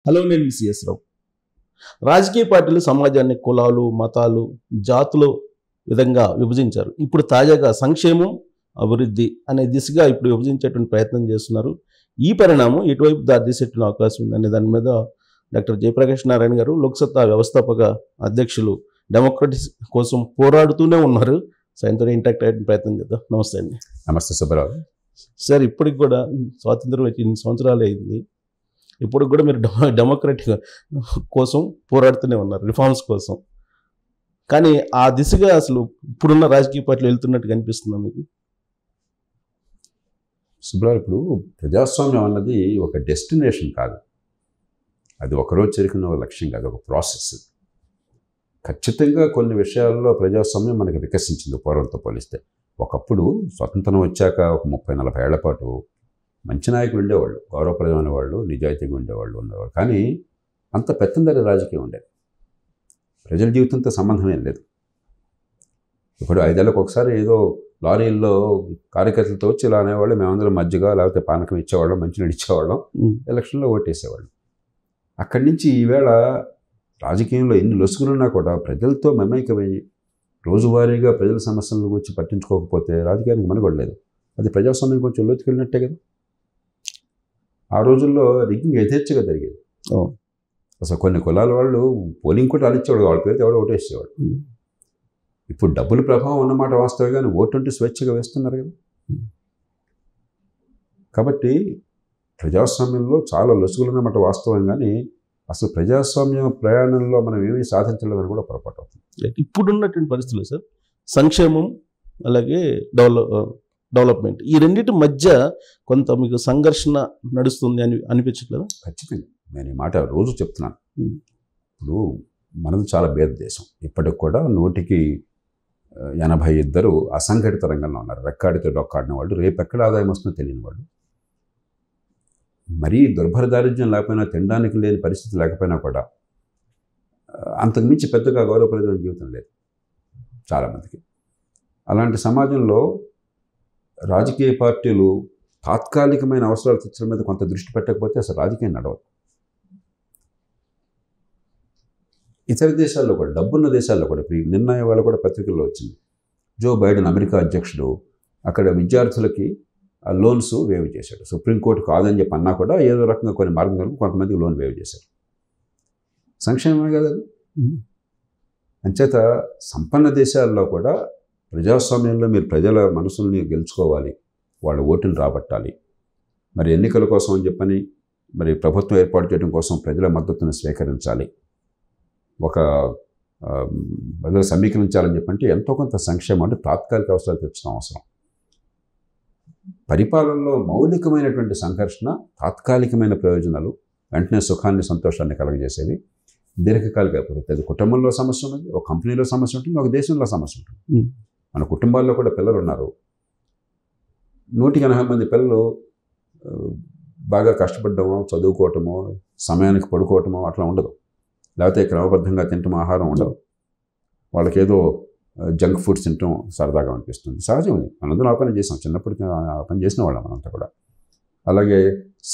Hello, నేను CS రావు. రాజకీయ పార్టీలు సమాజాన్ని కులాలు, మతాలు, జాతులు విధంగా విభజించారు. ఇప్పుడు తాజాగా సంక్షేమం, అభివృద్ధి అనే దిశగా ఇప్పుడు విభజించేటువంటి ప్రయత్నం చేస్తున్నారు. ఈ పరిణామం ఎటువైపు దారితీసేటువంటి అవకాశం ఉందనే దాని మీద డాక్టర్ జయప్రకాష్ నారాయణ గారు, లోక్సత్తా వ్యవస్థాపక అధ్యక్షులు, డెమోక్రటిక్స్ కోసం పోరాడుతూనే ఉన్నారు. సాయంత్రం ఇంటాక్ట్ అయ్యే ప్రయత్నం చేద్దాం. నమస్తే అండి. నమస్తే సుబ్బారావు సార్, ఇప్పటికి కూడా స్వాతంత్రం వచ్చి 8 సంవత్సరాలు అయింది. ఇప్పటికి కూడా మీరు డెమోక్రటిక్ కోసం పోరాడుతూనే ఉన్నారు, రిఫార్మ్స్ కోసం. కానీ ఆ దిశగా అసలు ఇప్పుడున్న రాజకీయ పార్టీలు వెళ్తున్నట్టు కనిపిస్తుందా మీకు? సుబ్బారావు, ఇప్పుడు ప్రజాస్వామ్యం అన్నది ఒక డెస్టినేషన్ కాదు, అది ఒకరోజు చేరుకున్న లక్ష్యం కాదు, ఒక ప్రాసెస్. ఖచ్చితంగా కొన్ని విషయాల్లో ప్రజాస్వామ్యం మనకి వికసించింది పూర్వంతో పోలిస్తే. ఒకప్పుడు స్వతంత్రం వచ్చాక ఒక 30-40 ఏళ్ల పాటు మంచి నాయకులు ఉండేవాళ్ళు, గౌరవప్రదమైన వాళ్ళు, నిజాయితీగా ఉండేవాళ్ళు. కానీ అంత పెత్తందారి రాజకీయం ఉండేది, ప్రజల జీవితంతో సంబంధమేం లేదు. ఇప్పుడు 5 ఏళ్ళకి ఒకసారి ఏదో లారీల్లో కార్యకర్తలతో వచ్చి ఇలా అనేవాళ్ళు, మేమందరం మధ్యగా లేకపోతే పానకం ఇచ్చేవాళ్ళం, మంచినీళ్ళు ఇచ్చేవాళ్ళం, ఎలక్షన్లో ఓటేసేవాళ్ళం. అక్కడి నుంచి ఈవేళ రాజకీయంలో ఎన్ని లొసుగులున్నా కూడా ప్రజలతో మమేకమై రోజువారీగా ప్రజల సమస్యల గురించి పట్టించుకోకపోతే రాజకీయానికి మనుగడలేదు. అది ప్రజాస్వామ్యం కొంచెం లోతుకెళ్ళినట్టే కదా. ఆ రోజుల్లో రిగ్గింగ్ యథేచ్ఛగా జరిగేది. అసలు కొన్ని కులాల వాళ్ళు పోలింగ్ కూడా రాలిచ్చేవాడు, వాళ్ళ పేరుతో ఎవడో ఓటేసేవాడు. ఇప్పుడు డబ్బుల ప్రభావం ఉన్నమాట వాస్తవే, కానీ ఓటు అంటూ స్వేచ్ఛగా వేస్తున్నారు కదా. కాబట్టి ప్రజాస్వామ్యంలో చాలా లొసుగులు ఉన్నమాట వాస్తవం, కానీ అసలు ప్రజాస్వామ్య ప్రయాణంలో మనం ఏమీ సాధించలేదని కూడా పొరపాటు అవుతుంది. ఇప్పుడున్నటువంటి పరిస్థితులు సార్, సంక్షేమం అలాగే డెవలప్మెంట్, ఈ రెండింటి మధ్య కొంత మీకు సంఘర్షణ నడుస్తుంది అని అనిపించట్లేదు? ఖచ్చితంగా, నేను ఈ మాట రోజు చెప్తున్నాను. ఇప్పుడు మనది చాలా పేద దేశం. ఇప్పటికి కూడా 100కి 82 అసంఘటిత రంగంలో ఉన్నారు, రెక్కాడితో డొక్కాడిన వాళ్ళు, రేపు ఎక్కడ ఆదాయం వస్తుందో తెలియని వాళ్ళు. మరీ దుర్భర దారిద్ర్యం లేకపోయినా, తినడానికి లేని పరిస్థితి లేకపోయినా కూడా అంతకుమించి పెద్దగా గౌరవప్రదమైన జీవితం లేదు చాలామందికి. అలాంటి సమాజంలో రాజకీయ పార్టీలు తాత్కాలికమైన అవసరాలు తీర్చడం మీద కొంత దృష్టి పెట్టకపోతే అసలు రాజకీయం నడవదు. ఇతర దేశాల్లో కూడా, డబ్బున్న దేశాల్లో కూడా, ఇప్పుడు నిన్న వాళ్ళు కూడా పత్రికల్లో వచ్చింది, జో బైడెన్ అమెరికా అధ్యక్షుడు అక్కడ విద్యార్థులకి ఆ లోన్స్ వేవ్ చేశాడు. సుప్రీంకోర్టు కాదని చెప్పి అన్నా కూడా ఏదో రకంగా కొన్ని మార్గాలకు కొంతమందికి లోన్ వేవ్ చేశాడు. సంక్షేమమే కదా అది. అంచేత సంపన్న దేశాల్లో కూడా ప్రజాస్వామ్యంలో మీరు ప్రజల మనసుల్ని గెలుచుకోవాలి, వాళ్ళ ఓటుని రాబట్టాలి. మరి ఎన్నికల కోసం అని చెప్పని మరి ప్రభుత్వం ఏర్పాటు చేయడం కోసం ప్రజల మద్దతును స్వీకరించాలి, ఒక ప్రజలు సమీకరించాలని చెప్పంటే ఎంతో కొంత సంక్షేమం అంటే తాత్కాలిక అవసరాలు తెచ్చడం అవసరం. పరిపాలనలో మౌలికమైనటువంటి సంఘర్షణ, తాత్కాలికమైన ప్రయోజనాలు వెంటనే సుఖాన్ని, సంతోషాన్ని కలగజేసేవి. దీర్ఘకాలిక అభివృద్ధి, అది కుటుంబంలో సమస్య ఉన్నది, ఒక కంపెనీలో సమస్య ఉంటుంది, ఒక దేశంలో సమస్య ఉంటుంది. మన కుటుంబాల్లో కూడా పిల్లలు ఉన్నారు, 180 మంది పిల్లలు బాగా కష్టపడటమో, చదువుకోవటమో, సమయానికి పడుకోవటమో అట్లా ఉండదు, లేకపోతే క్రమబద్ధంగా తింటాం, ఆహారం ఉండదు. వాళ్ళకేదో జంక్ ఫుడ్స్ తింటాం సరదాగా అనిపిస్తుంది, సహజం. మనందరం ఆ పని చేసాం, చిన్నప్పుడు ఆ పని చేసిన వాళ్ళం మనంతా కూడా. అలాగే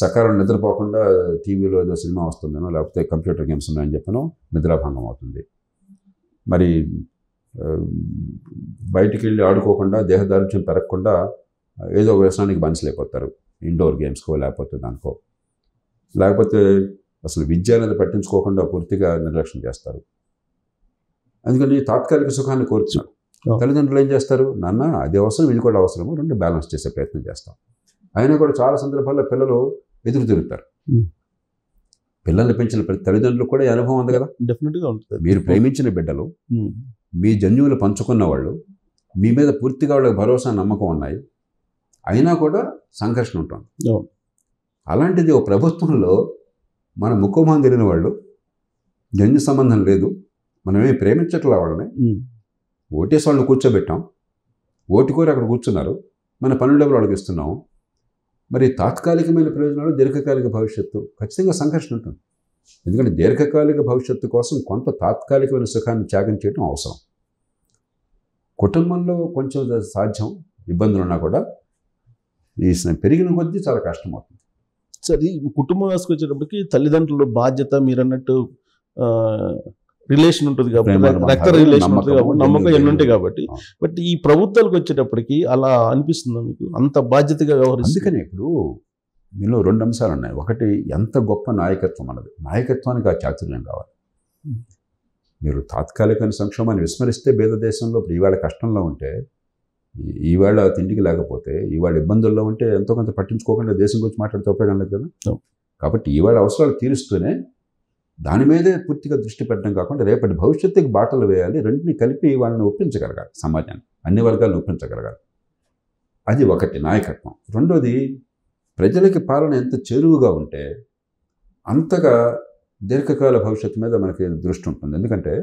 సకాలం నిద్రపోకుండా టీవీలో ఏదో సినిమా వస్తుందనో, లేకపోతే కంప్యూటర్ గేమ్స్ ఉన్నాయని చెప్పనో నిద్రాభంగం అవుతుంది. మరి బయటికి వెళ్ళి ఆడుకోకుండా, దేహదారుఢ్యం పెరగకుండా ఏదో వ్యసనానికి బానిసలైపోతారు, ఇండోర్ గేమ్స్కో లేకపోతే దానికో. లేకపోతే అసలు విద్య అనేది పట్టించుకోకుండా పూర్తిగా నిర్లక్ష్యం చేస్తారు. అందుకని తాత్కాలిక సుఖాన్ని కోరుతున్నారు. తల్లిదండ్రులు ఏం చేస్తారు, నాన్న అది అవసరం, ఇది కూడా అవసరము, రెండు బ్యాలెన్స్ చేసే ప్రయత్నం చేస్తాం. అయినా కూడా చాలా సందర్భాల్లో పిల్లలు ఎదురు తిరుగుతారు. పిల్లల్ని పెంచిన ప్రతి తల్లిదండ్రులు కూడా అనుభవం ఉంది కదా. డెఫినెట్గా ఉంటుంది. మీరు ప్రేమించిన బిడ్డలు, మీ జన్యువులు పంచుకున్న వాళ్ళు, మీ మీద పూర్తిగా వాళ్ళకి భరోసా, నమ్మకం ఉన్నాయి, అయినా కూడా సంఘర్షణ ఉంటుంది. అలాంటిది ఓ ప్రభుత్వంలో మన ముఖమొహం తెలియని వాళ్ళు, జన్యు సంబంధం లేదు, మనమేమి ప్రేమించట్లా వాళ్ళని, ఓటేసి వాళ్ళని కూర్చోబెట్టాం, ఓటు కోరి అక్కడ కూర్చున్నారు, మన పన్ను డబ్బులు వాళ్ళకి ఇస్తున్నాము. మరి తాత్కాలికమైన ప్రయోజనాలు, దీర్ఘకాలిక భవిష్యత్తు, ఖచ్చితంగా సంఘర్షణ ఉంటుంది. ఎందుకంటే దీర్ఘకాలిక భవిష్యత్తు కోసం కొంత తాత్కాలికమైన సుఖాన్ని త్యాగం చేయడం అవసరం. కుటుంబంలో కొంచెం సాధ్యం, ఇబ్బందులు ఉన్నా కూడా ఈ పెరిగిన కొద్దీ చాలా కష్టమవుతుంది. సరే కుటుంబం వేసుకొచ్చేటప్పటికి తల్లిదండ్రుల బాధ్యత మీరు అన్నట్టు రిలేషన్ ఉంటుంది కాబట్టి రక్త రిలేషన్ ఉంటుంది కాబట్టి నమ్మకం ఎన్ని ఉంటాయి కాబట్టి బట్ ఈ ప్రభుత్వాలకు వచ్చేటప్పటికి అలా అనిపిస్తుందా మీకు అంత బాధ్యతగా వ్యవహరిస్తుంది? అందుకని ఇప్పుడు దీనిలో 2 అంశాలు ఉన్నాయి. ఒకటి ఎంత గొప్ప నాయకత్వం అన్నది, నాయకత్వానికి ఆ చాతుర్యం కావాలి. మీరు తాత్కాలిక సంక్షోభాన్ని విస్మరిస్తే పేద దేశంలో ఇప్పుడు ఈవేళ కష్టంలో ఉంటే, ఈవేళ తిండికి లేకపోతే, ఈవేళ ఇబ్బందుల్లో ఉంటే ఎంతో కొంత పట్టించుకోకుండా దేశం గురించి మాట్లాడితే ఉపయోగం లేదు కదా. కాబట్టి ఈవేళ అవసరాలు తీరుస్తూనే దాని మీదే పూర్తిగా దృష్టి పెట్టడం కాకుండా రేపటి భవిష్యత్తుకి బాటలు వేయాలి. రెంటిని కలిపి వాళ్ళని ఒప్పించగలగాలి, సమాజాన్ని అన్ని వర్గాలను ఒప్పించగలగాలి. అది ఒకటి నాయకత్వం. రెండోది ప్రజలకి పాలన ఎంత చేరువుగా ఉంటే అంతగా దీర్ఘకాల భవిష్యత్తు మీద మనకి దృష్టి ఉంటుంది. ఎందుకంటే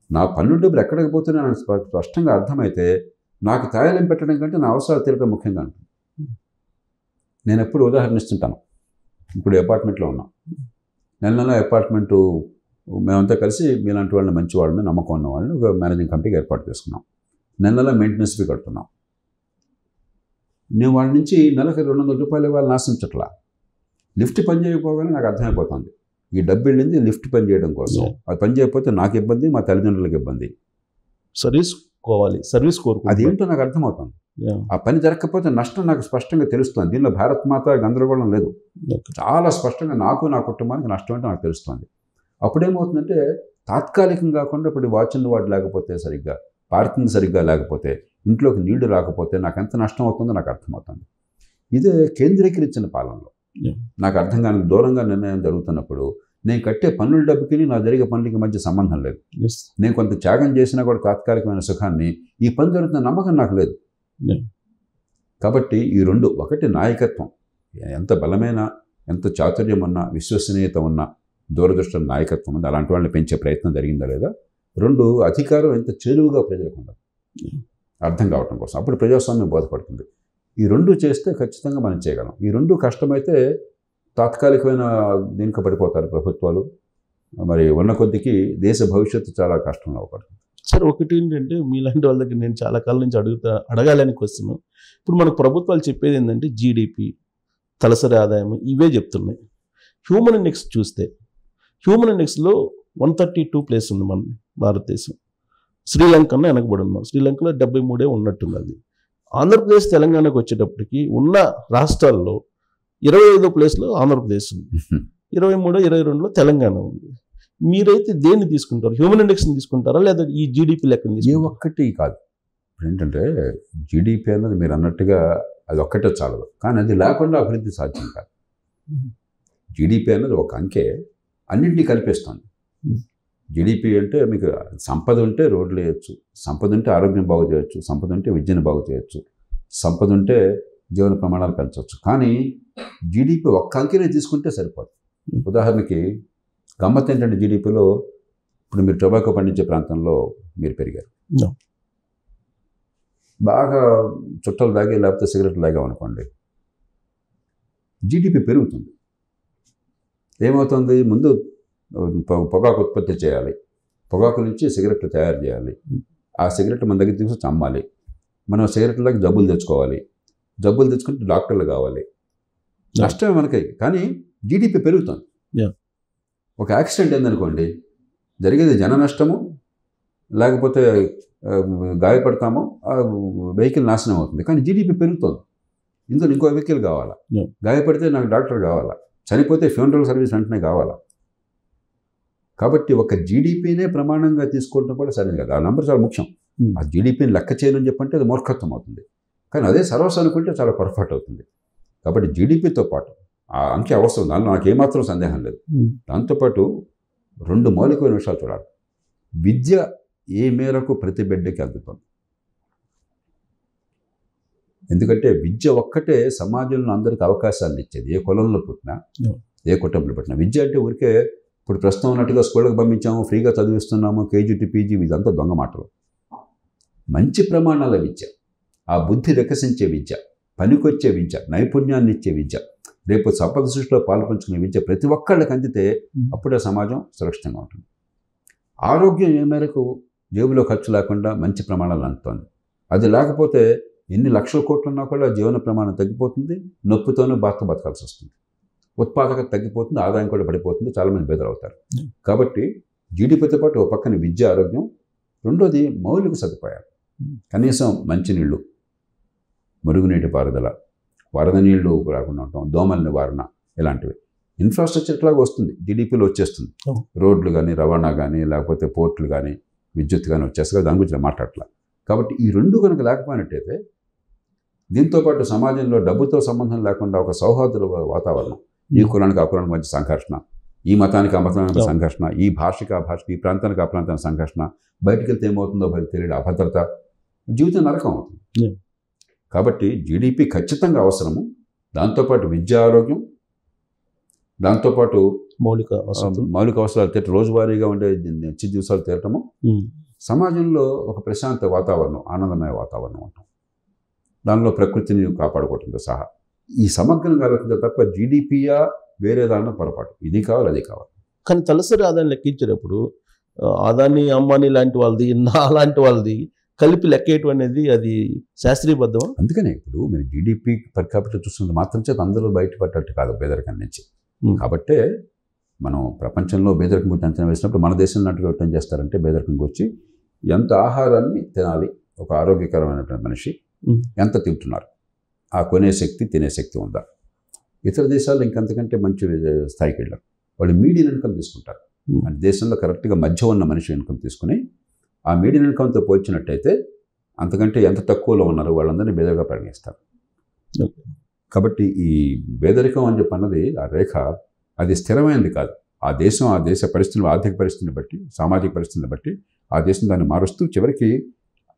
నా పన్ను డబ్బులు ఎక్కడికి పోతున్నా నాకు స్పష్టంగా అర్థమైతే నాకు తాయలం పెట్టడం కంటే నా అవసరాలు తీరడం ముఖ్యంగా ఉంటుంది. నేను ఎప్పుడు ఉదాహరణ ఇస్తుంటాను. ఇప్పుడు అపార్ట్మెంట్లో ఉన్నాం, నెల అపార్ట్మెంటు మేమంతా కలిసి మీలాంటి వాళ్ళని మంచి వాళ్ళని నమ్మకం ఉన్న వాళ్ళని ఒక మేనేజింగ్ కమిటీకి ఏర్పాటు చేసుకున్నాం. నెల మెయింటెనెన్స్ ఫీ కడుతున్నాం. నేను వాళ్ళ నుంచి నెలకు 200 రూపాయలు ఇవ్వాలని ఆశించట్లా. లిఫ్ట్ పని చేయకపోగానే నాకు అర్థమైపోతుంది ఈ డబ్బు వెళ్ళింది లిఫ్ట్ పని చేయడం కోసం. అది పని చేయకపోతే నాకు ఇబ్బంది, మా తల్లిదండ్రులకు ఇబ్బంది. సర్వీస్ కోరుకోవాలి, అది ఏంటో నాకు అర్థమవుతుంది. ఆ పని జరగకపోతే నష్టం నాకు స్పష్టంగా తెలుస్తుంది. దీనిలో భారత్ మాత గందరగోళం లేదు. చాలా స్పష్టంగా నాకు నా కుటుంబానికి నష్టం అంటే నాకు తెలుస్తుంది. అప్పుడేమవుతుందంటే తాత్కాలికం కాకుండా ఇప్పుడు వాచ్ని వాడు లేకపోతే సరిగ్గా, పార్కింగ్ సరిగ్గా లేకపోతే, ఇంట్లోకి నీళ్లు రాకపోతే నాకు ఎంత నష్టం అవుతుందో నాకు అర్థమవుతుంది. ఇదే కేంద్రీకరించిన పాలనలో నాకు అర్థం కాని దూరంగా నిర్ణయం జరుగుతున్నప్పుడు నేను కట్టే పన్నుల డబ్బుకి నా జరిగే పనులకి మధ్య సంబంధం లేదు. నేను కొంత త్యాగం చేసినా కూడా తాత్కాలికమైన సుఖాన్ని, ఈ పని జరుగుతున్న నమ్మకం నాకు లేదు. కాబట్టి ఈ రెండు, ఒకటి నాయకత్వం, ఎంత బలమైన ఎంత చాతుర్యం ఉన్నా, విశ్వసనీయత ఉన్నా, దూరదృష్టి నాయకత్వం ఉంది, అలాంటి వాళ్ళని పెంచే ప్రయత్నం జరిగిందా లేదా. 2, అధికారం ఎంత చేరువుగా ప్రజలకు ఉండదు అర్థం కావటం కోసం, అప్పుడు ప్రజాస్వామ్యం బోధపడుతుంది. ఈ 2 చేస్తే ఖచ్చితంగా మనం చేయగలం. ఈ 2 కష్టమైతే తాత్కాలికమైన దీనికి పడిపోతారు ప్రభుత్వాలు. మరి ఉన్న కొద్దికి దేశ భవిష్యత్తు చాలా కష్టంలో పడుతుంది. సార్ ఒకటి ఏంటంటే మీలాంటి వాళ్ళ దగ్గర నేను చాలా కాలం నుంచి అడగాలని క్వశ్చన్, ఇప్పుడు మనకు ప్రభుత్వాలు చెప్పేది ఏంటంటే జీడిపి, తలసరి ఆదాయం ఇవే చెప్తున్నాయి. హ్యూమన్ ఇండెక్స్ చూస్తే హ్యూమన్ ఇండెక్స్లో 132 ప్లేస్ ఉంది మన భారతదేశం. శ్రీలంకను వెనకబడి ఉన్నాం. శ్రీలంకలో 73 ఉన్నట్టుంది. అది ఆంధ్రప్రదేశ్ తెలంగాణకు వచ్చేటప్పటికి ఉన్న రాష్ట్రాల్లో 25వ ప్లేస్లో ఆంధ్రప్రదేశ్ ఉంది, 23, 22లో తెలంగాణ ఉంది. మీరైతే దేన్ని తీసుకుంటారు? హ్యూమన్ ఇండెక్స్ని తీసుకుంటారా లేదా ఈ జీడిపి లెక్కని? ఏ ఒక్కటి కాదు. ఏంటంటే జీడిపి అన్నది మీరు అన్నట్టుగా అది ఒక్కటే చాలదు, కానీ అది లేకుండా అభివృద్ధి సాధ్యం కాదు. జీడిపి అన్నది ఒక అంకె అన్నింటినీ కల్పిస్తుంది. జీడిపి అంటే మీకు సంపద ఉంటే రోడ్లు వేయచ్చు, సంపద ఉంటే ఆరోగ్యం బాగు చేయొచ్చు, సంపద ఉంటే విద్యను బాగు చేయొచ్చు, సంపద ఉంటే జీవన ప్రమాణాలు పెంచవచ్చు. కానీ జీడిపి ఒక్క అంకెనే తీసుకుంటే సరిపోదు. ఉదాహరణకి గమ్మత్ ఏంటంటే జీడిపిలో ఇప్పుడు మీరు టొబాకో పండించే ప్రాంతంలో మీరు పెరిగారు, బాగా చుట్టలు తాగి లేకపోతే సిగరెట్లు తాగామనుకోండి, జీడిపి పెరుగుతుంది. ఏమవుతుంది? ముందు పొగాకు ఉత్పత్తి చేయాలి, పొగాకు నుంచి సిగరెట్లు తయారు చేయాలి, ఆ సిగరెట్లు మన దగ్గర తీసుకొచ్చి అమ్మాలి, మనం సిగరెట్లకి జబ్బులు తెచ్చుకోవాలి, జబ్బులు తెచ్చుకుంటే డాక్టర్లు కావాలి, నష్టమే మనకి. కానీ జీడిపి పెరుగుతుంది. ఒక యాక్సిడెంట్ ఏందనుకోండి, జరిగేది జన నష్టము, లేకపోతే గాయపడతాము, వెహికల్ నాశనం అవుతుంది. కానీ జీడిపి పెరుగుతుంది. ఇందులో ఇంకో వెహికల్ కావాలా, గాయపడితే నాకు డాక్టర్ కావాలా, చనిపోతే ఫ్యూనరల్ సర్వీస్ వెంటనే కావాలా. కాబట్టి ఒక జీడిపినే ప్రమాణంగా తీసుకోవడం కూడా సరైనది కదా. ఆ నెంబర్ చాలా ముఖ్యం. ఆ జీడిపిని లెక్క చేయనని చెప్పంటే అది మూర్ఖత్వం అవుతుంది. కానీ అదే సర్వస్వం అనుకుంటే చాలా పొరపాటు అవుతుంది. కాబట్టి జీడిపితో పాటు ఆ అంకె అవసరం, దానిలో నాకు ఏమాత్రం సందేహం లేదు. దాంతోపాటు 2 మౌలికమైన విషయాలు చూడాలి. విద్య ఏ మేరకు ప్రతి బిడ్డకి అందుతుంది. ఎందుకంటే విద్య ఒక్కటే సమాజంలో అందరికీ అవకాశాలను ఇచ్చేది, ఏ కులంలో పుట్టినా, ఏ కుటుంబంలో పుట్టినా. విద్య అంటే ఊరికే ఇప్పుడు ప్రస్తుతం ఉన్నట్టుగా స్కూళ్ళకి పంపించాము, ఫ్రీగా చదివిస్తున్నాము, కేజీ టు పీజీ, ఇదంతా దొంగ మాటలు. మంచి ప్రమాణాల విద్య, ఆ బుద్ధి వికసించే విద్య, పనికొచ్చే విద్య, నైపుణ్యాన్ని ఇచ్చే విద్య, రేపు సంపద సృష్టిలో పాల్పంచుకునే విద్య ప్రతి ఒక్కళ్ళకి అందితే అప్పుడే సమాజం సురక్షితంగా ఉంటుంది. ఆరోగ్యం ఏ మేరకు జేబులో ఖర్చు లేకుండా మంచి ప్రమాణాలు అందుతుంది. అది లేకపోతే ఎన్ని లక్షల కోట్లు ఉన్నా కూడా జీవన ప్రమాణం తగ్గిపోతుంది, నొప్పితోనే బతకాల్సి వస్తుంది. ఉత్పాదకత తగ్గిపోతుంది, ఆదాయం కూడా పడిపోతుంది, చాలామంది బెదర్ అవుతారు. కాబట్టి జీడిపితో పాటు ఒక పక్కన విద్య, ఆరోగ్యం, రెండోది మౌలిక సదుపాయాలు. కనీసం మంచినీళ్ళు, మురుగునీటి పారుదల, వరద నీళ్లు రాకుండా ఉండటం, దోమల నివారణ, ఇలాంటివి. ఇన్ఫ్రాస్ట్రక్చర్ ఇట్లాగా వస్తుంది, జీడిపిలో వచ్చేస్తుంది. రోడ్లు కానీ, రవాణా కానీ, లేకపోతే పోర్టులు కానీ, విద్యుత్ కానీ వచ్చేస్తుంది. దాని గురించి మాట్లాడట్లా. కాబట్టి ఈ రెండు కనుక లేకపోయినట్టయితే దీంతోపాటు సమాజంలో డబ్బుతో సంబంధం లేకుండా ఒక సౌహార్ద వాతావరణం, ఈ కులానికి ఆ కులానికి మధ్య సంఘర్షణ, ఈ మతానికి ఆ మతానికి సంఘర్షణ, ఈ భాషకి ఆ భాషకి, ఈ ప్రాంతానికి ఆ ప్రాంతానికి సంఘర్షణ, బయటికి వెళ్తే ఏమవుతుందో తెలియదు, అభద్రత, జీవితం నరకం అవుతుంది. కాబట్టి జీడిపి ఖచ్చితంగా అవసరము. దాంతోపాటు విద్య, ఆరోగ్యం, దాంతోపాటు మౌలిక అవసరాలు తీరటం, రోజువారీగా ఉండే నిత్య దివసాలు తీరటము, సమాజంలో ఒక ప్రశాంత వాతావరణం, ఆనందమయ వాతావరణం ఉంటాం, దానిలో ప్రకృతిని కాపాడుకోవడంతో సహా ఈ సమగ్రంగా ఆలోచించే తప్ప జీడిపియా వేరే దానిలో పొరపాటు, ఇది కావాలి అది కావాలి. కానీ తలసరి ఆదాయం లెక్కించేటప్పుడు అదాని, అంబానీ లాంటి వాళ్ళది, నా లాంటి వాళ్ళది కలిపి లెక్కేయటం అనేది అది శాస్త్రీయబద్ధమా? అందుకనే ఇప్పుడు మీరు జీడిపి పర్ క్యాపిటల్ చూస్తున్నది మాత్రం చేత అందరూ బయటపడ్డట్టు కాదు పేదరికం నుంచి. కాబట్టే మనం ప్రపంచంలో పేదరికం గురించి అంచనా వేసినప్పుడు మన దేశం లాంటి ఏం చేస్తారంటే పేదరికం గురించి ఎంత ఆహారాన్ని తినాలి, ఒక ఆరోగ్యకరమైనటువంటి మనిషి ఎంత తింటున్నారు, ఆ కొనే శక్తి, తినే శక్తి ఉందా. ఇతర దేశాల్లో ఇంకంతకంటే మంచి స్థాయికి వెళ్ళారు. వాళ్ళు మీడియం ఇన్కమ్ తీసుకుంటారు. అంటే దేశంలో కరెక్ట్గా మధ్య ఉన్న మనిషి ఇన్కమ్ తీసుకుని ఆ మీడియం ఇన్కమ్తో పోల్చినట్టయితే అంతకంటే ఎంత తక్కువలో ఉన్నారో వాళ్ళందరినీ బేదరిగా పరిగణిస్తారు. కాబట్టి ఈ పేదరికం అని చెప్పి అన్నది ఆ రేఖ అది స్థిరమైనది కాదు. ఆ దేశ పరిస్థితులు, ఆర్థిక పరిస్థితిని బట్టి, సామాజిక పరిస్థితిని బట్టి ఆ దేశం దాన్ని మారుస్తూ చివరికి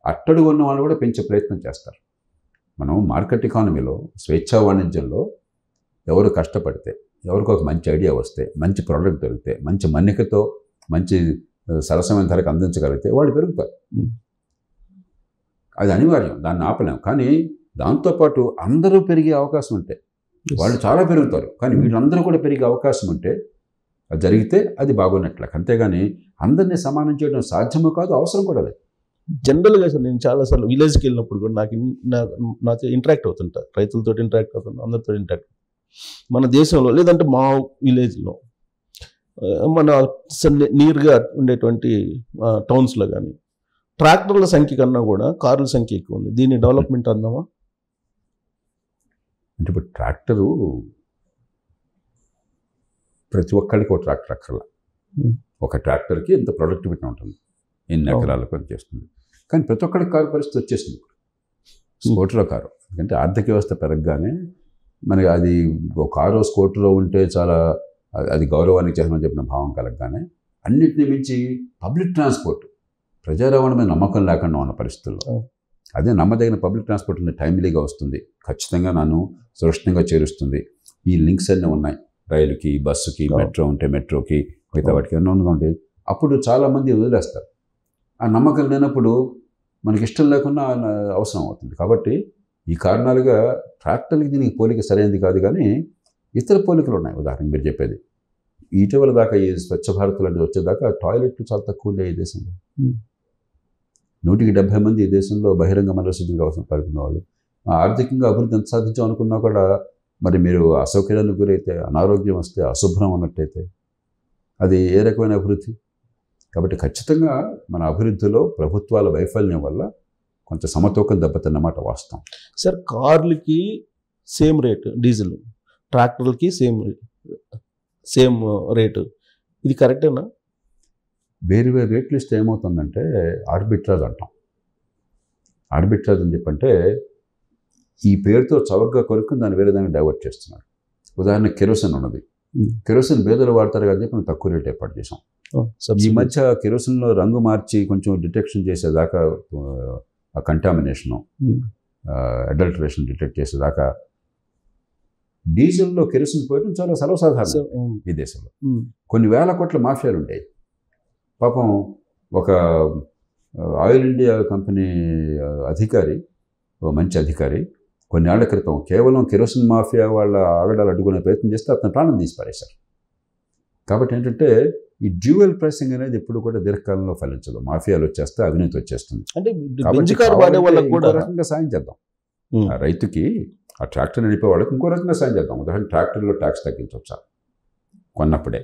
అట్టడుగు ఉన్న వాళ్ళు కూడా పెంచే ప్రయత్నం చేస్తారు. మనం మార్కెట్ ఎకానమీలో, స్వేచ్ఛా వాణిజ్యంలో ఎవరు కష్టపడితే, ఎవరికి ఒక మంచి ఐడియా వస్తే, మంచి ప్రోడక్ట్ దొరికితే, మంచి మన్నికతో మంచి సరసమైన ధరకు అందించగలిగితే వాళ్ళు పెరుగుతారు. అది అనివార్యం, దాన్ని ఆపలేం. కానీ దాంతోపాటు అందరూ పెరిగే అవకాశం ఉంటే వాళ్ళు చాలా పెరుగుతారు. కానీ వీళ్ళందరూ కూడా పెరిగే అవకాశం ఉంటే అది జరిగితే అది బాగున్నట్లే. అంతేగాని అందరినీ సమానం చేయడం సాధ్యమో కాదు, అవసరం కూడా లేదు. జనరల్గా సార్ నేను చాలాసార్లు విలేజ్కి వెళ్ళినప్పుడు కూడా నాతో ఇంటరాక్ట్ అవుతుంటా, రైతులతో ఇంటరాక్ట్ అవుతుంటా, అందరితో ఇంటరాక్ట్. మన దేశంలో లేదంటే మా విలేజ్లో, మన నియర్గా ఉండేటువంటి టౌన్స్లో కానీ ట్రాక్టర్ల సంఖ్య కన్నా కూడా కార్ల సంఖ్య ఎక్కువ ఉంది. దీన్ని డెవలప్మెంట్ అందామా? అంటే ఇప్పుడు ట్రాక్టరు ప్రతి ఒక్కరికి ఒక ట్రాక్టర్ అక్కర్లా. ఒక ట్రాక్టర్కి ఎంత ప్రొడక్టివిటీ ఉంటుంది, ఎన్ని ఎకరాలకు పని చేస్తుంది. కానీ ప్రతి ఒక్కరికి కారు పరిస్థితి వచ్చేసింది ఇప్పుడు. స్కూటర్లో కారు, ఎందుకంటే ఆర్థిక వ్యవస్థ పెరగగానే మనకి అది ఒక కారు స్కూటర్లో ఉంటే చాలా అది గౌరవానికి చేసిన చెప్పిన భావం కలగగానే అన్నింటినీ మించి పబ్లిక్ ట్రాన్స్పోర్ట్, ప్రజా రవాణా మీద నమ్మకం లేకుండా ఉన్న పరిస్థితుల్లో అదే నమ్మదగిన పబ్లిక్ ట్రాన్స్పోర్ట్ ఉంది, టైమ్లీగా వస్తుంది, ఖచ్చితంగా నన్ను సురక్షితంగా చేరుస్తుంది. ఈ లింక్స్ అన్నీ ఉన్నాయి, రైలుకి, బస్సుకి, మెట్రో ఉంటే మెట్రోకి, మిగతా వాటికి ఎన్నో ఉంటాయి. అప్పుడు చాలామంది వదిలేస్తారు. ఆ నమ్మకం లేనప్పుడు మనకి ఇష్టం లేకుండా అవసరం అవుతుంది. కాబట్టి ఈ కారణాలుగా ట్రాక్టర్కి దీనికి పోలిక సరైనది కాదు. కానీ ఇతర పోలికలు ఉన్నాయి. ఉదాహరణకు మీరు చెప్పేది ఇటీవల దాకా ఈ స్వచ్ఛ భారత్ లాంటిది వచ్చేదాకా టాయిలెట్లు చాలా తక్కువ ఉండే ఈ దేశంలో. 170 మంది ఈ దేశంలో బహిరంగ మలశుద్ధికి అవసరం పడుతున్న వాళ్ళు. ఆర్థికంగా అభివృద్ధి ఎంత సాధించాం అనుకున్నా కూడా మరి మీరు అసౌకర్యానికి గురైతే, అనారోగ్యం వస్తే, అశుభ్రం ఉన్నట్టయితే అది ఏ రకమైన అభివృద్ధి? కాబట్టి ఖచ్చితంగా మన అభివృద్ధిలో ప్రభుత్వాల వైఫల్యం వల్ల కొంత సమతూకం దెబ్బతిన్నమాట వాస్తవం. సార్, కార్లకి సేమ్ రేటు డీజిల్, ట్రాక్టర్లకి సేమ్ రేటు, ఇది కరెక్టేనా? వేరు వేరు రేట్లు ఇస్తే ఏమవుతుందంటే ఆర్బిట్రాజ్ అంటాం. ఆర్బిట్రాజ్ అని చెప్పంటే ఈ పేరుతో చవకగా కొనుక్కుని దాన్ని వేరే దాన్ని డైవర్ట్ చేస్తున్నారు. ఉదాహరణ కెరోసిన్ ఉన్నది, కెరోసిన్ పేదలు వాడతారు కానీ చెప్పి మనం తక్కువ రేట్ ఏర్పాటు చేసాం. ఈ మధ్య కెరోసిన్లో రంగు మార్చి కొంచెం డిటెక్షన్ చేసేదాకా, ఆ కంటామినేషను, అడల్టరేషన్ డిటెక్ట్ చేసేదాకా డీజిల్లో కెరోసిన్ పోయడం చాలా సర్వసాధారణం ఈ దేశంలో. కొన్ని వేల కోట్ల మాఫియాలు ఉండేవి. పాపం ఒక ఆయిల్ ఇండియా కంపెనీ అధికారి, ఓ మంచి అధికారి, కొన్నేళ్ల క్రితం కేవలం కెరోసిన్ మాఫియా వాళ్ళ ఆగడాలు అడ్డుకునే ప్రయత్నం చేస్తే అతను ప్రాణం తీసి పారేశారు. కాబట్టి ఏంటంటే ఈ డ్యూయల్ ప్రైసింగ్ అనేది ఎప్పుడు కూడా దీర్ఘకాలంలో ఫలించదు. మాఫియాలు వచ్చేస్తే అవినీతి వచ్చేస్తుంది. అంటే రకంగా సాయం చేద్దాం. రైతుకి ఆ ట్రాక్టర్ నడిపే వాళ్ళకి ఇంకో రకంగా సాయం చేద్దాం. ఉదాహరణ ట్రాక్టర్లో ట్యాక్స్ తగ్గించవచ్చా కొన్నప్పుడే,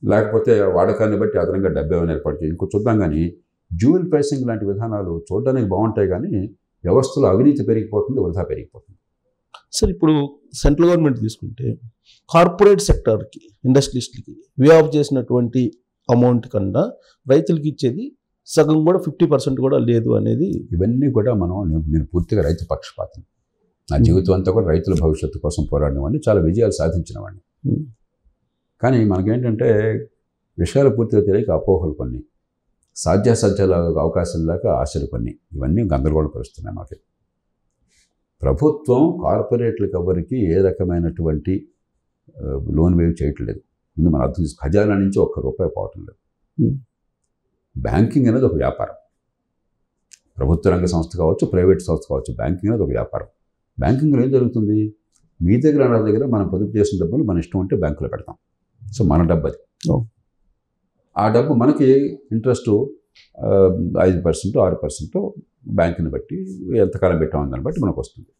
లేకపోతే వాడకాన్ని బట్టి అదనంగా డబ్బు ఏమైనా ఏర్పాటు చేయాలి, ఇంకో చూద్దాం. కానీ డ్యూయల్ ప్రైసింగ్ లాంటి విధానాలు చూడడానికి బాగుంటాయి, కానీ వ్యవస్థలో అవినీతి పెరిగిపోతుంది, వృధా పెరిగిపోతుంది. సార్ ఇప్పుడు సెంట్రల్ గవర్నమెంట్ తీసుకుంటే కార్పొరేట్ సెక్టార్కి, ఇండస్ట్రియలిస్ట్లకి వే ఆఫ్ చేసినటువంటి అమౌంట్ కన్నా రైతులకి ఇచ్చేది సగం కూడా 50% కూడా లేదు అనేది. ఇవన్నీ కూడా నేను పూర్తిగా రైతు పక్షపాతం. నా జీవితం అంతా కూడా రైతుల భవిష్యత్తు కోసం పోరాడినవాడిని, చాలా విజయాలు సాధించినవాడిని. కానీ మనకేంటంటే విషయాలు పూర్తిగా తెలియక అపోహలు కొన్ని, సాధ్యాసాధ్యాల అవకాశాలు లేక ఆశలు కొన్ని, ఇవన్నీ గందరగోళపరుస్తున్నాయి మాకు. ప్రభుత్వం కార్పొరేట్లకు ఎవరికి ఏ రకమైనటువంటి లోన్ వేవ్ చేయట్లేదు. ముందు మనం అర్థం చేసి ఖజానా నుంచి ₹1 పోవటం లేదు. బ్యాంకింగ్ అనేది ఒక వ్యాపారం. ప్రభుత్వ రంగ సంస్థ కావచ్చు, ప్రైవేట్ సంస్థ కావచ్చు, బ్యాంకింగ్ అనేది ఒక వ్యాపారం. బ్యాంకింగ్లో ఏం జరుగుతుంది? మీ దగ్గర నా దగ్గర మనం పొదుపు చేసిన డబ్బులు మన ఇష్టం ఉంటే బ్యాంకులో పెడతాం. సో మన డబ్బు అది. ఆ డబ్బు మనకి ఇంట్రెస్ట్ 5%, 6% బ్యాంకుని బట్టి ఎంతకాలం పెట్టామని దాన్ని బట్టి మనకు వస్తుంది.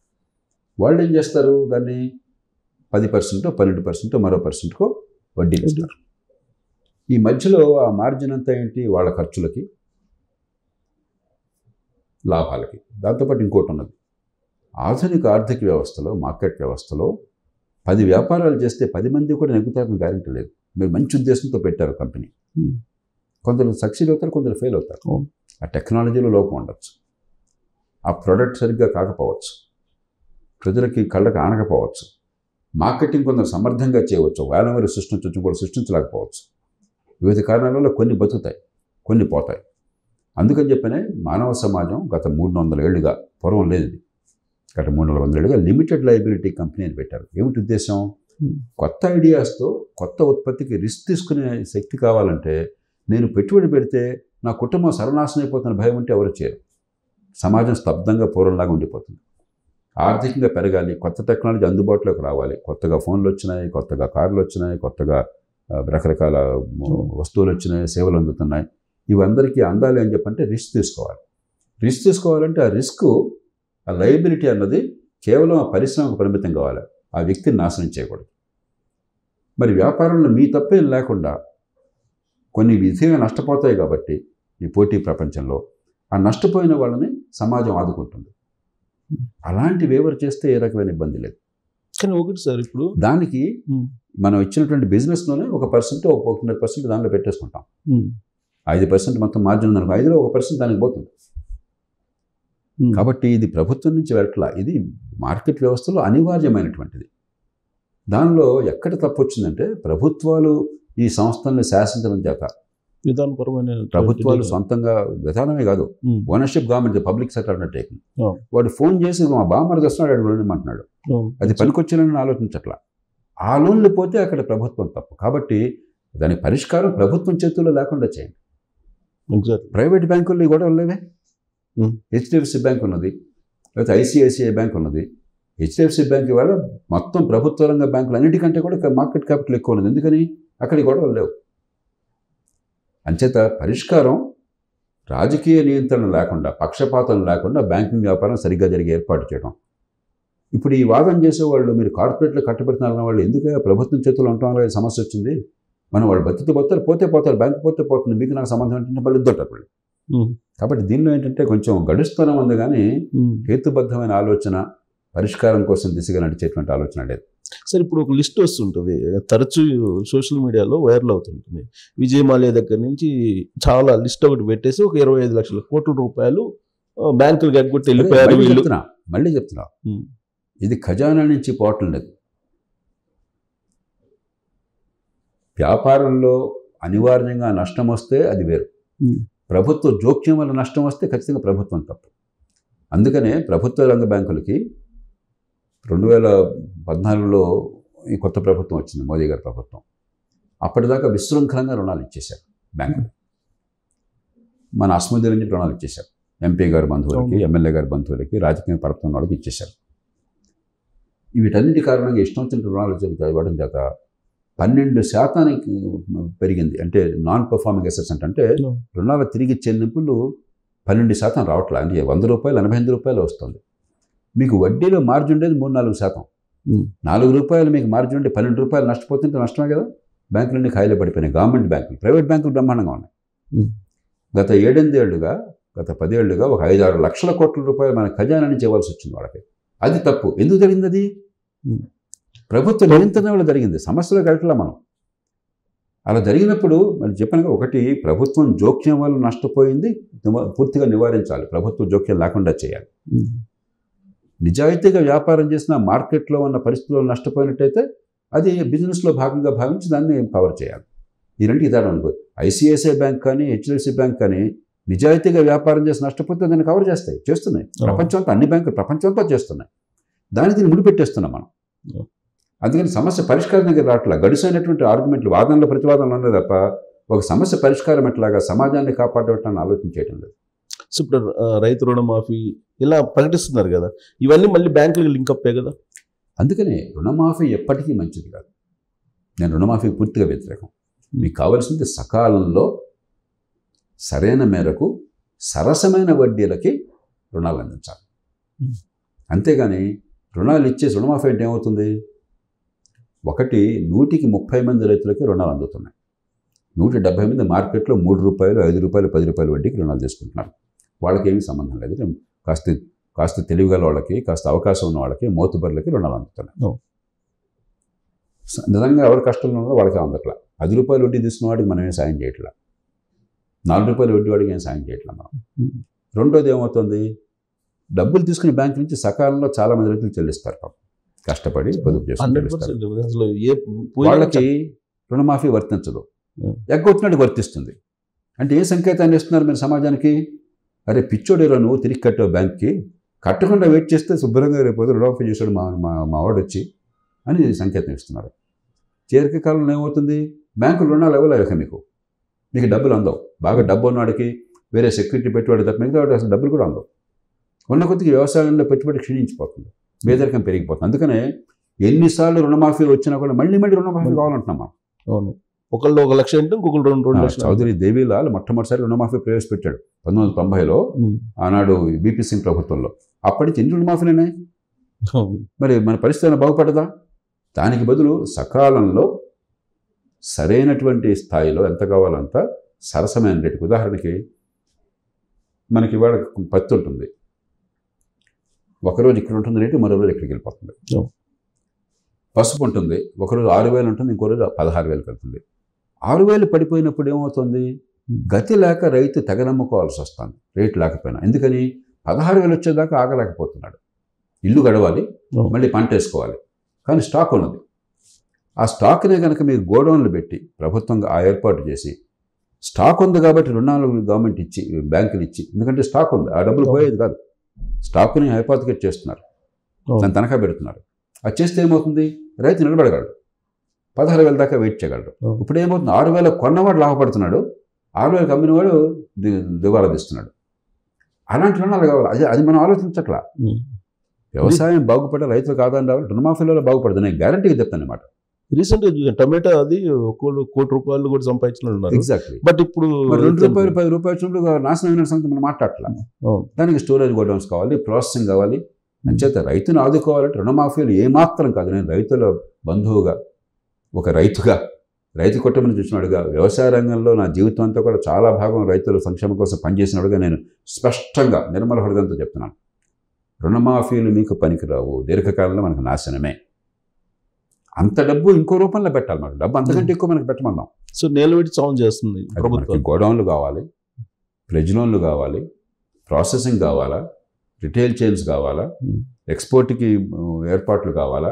వాళ్ళు ఏం చేస్తారు? దాన్ని 10%, 12%, మరో %కో వడ్డీలు ఇస్తారు. ఈ మధ్యలో ఆ మార్జిన్ అంతా ఏంటి? వాళ్ళ ఖర్చులకి, లాభాలకి. దాంతోపాటు ఇంకోటి ఉన్నది, ఆధునిక ఆర్థిక వ్యవస్థలో, మార్కెట్ వ్యవస్థలో 10 వ్యాపారాలు చేస్తే 10 మంది కూడా నెగ్గుతారని గ్యారెంటీ లేదు. మీరు మంచి ఉద్దేశంతో పెట్టారు కంపెనీ, కొందరు సక్సీడ్ అవుతారు, కొందరు ఫెయిల్ అవుతారు. ఆ టెక్నాలజీలో లోపం ఉండొచ్చు, ఆ ప్రోడక్ట్ సరిగ్గా కాకపోవచ్చు, ప్రజలకి కళ్ళకి ఆనకపోవచ్చు, మార్కెటింగ్ కొందరు సమర్థంగా చేయవచ్చు, వేలమరి సృష్టించవచ్చు, కూడా సృష్టించలేకపోవచ్చు. వివిధ కారణాల వల్ల కొన్ని బతుకుతాయి, కొన్ని పోతాయి. అందుకని చెప్పనే మానవ సమాజం గత 300 ఏళ్ళుగా, పూర్వం లేదు ఇది, గత 300 ఏళ్ళుగా లిమిటెడ్ లయబిలిటీ కంపెనీ అని పెట్టారు. ఏమిటి ఉద్దేశం? కొత్త ఐడియాస్తో కొత్త ఉత్పత్తికి రిస్క్ తీసుకునే శక్తి కావాలంటే నేను పెట్టుబడి పెడితే నా కుటుంబం సర్వనాశనం అయిపోతున్న భయం ఉంటే ఎవరు చేయరు. సమాజం స్తబ్దంగా పూర్వంలాగా ఉండిపోతుంది. ఆర్థికంగా పెరగాలి, కొత్త టెక్నాలజీ అందుబాటులోకి రావాలి, కొత్తగా ఫోన్లు వచ్చినాయి, కొత్తగా కార్లు వచ్చినాయి, కొత్తగా రకరకాల వస్తువులు వచ్చినాయి, సేవలు అందుతున్నాయి. ఇవందరికీ అందాలి అని చెప్పంటే రిస్క్ తీసుకోవాలి. రిస్క్ తీసుకోవాలంటే ఆ రిస్క్, ఆ లయబిలిటీ అన్నది కేవలం ఆ పరిశ్రమకు పరిమితం కావాలి, ఆ వ్యక్తిని నాశనం చేయకూడదు. మరి వ్యాపారంలో మీ తప్పేం లేకుండా కొన్ని విధిగా నష్టపోతాయి కాబట్టి ఈ పోటీ ప్రపంచంలో ఆ నష్టపోయిన వాళ్ళని సమాజం ఆదుకుంటుంది. అలాంటివి ఎవరు చేస్తే ఏ రకమైన ఇబ్బంది లేదు. కానీ ఒకటి సార్, ఇప్పుడు దానికి మనం ఇచ్చినటువంటి బిజినెస్లోనే 1%, 1.5% దానిలో పెట్టేసుకుంటాం. 5% మొత్తం మార్జిన్ ఉందనుకో, 5లో 1% దానికి పోతుంది. కాబట్టి ఇది ప్రభుత్వం నుంచి వెళ్ళట్లా, ఇది మార్కెట్ వ్యవస్థలో అనివార్యమైనటువంటిది. దానిలో ఎక్కడ తప్పు వచ్చిందంటే ప్రభుత్వాలు ఈ సంస్థలను శాసించడం చేత, విధానపరమైన ప్రభుత్వాలు సొంతంగా విధానమే కాదు, ownership government, public sector undertaking. వాడు ఫోన్ చేసి మా బామ్మర్ది వస్తున్నాడు, అడుగు లోన్ అంటున్నాడు, అది పనికొచ్చేనని ఆలోచించట్లా. ఆ లోన్లు పోతే అక్కడ ప్రభుత్వం తప్పు. కాబట్టి దాని పరిష్కారం ప్రభుత్వం చేతుల్లో లేకుండా చేయండి. ప్రైవేట్ బ్యాంకుల్లో ఈ గొడవలు లేవే. హెచ్డిఎఫ్సి బ్యాంక్ ఉన్నది, లేకపోతే ఐసిఐసిఐ బ్యాంక్ ఉన్నది. హెచ్డిఎఫ్సి బ్యాంక్ ఇవాళ మొత్తం ప్రభుత్వ రంగ బ్యాంకులు అన్నిటికంటే కూడా మార్కెట్ క్యాపిటల్ ఎక్కువ ఉన్నది. ఎందుకని? అక్కడ గొడవలు లేవు. అంచేత పరిష్కారం రాజకీయ నియంత్రణ లేకుండా, పక్షపాతం లేకుండా బ్యాంకింగ్ వ్యాపారం సరిగ్గా జరిగే ఏర్పాటు చేయడం. ఇప్పుడు ఈ వాదన చేసేవాళ్ళు, మీరు కార్పొరేట్లో కట్టబెడుతున్నారన్న వాళ్ళు ఎందుకు ప్రభుత్వం చేతుల్లో ఉండటం వల్ల సమస్య వచ్చింది, మనం వాళ్ళు బతికి పోతారు, పోతే పోతారు, బ్యాంకు పోతే పోతుంది, మీకు నాకు సంబంధం ఏంటంటే వాళ్ళు ఇద్దరు వాళ్ళు. కాబట్టి దీనిలో ఏంటంటే కొంచెం గడుస్తూనే ఉంది, కానీ హేతుబద్ధమైన ఆలోచన, పరిష్కారం కోసం దిశగా నడిచేటువంటి ఆలోచన లేదు. సార్ ఇప్పుడు ఒక లిస్ట్ వస్తుంటుంది, తరచూ సోషల్ మీడియాలో వైరల్ అవుతుంటుంది. విజయ్ మాల్యా దగ్గర నుంచి చాలా లిస్ట్ ఒకటి పెట్టేసి ఒక 25 లక్షల కోట్ల రూపాయలు బ్యాంకులు గగ్గొట్టి వెళ్ళిపోయారు. మళ్ళీ చెప్తున్నా, ఇది ఖజానా నుంచి పోవటం లేదు. వ్యాపారంలో అనివార్యంగా నష్టం వస్తే అది వేరు, ప్రభుత్వ జోక్యం వల్ల నష్టం వస్తే ఖచ్చితంగా ప్రభుత్వం తప్పు. అందుకనే ప్రభుత్వ రంగ బ్యాంకులకి 2014లో ఈ కొత్త ప్రభుత్వం వచ్చింది, మోదీ గారి ప్రభుత్వం. అప్పటిదాకా విశృంఖలంగా రుణాలు ఇచ్చేశారు బ్యాంకులు. మన అస్మద్ నుంచి రుణాలు ఇచ్చేశారు, ఎంపీ గారి బంధువులకి, ఎమ్మెల్యే గారి బంధువులకి, రాజకీయ పరత్వం వాళ్ళకి ఇచ్చేశారు. వీటన్నిటి కారణంగా ఇష్టం వచ్చిన రుణాలు ఇవ్వడం చేత 12% పెరిగింది. అంటే నాన్ పర్ఫార్మింగ్ అసెట్స్ అంటే రుణాల తిరిగి చెల్లింపులు 12% రావట్లేదు. అంటే ₹100 ₹88 వస్తుంది. మీకు వడ్డీలో మార్జిన్ ఉండేది 3-4%. 4 రూపాయలు మీకు మార్జిన్ ఉంటే 12 రూపాయలు నష్టపోతుంటే నష్టమే కదా. బ్యాంకులన్నీ ఖాళీ పడిపోయినాయి. గవర్నమెంట్ బ్యాంకులు, ప్రైవేట్ బ్యాంకులు బ్రహ్మాండంగా ఉన్నాయి. గత 7-8 ఏళ్లుగా, గత 10 ఏళ్లుగా ఒక 5-6 లక్షల కోట్ల రూపాయలు మన ఖజానా నుంచి ఇవ్వాల్సి వచ్చింది వాళ్ళకి. అది తప్పు. ఎందుకు జరిగింది? అది ప్రభుత్వ నియంత్రణ వల్ల జరిగింది. సమస్యలో గడటలా మనం. అలా జరిగినప్పుడు మరి చెప్పాను, ఒకటి ప్రభుత్వం జోక్యం వల్ల నష్టపోయింది పూర్తిగా నివారించాలి. ప్రభుత్వ జోక్యం లేకుండా చేయాలి. నిజాయితీగా వ్యాపారం చేసిన మార్కెట్లో ఉన్న పరిస్థితుల్లో నష్టపోయినట్టయితే అది బిజినెస్లో భాగంగా భావించి దాన్ని కవర్ చేయాలి. ఈ రెండుకి తేడా అనుకో. ఐసిఐసిఐ బ్యాంక్ కానీ హెచ్డిఎఫ్సి బ్యాంక్ కానీ నిజాయితీగా వ్యాపారం చేసి నష్టపోతే దాన్ని కవర్ చేస్తున్నాయి. ప్రపంచం అంతా, అన్ని బ్యాంకులు ప్రపంచం అంతా చేస్తున్నాయి. దీన్ని ముడిపెట్టేస్తున్నాం మనం. అందుకని సమస్య పరిష్కారం దగ్గర రావట్లా. గడుసైనటువంటి ఆర్గ్యుమెంట్లు, వాదనలు ప్రతివాదనలు ఉన్నాయి తప్ప ఒక సమస్య పరిష్కారం ఎట్లాగా సమాజాన్ని కాపాడటాన్ని ఆలోచించేయటం లేదు. సో ఇప్పుడు రైతు రుణమాఫీ ఇలా ప్రకటిస్తున్నారు కదా, ఇవన్నీ మళ్ళీ బ్యాంకులకు లింకప్ కదా. అందుకనే రుణమాఫీ ఎప్పటికీ మంచిది కాదు. నేను రుణమాఫీకి పూర్తిగా వ్యతిరేకం. మీకు కావాల్సింది సకాలంలో సరైన మేరకు సరసమైన వడ్డీలకి రుణాలు అందించాలి. అంతేగాని రుణాలు ఇచ్చేసి రుణమాఫీ అంటే ఏమవుతుంది? 100కి 30 మంది రైతులకి రుణాలు అందుతున్నాయి. 170 మంది మార్కెట్లో 3 రూపాయలు, 5 రూపాయలు, 10 రూపాయల వడ్డీకి రుణాలు తీసుకుంటున్నారు. వాళ్ళకి ఏమీ సంబంధం లేదు. కాస్త తెలివిగల వాళ్ళకి, కాస్త అవకాశం ఉన్న వాళ్ళకి, మోతుబర్లకి రుణాలు అందుతున్నాయి. నిజంగా ఎవరు కష్టంలో ఉన్నారో వాళ్ళకి అందట్లా. 10 రూపాయల వడ్డీ తీసుకున్న వాడికి మనం ఏం సాయం చేయట్లా. 4 రూపాయల వడ్డీ వాడికి ఏం సాయం చేయట్లా మనం. రెండోది ఏమవుతుంది? డబ్బులు తీసుకుని బ్యాంకు నుంచి సకాలంలో చాలా మంది రైతులు చెల్లిస్తారు. కష్టపడి పొదుపు చేసుకుంటారు. వాళ్ళకి రుణమాఫీ వర్తించదు. ఎగ్గొట్టినట్టు వర్తిస్తుంది. అంటే ఏ సంకేతాన్ని ఇస్తున్నారు మీరు సమాజానికి? అరే పిచ్చోడేరా నువ్వు, తిరిగి కట్టావు బ్యాంక్కి, కట్టకుండా వెయిట్ చేస్తే శుభ్రంగా రేపు రుణమాఫీ చేశాడు మా వాడు వచ్చి అని సంకేతం ఇస్తున్నారు. చేరిక కాలంలో ఏమవుతుంది? బ్యాంకులు రుణాలు ఇవ్వలేక మీకు డబ్బులు అందవు. బాగా డబ్బు ఉన్నవాడికి వేరే సెక్యూరిటీ పెట్టుబడి తప్ప మిగతా వాడికి అసలు డబ్బులు కూడా అందవు. ఉన్న కొద్దిగా వ్యవసాయంలో పెట్టుబడి క్షీణించిపోతుంది, పేదరికం పెరిగిపోతుంది. అందుకనే ఎన్నిసార్లు రుణమాఫీలు వచ్చినా కూడా మళ్ళీ రుణమాఫీ కావాలంటున్నాం మనం. అవును, ఒకళ్ళు 1 లక్ష అంటే ఇంకొకళ్ళు 2 లక్షలు. చౌదరి దేవీలాల్ మొట్టమొదటిసారి రుణమాఫీ ప్రవేశపెట్టాడు 1990లో, ఆనాడు బీపీ సింగ్ ప్రభుత్వంలో. అప్పటి నుంచి ఎన్ని రుణమాఫీలు మరి మన పరిస్థితి బాగుపడదా? దానికి బదులు సకాలంలో సరైనటువంటి స్థాయిలో ఎంత కావాలో అంత సరసమైన రేటుకి. ఉదాహరణకి మనకి ఇవాళ పత్తి ఉంటుంది, ఒకరోజు ఇక్కడ ఉంటుంది రేటు, మరో రోజు ఇక్కడికి వెళ్ళిపోతుంది. పసుపు ఉంటుంది, ఒకరోజు 6,000 ఉంటుంది, ఇంకో రోజు 16,000 వెళ్తుంది. 6,000 పడిపోయినప్పుడు ఏమవుతుంది? గతి లేక రైతు తెగనమ్ముకోవాల్సి వస్తుంది రేటు లేకపోయినా. ఎందుకని? 16,000 వచ్చేదాకా ఆగలేకపోతున్నాడు. ఇల్లు గడవాలి, మళ్ళీ పంట వేసుకోవాలి, కానీ స్టాక్ ఉన్నది. ఆ స్టాక్నే కనుక మీరు గోడౌన్లు పెట్టి ప్రభుత్వంగా ఏర్పాటు చేసి, స్టాక్ ఉంది కాబట్టి రుణాలు గవర్నమెంట్ ఇచ్చి, బ్యాంకులు ఇచ్చి, ఎందుకంటే స్టాక్ ఉంది, ఆ డబ్బులు పోయేది కాదు. స్టాక్ని హైపోథెకేట్ చేస్తున్నారు, దాన్ని తనఖా పెడుతున్నారు. అది చేస్తే ఏమవుతుంది? రైతు నిలబడగలడు, 16,000 దాకా వెయిట్ చేయగలడు. ఇప్పుడు ఏమవుతుంది? 6,000 కొన్నవాడు లాభపడుతున్నాడు, 6,000 అమ్మినవాడు దివాలా తీస్తున్నాడు. అలాంటి రుణాలు కావాలి. అది మనం ఆలోచించట్లా. వ్యవసాయం బాగుపడే రైతులు కాదని రావాలి, రుణమాఫీలలో బాగుపడదు. నేను గ్యారంటీగా చెప్తాను అన్నమాట. రీసెంట్గా టమాటా అది 1 కోటి రూపాయలు కూడా సంపాదించిన. ఎగ్జాక్ట్లీ. బట్ ఇప్పుడు 2 రూపాయలు 10 రూపాయలు వచ్చినప్పుడు నాశనం అయిన సంగతి మనం మాట్లాడట్లా. దానికి స్టోరేజ్ గోడౌన్స్ కావాలి, ప్రాసెసింగ్ కావాలి. అంచేత రైతును ఆదుకోవాలంటే రుణమాఫీలు ఏమాత్రం కాదు. నేను రైతుల బంధువుగా, ఒక రైతుగా, రైతు కుటుంబం చూసినాడుగా, వ్యవసాయ రంగంలో నా జీవితం అంతా కూడా చాలా భాగం రైతుల సంక్షేమం కోసం పనిచేసినాడుగా నేను స్పష్టంగా నిర్మల హృదయంతో చెప్తున్నాను. రుణమాఫీలు మీకు పనికిరావు, దీర్ఘకాలంలో మనకు నాశనమే. అంత డబ్బు ఇంకో రూపంలో పెట్టాలి. మనకు డబ్బు అంతకంటే ఎక్కువ మనకు పెట్టమందాం. సో నేలబెట్టి సౌండ్ చేస్తుంది ప్రభుత్వం. గోడౌన్లు కావాలి, ప్లెడ్జ్ లోన్లు కావాలి, ప్రాసెసింగ్ కావాలా, రిటైల్ చైన్స్ కావాలా, ఎక్స్పోర్ట్కి ఏర్పాట్లు కావాలా,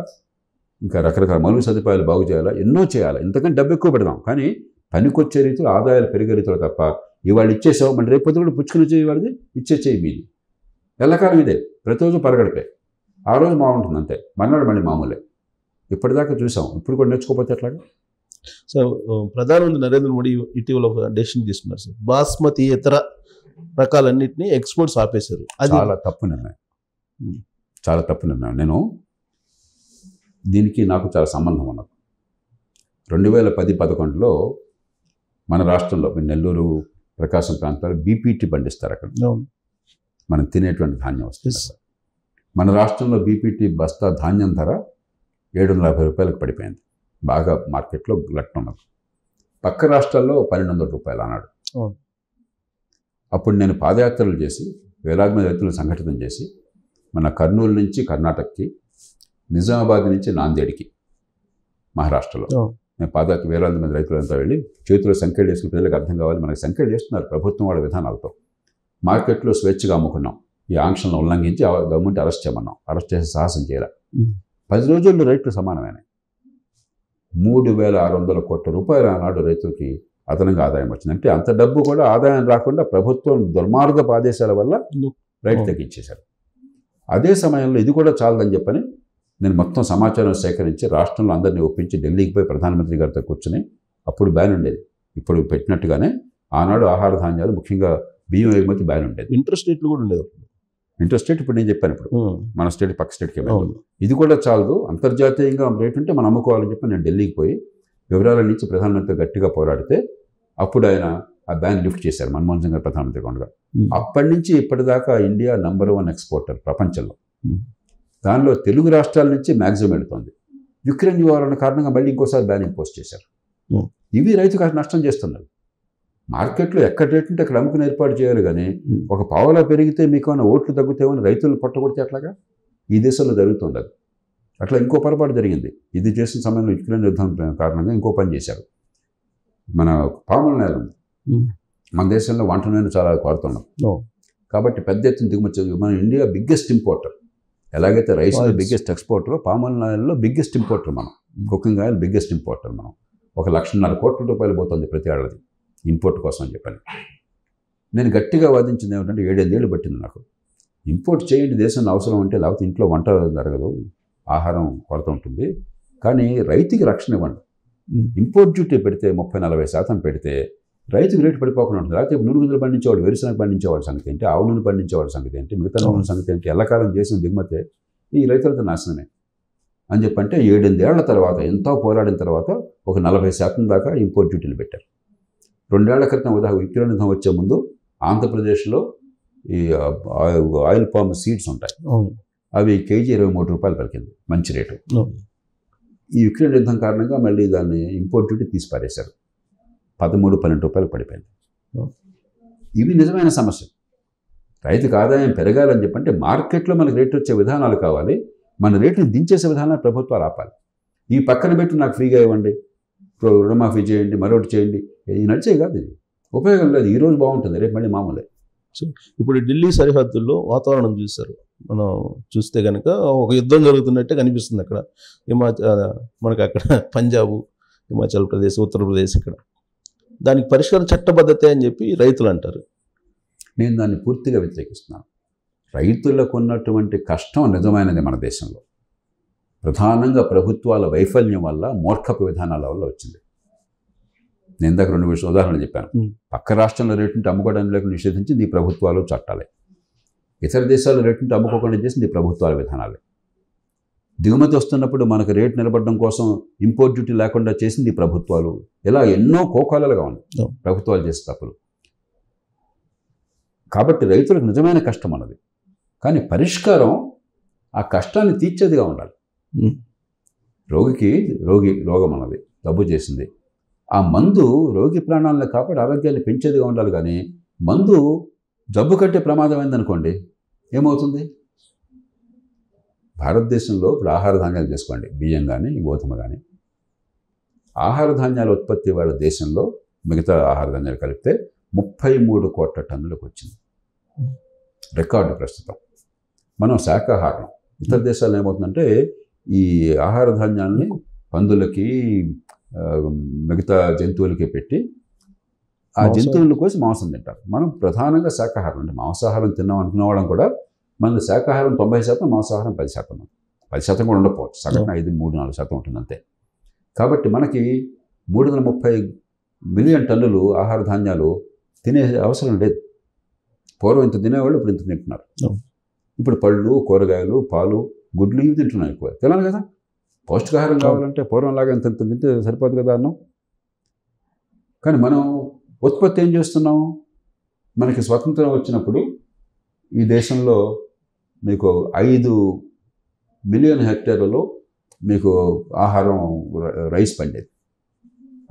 ఇంకా రకరకాల మౌలిక సదుపాయాలు బాగు చేయాలా, ఎన్నో చేయాలి. ఇంతకంటే డబ్బు ఎక్కువ పెడదాం, కానీ పనికొచ్చే రీతిలో, ఆదాయాలు పెరిగే రీతిలో తప్ప ఇవాళ ఇచ్చేసావు మళ్ళీ రేపు పొద్దున కూడా పుచ్చుకుని చేయవాడిది, ఇచ్చేసేయి మీది. ఎల్లకాలం ఇదే, ప్రతిరోజు పరగడిపే. ఆ రోజు బాగుంటుంది అంతే, మన్నాడు మళ్ళీ మామూలే. ఇప్పటిదాకా చూసాం, ఇప్పుడు కూడా నేర్చుకోకపోతే ఎట్లాగా? సో ప్రధానమంత్రి నరేంద్ర మోడీ ఇటీవల ఒక డెసిషన్ తీసుకున్నారు సార్, బాస్మతి ఇతర రకాలన్నింటినీ ఎక్స్పోర్ట్స్ ఆపేశారు. అది చాలా తప్పు నిర్ణయం, చాలా తప్పు నిర్ణయం. నేను దీనికి నాకు చాలా సంబంధం ఉన్నది. 2010-11లో మన రాష్ట్రంలో నెల్లూరు, ప్రకాశం ప్రాంతాలు బీపీటీ పండిస్తారు. అక్కడ మనం తినేటువంటి ధాన్యం వస్తుంది. మన రాష్ట్రంలో బీపీటీ బస్తా ధాన్యం ధర 750 రూపాయలకు పడిపోయింది. బాగా మార్కెట్లో లెక్క ఉన్నది. పక్క రాష్ట్రాల్లో 1200 రూపాయలు అన్నాడు. అప్పుడు నేను పాదయాత్రలు చేసి వేలాది మంది రైతులను సంఘటితం చేసి మన కర్నూలు నుంచి కర్ణాటకకి, నిజామాబాద్ నుంచి నాందేడ్కి మహారాష్ట్రలో నేను పాదయాత్ర వేలాది మంది రైతులంతా వెళ్ళి చేతిలో సంఖ్యలు వేసుకుని ప్రజలకు అర్థం కావాలి, మనకి సంఖ్యలు చేస్తున్నారు ప్రభుత్వం వాళ్ళ విధానాలతో. మార్కెట్లో స్వేచ్ఛగా అమ్ముకున్నాం. ఈ ఆంక్షలను ఉల్లంఘించి గవర్నమెంట్ అరెస్ట్ చేయమన్నాం. అరెస్ట్ చేసే సాహసం చేయాలి. 10 రోజుల్లో రేట్లు సమానమైనాయి. 3,600 కోట్ల రూపాయలు ఆనాడు రైతులకి అదనంగా ఆదాయం వచ్చింది. అంటే అంత డబ్బు కూడా ఆదాయం రాకుండా ప్రభుత్వం దుర్మార్గపు ఆదేశాల వల్ల రైతు తగ్గించేశారు. అదే సమయంలో ఇది కూడా చాలదని చెప్పని నేను మొత్తం సమాచారం సేకరించి రాష్ట్రంలో అందరినీ ఒప్పించి ఢిల్లీకి పోయి ప్రధానమంత్రి గారితో కూర్చుని, అప్పుడు బ్యాన్ ఉండేది, ఇప్పుడు పెట్టినట్టుగానే ఆనాడు ఆహార ధాన్యాలు ముఖ్యంగా బియ్యం ఎగుమతి బ్యాన్ ఉండేది. ఇంట్రెస్ట్ రేట్లు కూడా ఉండేది. ఇంట్రెస్ట్ రేట్ ఇప్పుడు నేను చెప్పాను, ఇప్పుడు మన స్టేట్ పక్క స్టేట్కి ఇది కూడా చాలదు, అంతర్జాతీయంగా రేట్ ఉంటే మనం అమ్ముకోవాలని చెప్పి నేను ఢిల్లీకి పోయి వివరాల నుంచి ప్రధానమంత్రి గట్టిగా పోరాడితే అప్పుడు ఆయన ఆ బ్యాన్ లిఫ్ట్ చేశారు, మన్మోహన్ సింగ్ గారు ప్రధానమంత్రి ఉండగా. అప్పటి నుంచి ఇప్పటిదాకా ఇండియా #1 ఎక్స్పోర్టర్ ప్రపంచంలో. దానిలో తెలుగు రాష్ట్రాల నుంచి మ్యాక్సిమం వెళుతుంది. యుక్రెయిన్ నివారణ కారణంగా మళ్ళీ ఇంకోసారి బ్యాన్ ఇంపోజ్ చేశారు. ఇవి రైతుకు నష్టం చేస్తున్నారు. మార్కెట్లో ఎక్కడ రేటు ఉంటే అక్కడ అమ్ముకుని ఏర్పాటు చేయాలి, కానీ ఒక పావలా పెరిగితే మీకు ఏమైనా ఓట్లు తగ్గుతామని రైతులు పట్టగొడితే అట్లాగా ఈ దేశంలో జరుగుతుంది. అది అట్లా ఇంకో పొరపాటు జరిగింది. ఇది చేసిన సమయంలో యుక్రెయిన్ యుద్ధం కారణంగా ఇంకో పని చేశారు. మన పాముల నేల ఉంది, మన దేశంలో వంట నూనె చాలా కొడుతున్నాం కాబట్టి పెద్ద ఎత్తున దిగుమతి. మన ఇండియా బిగ్గెస్ట్ ఇంపోర్టర్. ఎలాగైతే రైస్లో బిగ్గెస్ట్ ఎక్స్పోర్టర్, పాముల ఆయిల్లో బిగ్గెస్ట్ ఇంపోర్టర్ మనం. కుకింగ్ ఆయిల్ బిగ్గెస్ట్ ఇంపోర్టర్ మనం. 1,50,000 కోట్ల రూపాయలు పోతుంది ప్రతి ఏడాది ఇంపోర్ట్ కోసం అని చెప్పని. నేను గట్టిగా వాదించింది ఏమిటంటే 7 ఏళ్ళు పట్టింది నాకు. ఇంపోర్ట్ చేయండి దేశంలో అవసరం అంటే, లేకపోతే ఇంట్లో వంట జరగదు, ఆహారం కొరత ఉంటుంది, కానీ రైతుకి రక్షణ ఇవ్వండి. ఇంపోర్ట్ డ్యూటీ పెడితే 30-40% పెడితే రైతుకి రేటు పడిపోకుండా ఉంటుంది. లేకపోతే నూనె పండించేవాడు, వేరుశనగ పండించేవాడు సంగతి ఏంటి, ఆవు నూనె పండించేవాడు సంగతి ఏంటి, మిగతా నూనె సంగతి ఏంటి, ఎల్లకాలం చేసిన దిగుమతే ఈ రైతులతో నాశనమే అని చెప్పంటే 7 ఏళ్ల తర్వాత ఎంతో పోరాడిన తర్వాత ఒక 40% దాకా ఇంపోర్ట్ డ్యూటీలు పెట్టారు. 2 ఏళ్ల క్రితం యుక్రెయిన్ యుద్ధం వచ్చే ముందు ఆంధ్రప్రదేశ్లో ఈ ఆయిల్ పామ్ సీడ్స్ ఉంటాయి, అవి కేజీ 23 రూపాయలు పలికింది, మంచి రేటు. ఈ యుక్రెయిన్ యుద్ధం కారణంగా మళ్ళీ దాన్ని ఇంపోర్ట్ డ్యూటీ తీసి పారేశారు, 13-12 రూపాయలు పడిపోయింది. ఇవి నిజమైన సమస్య. రైతుకు ఆదాయం పెరగాలని చెప్పంటే మార్కెట్లో మనకు రేటు వచ్చే విధానాలు కావాలి, మన రేటుని దించేసే విధానాలు ప్రభుత్వాలు ఆపాలి. ఈ పక్కన పెట్టి నాకు ఫ్రీగా ఇవ్వండి, రుణమాఫీ చేయండి, మరొకటి చేయండి, ఇది నడిచే కాదు, ఇది ఉపయోగం లేదు. ఈరోజు బాగుంటుంది, రేపు మళ్ళీ మామూలే. సో ఇప్పుడు ఢిల్లీ సరిహద్దుల్లో వాతావరణం చూస్తారు, మనం చూస్తే కనుక ఒక యుద్ధం జరుగుతున్నట్టే కనిపిస్తుంది అక్కడ. మనకు అక్కడ పంజాబ్, హిమాచల్ ప్రదేశ్, ఉత్తరప్రదేశ్, ఇక్కడ దానికి పరిష్కారం చట్టబద్ధతే అని చెప్పి రైతులు అంటారు. నేను దాన్ని పూర్తిగా వ్యతిరేకిస్తున్నాను. రైతులకు ఉన్నటువంటి కష్టం నిజమైనది మన దేశంలో, ప్రధానంగా ప్రభుత్వాల వైఫల్యం వల్ల, మూర్ఖపు విధానాల వల్ల వచ్చింది. నేను ఇందాక 2 ఉదాహరణలు చెప్పాను. పక్క రాష్ట్రంలో రేటుంటే అమ్ముకోవడానికి లేకుండా నిషేధించింది ఈ ప్రభుత్వాలు, చట్టాలే. ఇతర దేశాల్లో రేటుంటే అమ్ముకోకుండా చేసింది ఈ ప్రభుత్వాల విధానాలే. దిగుమతి వస్తున్నప్పుడు మనకు రేటు నిలబడడం కోసం ఇంపోర్ట్ డ్యూటీ లేకుండా చేసింది ఈ ప్రభుత్వాలు. ఇలా ఎన్నో కోకాలుగా ఉన్నాయి ప్రభుత్వాలు చేసే తప్పులు. కాబట్టి రైతులకు నిజమైన కష్టం అన్నది, కానీ పరిష్కారం ఆ కష్టాన్ని తీర్చేదిగా ఉండాలి. రోగం అన్నది జబ్బు చేసింది, ఆ మందు రోగి ప్రాణాలను కాపాడి ఆరోగ్యాన్ని పెంచేదిగా ఉండాలి. కానీ మందు జబ్బు కంటే ప్రమాదమైందనుకోండి ఏమవుతుంది? భారతదేశంలో ఇప్పుడు ఆహార ధాన్యాలు చేసుకోండి, బియ్యం కానీ గోధుమ కానీ, ఆహార ధాన్యాల ఉత్పత్తి వాళ్ళ దేశంలో మిగతా ఆహార ధాన్యాలు కలిపితే 33 కోట్ల టన్నులకు వచ్చింది, రికార్డు ప్రస్తుతం. మనం శాకాహారం, ఇతర దేశాల్లో ఏమవుతుందంటే ఈ ఆహార ధాన్యాలని పందులకి మిగతా జంతువులకి పెట్టి ఆ జంతువుల కోసం మాంసం తింటారు. మనం ప్రధానంగా శాకాహారం, అంటే మాంసాహారం తిన్నాం అనుకునేవాళ్ళం కూడా మన శాకాహారం 90%, మాంసాహారం 10%. 10% కూడా ఉండకపోవచ్చు, సగటున 5-3-4% ఉంటుంది అంతే. కాబట్టి మనకి 330 మిలియన్ టన్నులు ఆహార ధాన్యాలు తినే అవసరం లేదు. పూర్వం ఇంత తినేవాళ్ళు ఇప్పుడు ఇంత తింటున్నారు. ఇప్పుడు పళ్ళు, కూరగాయలు, పాలు, గుడ్లు ఇవి తింటున్నాం ఎక్కువ. తినాలి కదా, పౌష్టికాహారం కావాలంటే పూర్వంలాగా ఇంత తింటే సరిపోదు కదా అన్నం. కానీ మనం ఉత్పత్తి ఏం చేస్తున్నాం? మనకి స్వతంత్రం వచ్చినప్పుడు ఈ దేశంలో మీకు 5 మిలియన్ హెక్టేర్లలో మీకు ఆహారం రైస్ పండేది.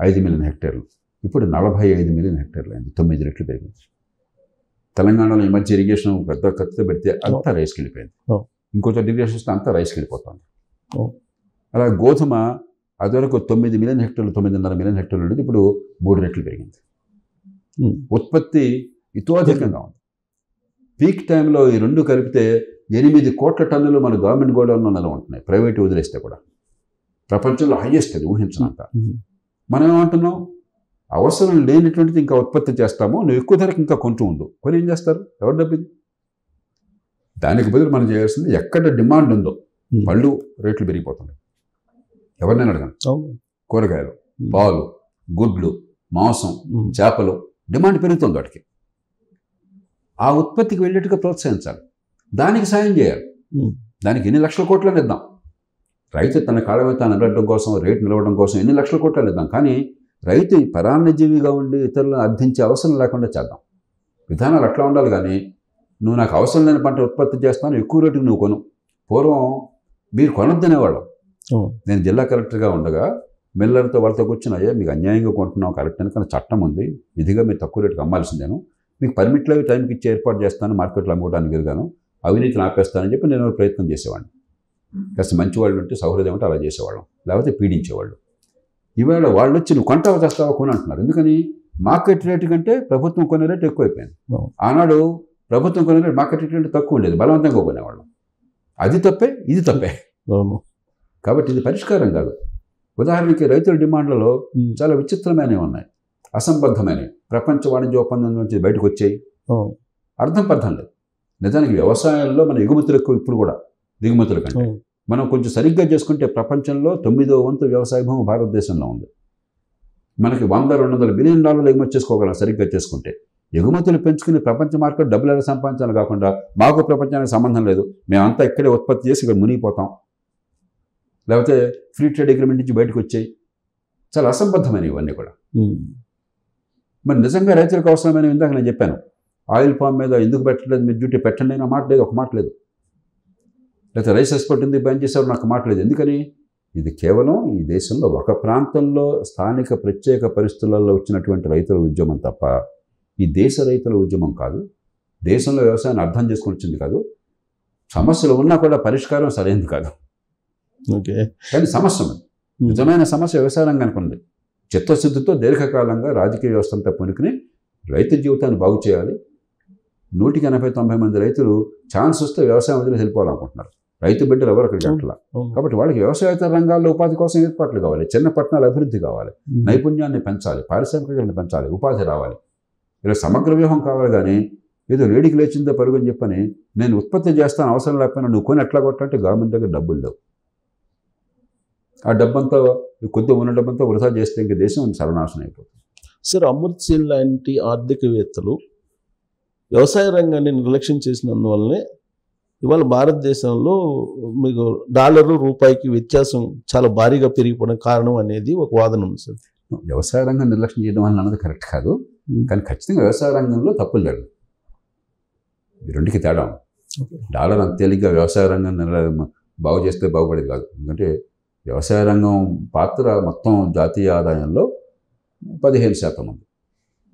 5 మిలియన్ హెక్టేర్లు. ఇప్పుడు 45 మిలియన్ హెక్టేర్లు అయింది. 9 రెట్లు పెరిగింది. తెలంగాణలో ఈ మధ్య ఇరిగేషన్ పెద్ద ఖర్చుతో పెడితే అంతా రైస్కి వెళ్ళిపోయింది. ఇంకొంచెం ఇరిగేషన్ వస్తే అంతా రైస్కి వెళ్ళిపోతుంది. అలా గోధుమ అదివరకు 9 మిలియన్ హెక్టర్లు 9.5 మిలియన్ హెక్టర్లు ఉండేది, ఇప్పుడు 3 రెట్లు పెరిగింది. ఉత్పత్తి ఇతోధికంగా ఉంది. పీక్ టైంలో ఈ రెండు కలిపితే 8 కోట్ల టన్నులు మన గవర్నమెంట్ గోడౌన్లో నిల్వ ఉంటున్నాయి, ప్రైవేట్ వదిలేస్తే కూడా. ప్రపంచంలో హైయెస్ట్ అది, ఊహించినంత. మనం ఏమంటున్నాం, అవసరం లేనిటువంటిది ఇంకా ఉత్పత్తి చేస్తాము, నువ్వు ఎక్కువ ధరకు ఇంకా కొంటూ ఉండు. కొని ఏం చేస్తారు? ఎవరు డబ్బిది? దానికి బదులు మనం చేయాల్సింది, ఎక్కడ డిమాండ్ ఉందో, పళ్ళు రేట్లు పెరిగిపోతున్నాయి. ఎవరినైనా అడగండి. కూరగాయలు, పాలు, గుడ్లు, మాంసం, చేపలు డిమాండ్ పెరుగుతుంది. వాటికి ఆ ఉత్పత్తికి వెళ్ళేట్టుగా ప్రోత్సహించాలి, దానికి సాయం చేయాలి. దానికి ఎన్ని లక్షల కోట్లని ఇద్దాం. రైతు తన కాళ్ళ మీద తాను నిలబడడం కోసం, రేటు నిలవడం కోసం ఎన్ని లక్షల కోట్లని ఇద్దాం. కానీ రైతు పరాన్నజీవిగా ఉండి ఇతరులను అర్థించే అవసరం లేకుండా చేద్దాం. విధానాలు అట్లా ఉండాలి. కానీ నువ్వు నాకు అవసరం లేని పంట ఉత్పత్తి చేస్తాను, ఎక్కువ రేటుకి నువ్వు కొను. పూర్వం మీరు కొనొద్దనేవాళ్ళం. నేను జిల్లా కలెక్టర్గా ఉండగా మిల్లర్తో వాళ్ళతో కూర్చుని, అయ్యా మీకు అన్యాయంగా కొంటున్నాం కరెక్ట్ అని, కానీ చట్టం ఉంది, విధిగా మీరు తక్కువ రేటుకి అమ్మాల్సిందేను, మీకు పర్మిట్లు అవి టైంకి ఇచ్చి ఏర్పాటు చేస్తాను, మార్కెట్లో అమ్ముకోవడానికి విరుగాను, అవినీతిని ఆపేస్తానని చెప్పి నేను ప్రయత్నం చేసేవాడిని. కాస్త మంచివాళ్ళు ఉంటే, సౌహృదయం ఉంటే అలా చేసేవాళ్ళం, లేకపోతే పీడించేవాళ్ళు. ఇవాళ వాళ్ళు వచ్చి నువ్వు కొంటావా చేస్తావా కొని అంటున్నారు. ఎందుకని? మార్కెట్ రేటు కంటే ప్రభుత్వం కొనే రేటు ఎక్కువైపోయింది. ఆనాడు ప్రభుత్వం కొనే రేటు మార్కెట్ రేటు కంటే తక్కువ ఉండేది, బలవంతంగా కొనేవాళ్ళం. అది తప్పే, ఇది తప్పే. కాబట్టి ఇది పరిష్కారం కాదు. ఉదాహరణకి రైతుల డిమాండ్లలో చాలా విచిత్రమైనవి ఉన్నాయి, అసంబద్ధమైనవి. ప్రపంచ వాణిజ్య ఒప్పందం నుంచి బయటకు వచ్చాయి, అర్థం పర్థం లేదు. నిజానికి వ్యవసాయంలో మన ఎగుమతులు ఎక్కువ ఇప్పుడు కూడా దిగుమతుల కంటే. మనం కొంచెం సరిగ్గా చేసుకుంటే ప్రపంచంలో 9వ వంతు వ్యవసాయ భూమి భారతదేశంలో ఉంది. మనకి $100-200 బిలియన్ ఎగుమతి చేసుకోగలం సరిగ్గా చేసుకుంటే. ఎగుమతులు పెంచుకుని ప్రపంచ మార్కెట్ డబ్బులు ఎలా సంపాదించాలి కాకుండా, మాకు ప్రపంచానికి సంబంధం లేదు, మేమంతా ఇక్కడే ఉత్పత్తి చేసి ఇక్కడ మునిగిపోతాం, లేకపోతే ఫ్రీ ట్రేడ్ అగ్రిమెంట్ నుంచి బయటకు వచ్చాయి. చాలా అసంబద్ధమైన ఇవన్నీ కూడా. మరి నిజంగా రైతులకు అవసరమైన, ఇందాక నేను చెప్పాను, ఆయిల్ పామ్ మీద ఎందుకు పెట్టలేదు మీరు డ్యూటీ, పెట్టండి అయినా మాట లేదు, ఒక మాట లేదు. లేకపోతే రైస్ ఎక్స్పోర్ట్ ఎందుకు బ్యాన్ చేశారు, నాకు మాట లేదు. ఎందుకని? ఇది కేవలం ఈ దేశంలో ఒక ప్రాంతంలో స్థానిక ప్రత్యేక పరిస్థితులలో వచ్చినటువంటి రైతుల ఉద్యమం తప్ప ఈ దేశ రైతుల ఉద్యమం కాదు. దేశంలో వ్యవసాయాన్ని అర్థం చేసుకుని వచ్చింది కాదు. సమస్యలు ఉన్నా కూడా పరిష్కారం సరైనది కాదు. కానీ సమస్య ఉంది, నిజమైన సమస్య వ్యవసాయ రంగానికి ఉంది. చిత్తశుద్ధితో దీర్ఘకాలంగా రాజకీయ వ్యవస్థ అంతా పునుకుని రైతు జీవితాన్ని బాగు చేయాలి. 180-90 మంది రైతులు ఛాన్స్ వస్తే వ్యవసాయం వదిలి వెళ్ళిపోవాలనుకుంటున్నారు. రైతు బిడ్డలు ఎవరు అక్కడికి అట్లా. కాబట్టి వాళ్ళకి వ్యవసాయేతర రంగాల్లో ఉపాధి కోసం ఏర్పాట్లు కావాలి, చిన్న పట్టణాల అభివృద్ధి కావాలి, నైపుణ్యాన్ని పెంచాలి, పారిశ్రామికతను పెంచాలి, ఉపాధి రావాలి. ఇలా సమగ్ర వ్యూహం కావాలి. కానీ ఏదో వేడికి లేచిందో పరుగు అని చెప్పని నేను ఉత్పత్తి చేస్తాను, అవసరం లేకపోయినా నువ్వు కొని ఎట్లా కొట్టాలంటే గవర్నమెంట్ దగ్గర డబ్బులు లేవు. ఆ డబ్బంతా కొద్దిగా ఉన్న డబ్బంతా వృధా చేస్తే ఇంక దేశం సర్వనాశనం అయిపోతుంది. సార్, అమర్త్య సేన్ లాంటి ఆర్థికవేత్తలు వ్యవసాయ రంగాన్ని నిర్లక్ష్యం చేసినందువల్లనే ఇవాళ భారతదేశంలో మీకు డాలరు రూపాయికి వ్యత్యాసం చాలా భారీగా పెరిగిపోవడం కారణం అనేది ఒక వాదన ఉంది సార్. వ్యవసాయ రంగం నిర్లక్ష్యం చేయడం వల్ల అన్నది కరెక్ట్ కాదు. కానీ ఖచ్చితంగా వ్యవసాయ రంగంలో తప్పులు జరగదు. ఈ రెండుకి తేడా. డాలర్ అంత తేలిగ్గా వ్యవసాయ రంగం బాగు చేస్తే బాగుపడేది కాదు. ఎందుకంటే వ్యవసాయ రంగం పాత్ర మొత్తం జాతీయ ఆదాయంలో 15% ఉంది.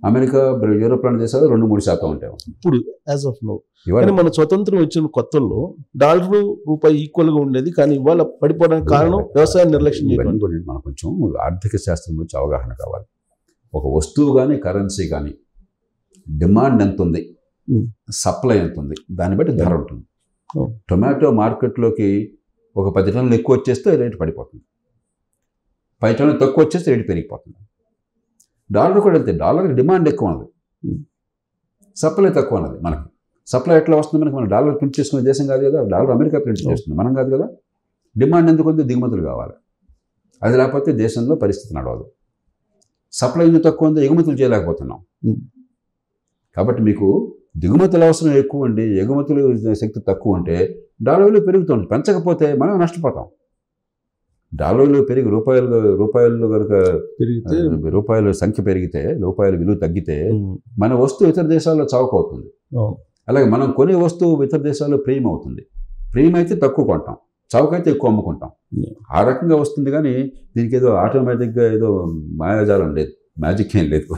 అమెరికా, యూరోప్ లాంటి దేశాలు 2-3% ఉంటాయి ఇప్పుడు యాజ్ ఆఫ్ నౌ. కానీ మన స్వతంత్రం వచ్చిన కొత్తల్లో డాలర్ రూపాయి ఈక్వల్గా ఉండేది, కానీ ఇవాళ పడిపోవడానికి కారణం వ్యవసాయ నిర్లక్ష్యం. మనం కొంచెం ఆర్థిక శాస్త్రం గురించి అవగాహన కావాలి. ఒక వస్తువు కానీ కరెన్సీ కానీ డిమాండ్ ఎంత ఉంది, సప్లై ఎంత ఉంది, దాన్ని బట్టి ధర ఉంటుంది. టొమాటో మార్కెట్లోకి ఒక 10 టన్నులు ఎక్కువ వచ్చేస్తే రేటు పడిపోతుంది, 10 టన్నులు తక్కువ వచ్చేస్తే రేటు పెరిగిపోతుంది. డాలర్ కూడా అంతే. డాలర్కి డిమాండ్ ఎక్కువ ఉంది, సప్లై తక్కువ ఉన్నది. మనకి సప్లై ఎట్లా వస్తుంది? మన డాలర్ ప్రింట్ చేసుకునే దేశం కాదు కదా, డాలర్ అమెరికా ప్రింట్ చేస్తుంది, మనం కాదు కదా. డిమాండ్ ఎందుకు ఉంది? దిగుమతులు కావాలి. అది లేకపోతే దేశంలో పరిస్థితి నడవదు. సప్లై ఎందుకు తక్కువ ఉంది? ఎగుమతులు చేయలేకపోతున్నాం. కాబట్టి మీకు దిగుమతుల అవసరం ఎక్కువ ఉండి ఎగుమతులు శక్తి తక్కువ ఉంటే డాలర్ విలువ పెరుగుతుంది. పెంచకపోతే మనం నష్టపోతాం. డాలర్ విలువ పెరిగి రూపాయలు కనుక పెరిగితే, రూపాయల సంఖ్య పెరిగితే, రూపాయల విలువ తగ్గితే మన వస్తువు ఇతర దేశాల్లో చౌక అవుతుంది. అలాగే మనం కొనే వస్తువు ఇతర దేశాల్లో ప్రీమియం అవుతుంది. ప్రీమియం అయితే తక్కువ కొంటాం, చౌకైతే ఎక్కువ అమ్ముకుంటాం. ఆ రకంగా వస్తుంది. కానీ దీనికి ఏదో ఆటోమేటిక్గా ఏదో మాయాజాలం లేదు, మ్యాజిక్ ఏం లేదు.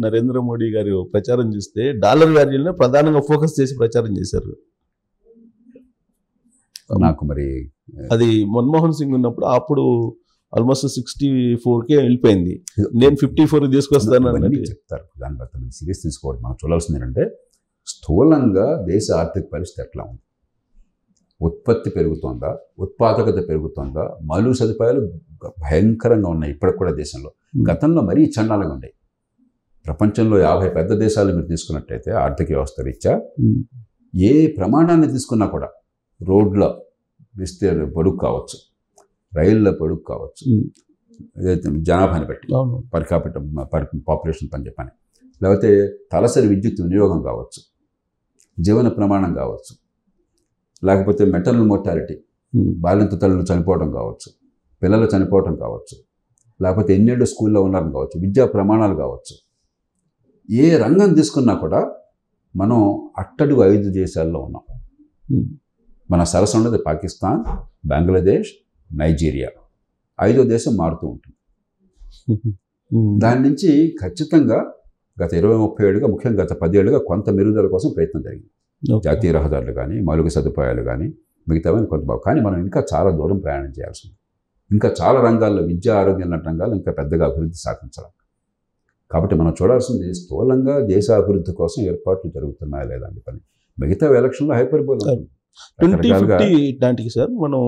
నరేంద్ర మోడీ గారు ప్రచారం చేస్తే డాలర్ వాల్యూనే ప్రధానంగా ఫోకస్ చేసి ప్రచారం చేశారు. నాకు మరి అది మన్మోహన్ సింగ్ ఉన్నప్పుడు అప్పుడు ఆల్మోస్ట్ 64K వెళ్ళిపోయింది. నేను 54 తీసుకొస్తాను చెప్తారు. దాని బట్టి మనం సీరియస్ తీసుకోవడం. మనం చూడాల్సింది ఏంటంటే స్థూలంగా దేశ ఆర్థిక పరిస్థితి ఎట్లా ఉంది, ఉత్పత్తి పెరుగుతుందా, ఉత్పాదకత పెరుగుతుందా, మౌలిక సదుపాయాలు భయంకరంగా ఉన్నాయి ఇప్పటికి కూడా దేశంలో. గతంలో మరీ చండాలంగా ఉన్నాయి. ప్రపంచంలో 50 పెద్ద దేశాలు మీరు తీసుకున్నట్టయితే ఆర్థిక వ్యవస్థ రీత్యా ఏ ప్రమాణాన్ని తీసుకున్నా కూడా రోడ్ల విస్తీర్ణ పొడుగు కావచ్చు, రైళ్ళ పొడుగు కావచ్చు, జనాభాని బట్టి పర్ క్యాపిటల్ పాపులేషన్ పని చెప్పని, లేకపోతే తలసరి విద్యుత్ వినియోగం కావచ్చు, జీవన ప్రమాణం కావచ్చు, లేకపోతే మెటర్నల్ మోర్టాలిటీ బాలింత తల్లులు చనిపోవడం కావచ్చు, పిల్లలు చనిపోవడం కావచ్చు, లేకపోతే ఎన్నేళ్ళు స్కూల్లో ఉన్నారని కావచ్చు, విద్యా ప్రమాణాలు కావచ్చు, ఏ రంగం తీసుకున్నా కూడా మనం అట్టడుగు 5 దేశాల్లో ఉన్నాం. మన సరస్సు ఉన్నది పాకిస్తాన్, బంగ్లాదేశ్, నైజీరియా. 5వ దేశం మారుతూ ఉంటుంది. దాని నుంచి ఖచ్చితంగా గత 20-30 ఏళ్ళుగా, ముఖ్యంగా గత 10 ఏళ్ళుగా కొంత మెరుగుదల కోసం ప్రయత్నం జరిగింది. జాతీయ రహదారులు కానీ, మౌలిక సదుపాయాలు కానీ, మిగతావని కొంత. కానీ మనం ఇంకా చాలా దూరం ప్రయాణం చేయాల్సి ఉంది. ఇంకా చాలా రంగాల్లో, విద్య, ఆరోగ్యం లాంటి రంగాల్లో ఇంకా పెద్దగా అభివృద్ధి సాధించాలి. కాబట్టి మనం చూడాల్సింది స్థూలంగా దేశ అభివృద్ధి కోసం ఏర్పాట్లు జరుగుతున్నాయా లేదా అని పని. మిగతా ఎలక్షన్లో హైపర్బోల్ 2050 నాటికి సార్ మనం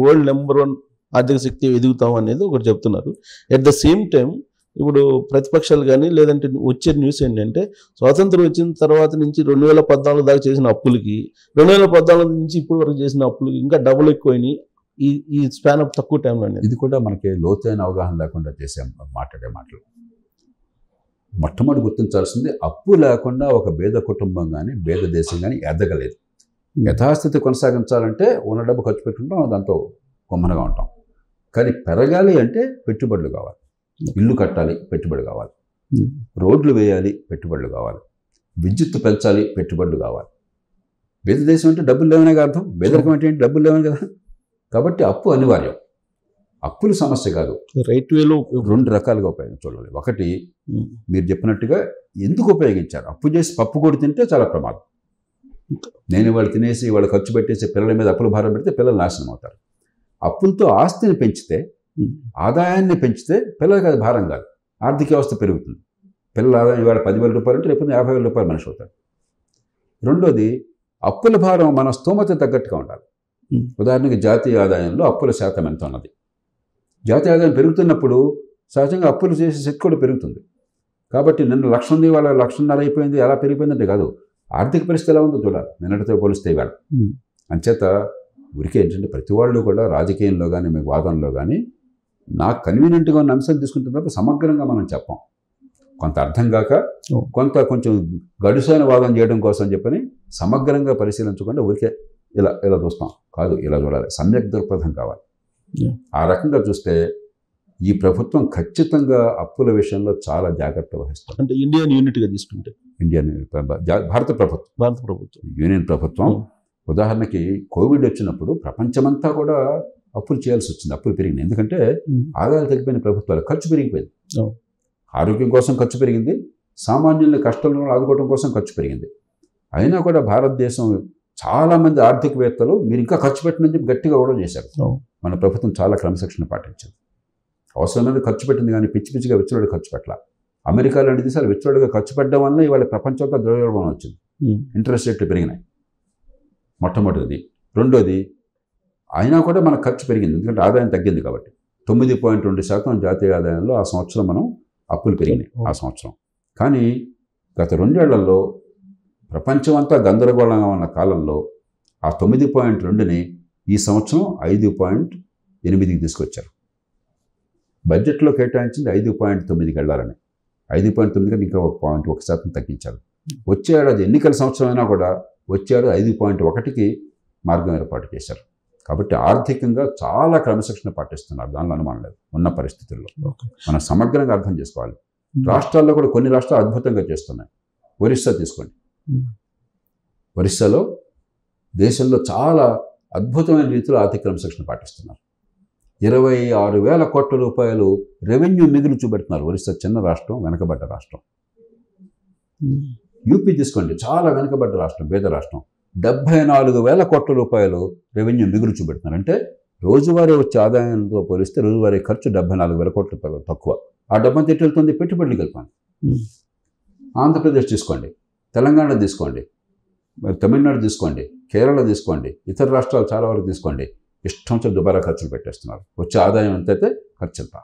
వరల్డ్ నెంబర్ 1 ఆర్థిక శక్తి ఎదుగుతాం అనేది ఒకటి చెప్తున్నారు. ఎట్ ద సేమ్ టైం ఇప్పుడు ప్రతిపక్షాలు కానీ లేదంటే వచ్చే న్యూస్ ఏంటంటే స్వాతంత్రం వచ్చిన తర్వాత నుంచి 2014 దాకా చేసిన అప్పులకి 2014 నుంచి ఇప్పటి వరకు చేసిన అప్పులకి ఇంకా డబుల్ ఎక్కువైనాయి ఈ స్పాన్ ఆఫ్ తక్కువ టైంలో. ఇది కూడా మనకి లోతైన అవగాహన లేకుండా చేసే మాట్లాడే మాటలు. మొట్టమొదటి గుర్తించాల్సింది అప్పు లేకుండా ఒక పేద కుటుంబం కానీ పేద దేశం కానీ ఎదగలేదు. యథాస్థితి కొనసాగించాలంటే ఉన్న డబ్బు ఖర్చు పెట్టుకుంటాం, దాంతో కొమ్మనగా ఉంటాం. కానీ పెరగాలి అంటే పెట్టుబడులు కావాలి. ఇల్లు కట్టాలి, పెట్టుబడి కావాలి. రోడ్లు వేయాలి, పెట్టుబడులు కావాలి. విద్యుత్తు పెంచాలి, పెట్టుబడులు కావాలి. పేద దేశం అంటే డబ్బులు లేవనే అర్థం. పేదరికం అంటే ఏంటి? డబ్బులు లేవని కదా. కాబట్టి అప్పు అనివార్యం. అప్పుల సమస్య కాదు. రైట్ వేలో 2 రకాలుగా ఉపయోగించాలి. ఒకటి మీరు చెప్పినట్టుగా ఎందుకు ఉపయోగించారు. అప్పు చేసి పప్పు కొడి తింటే చాలా ప్రమాదం. నేను వాళ్ళు తినేసి వాళ్ళు ఖర్చు పెట్టేసి పిల్లల మీద అప్పుల భారం పెడితే పిల్లలు నాశనం అవుతారు. అప్పులతో ఆస్తిని పెంచితే, ఆదాయాన్ని పెంచితే పిల్లలకి అది భారం కాదు, ఆర్థిక వ్యవస్థ పెరుగుతుంది. పిల్లల ఆదాయం ఇవాళ 10,000 రూపాయలు అంటే రేపు 50,000 రూపాయలు మనిషి అవుతాడు. రెండోది అప్పుల భారం మన స్తోమత తగ్గట్టుగా ఉండాలి. ఉదాహరణకి జాతీయ ఆదాయంలో అప్పుల శాతం ఎంత ఉన్నది. జాతీయ ఆదాయం పెరుగుతున్నప్పుడు సహజంగా అప్పులు చేసే శక్తి కూడా పెరుగుతుంది. కాబట్టి నిన్న 1,00,000 ఉంది, వాళ్ళ 1,50,000 అయిపోయింది, ఎలా పెరిగిపోయిందంటే కాదు, ఆర్థిక పరిస్థితి ఎలా ఉందో చూడాలి నిన్నటితో పోలిస్తే ఇవాళ. అంచేత ఊరికే ఏంటంటే ప్రతి వాళ్ళు కూడా రాజకీయంలో కానీ మీకు వాదనలో కానీ నాకు కన్వీనియంట్గా ఉన్న అంశాలు తీసుకుంటున్నప్పుడు సమగ్రంగా మనం చెప్పాం. కొంత అర్థం కాక కొంచెం గడుసైన వాదన చేయడం కోసం చెప్పని సమగ్రంగా పరిశీలించకుండా ఊరికే ఇలా చూస్తాం కాదు, ఇలా చూడాలి. సమ్యక్ దృక్పథం కావాలి. ఆ రకంగా చూస్తే ఈ ప్రభుత్వం ఖచ్చితంగా అప్పుల విషయంలో చాలా జాగ్రత్త వహిస్తుంది. అంటే ఇండియన్ యూనిట్గా తీసుకుంటే భారత ప్రభుత్వం యూనియన్ ప్రభుత్వం ఉదాహరణకి కోవిడ్ వచ్చినప్పుడు ప్రపంచమంతా కూడా అప్పులు చేయాల్సి వచ్చింది. అప్పులు పెరిగింది. ఎందుకంటే ఆదాయాలు తగ్గిపోయిన ప్రభుత్వాలు, ఖర్చు పెరిగిపోయింది. ఆరోగ్యం కోసం ఖర్చు పెరిగింది, సామాన్యుల్ని కష్టంలో ఆదుకోవడం కోసం ఖర్చు పెరిగింది. అయినా కూడా భారతదేశం చాలామంది ఆర్థికవేత్తలు మీరు ఇంకా ఖర్చు పెట్టినని చెప్పి గట్టిగా కూడా చేశారు. మన ప్రభుత్వం చాలా క్రమశిక్షణ పాటించింది. అవసరమైన ఖర్చు పెట్టింది కానీ పిచ్చి పిచ్చిగా విచ్చలుడిగా ఖర్చు పెట్టాల. అమెరికా లాంటి దేశాలు విచ్చలుడిగా ఖర్చు పెట్టడం వల్ల ఇవాళ ప్రపంచంతో ద్రవ్యోల్బణం వచ్చింది. ఇంట్రెస్ట్ రేట్లు పెరిగినాయి మొట్టమొదటిది. రెండోది అయినా కూడా మనకు ఖర్చు పెరిగింది, ఎందుకంటే ఆదాయం తగ్గింది కాబట్టి. 9.2% జాతీయ ఆదాయంలో ఆ సంవత్సరం మనం అప్పులు పెరిగినాయి ఆ సంవత్సరం. కానీ గత 2 ఏళ్లలో ప్రపంచమంతా గందరగోళంగా ఉన్న కాలంలో ఆ 9.2ని ఈ సంవత్సరం 5.8కి తీసుకొచ్చారు. బడ్జెట్లో కేటాయించింది 5.9కి వెళ్ళాలని. 5.9 కంటే ఇంకా 1% తగ్గించారు. వచ్చే ఏడాది ఎన్నికల సంవత్సరం అయినా కూడా వచ్చాడు 5.1కి మార్గం ఏర్పాటు చేశారు. కాబట్టి ఆర్థికంగా చాలా క్రమశిక్షణ పాటిస్తున్నారు, దానిలో అనుమానం లేదు. ఉన్న పరిస్థితుల్లో మనం సమగ్రంగా అర్థం చేసుకోవాలి. రాష్ట్రాల్లో కూడా కొన్ని రాష్ట్రాలు అద్భుతంగా చేస్తున్నాయి. ఒరిస్సా తీసుకోండి, ఒరిస్సాలో దేశంలో చాలా అద్భుతమైన రీతిలో ఆర్థిక క్రమశిక్షణ పాటిస్తున్నారు. 26,000 కోట్ల రూపాయలు రెవెన్యూ మిగులు చూపెడుతున్నారు. ఒరిస్సా చిన్న రాష్ట్రం, వెనకబడ్డ రాష్ట్రం. యూపీ తీసుకోండి, చాలా వెనకబడ్డ రాష్ట్రం, పేద రాష్ట్రం. 74,000 కోట్ల రూపాయలు రెవెన్యూ మిగులు చూపెడుతున్నారు. అంటే రోజువారీ వచ్చే ఆదాయంతో పోలిస్తే రోజువారీ ఖర్చు 74,000 కోట్ల రూపాయలు తక్కువ. ఆ డబ్బంతా ఎటు వెళ్తుంది? పెట్టుబడులు కలిపాను. ఆంధ్రప్రదేశ్ తీసుకోండి, తెలంగాణ తీసుకోండి, మరి తమిళనాడు తీసుకోండి, కేరళ తీసుకోండి, ఇతర రాష్ట్రాలు చాలా వరకు తీసుకోండి, ఇష్టం దుబారా ఖర్చులు పెట్టేస్తున్నారు. వచ్చే ఆదాయం ఎంతైతే ఖర్చు ఎంత,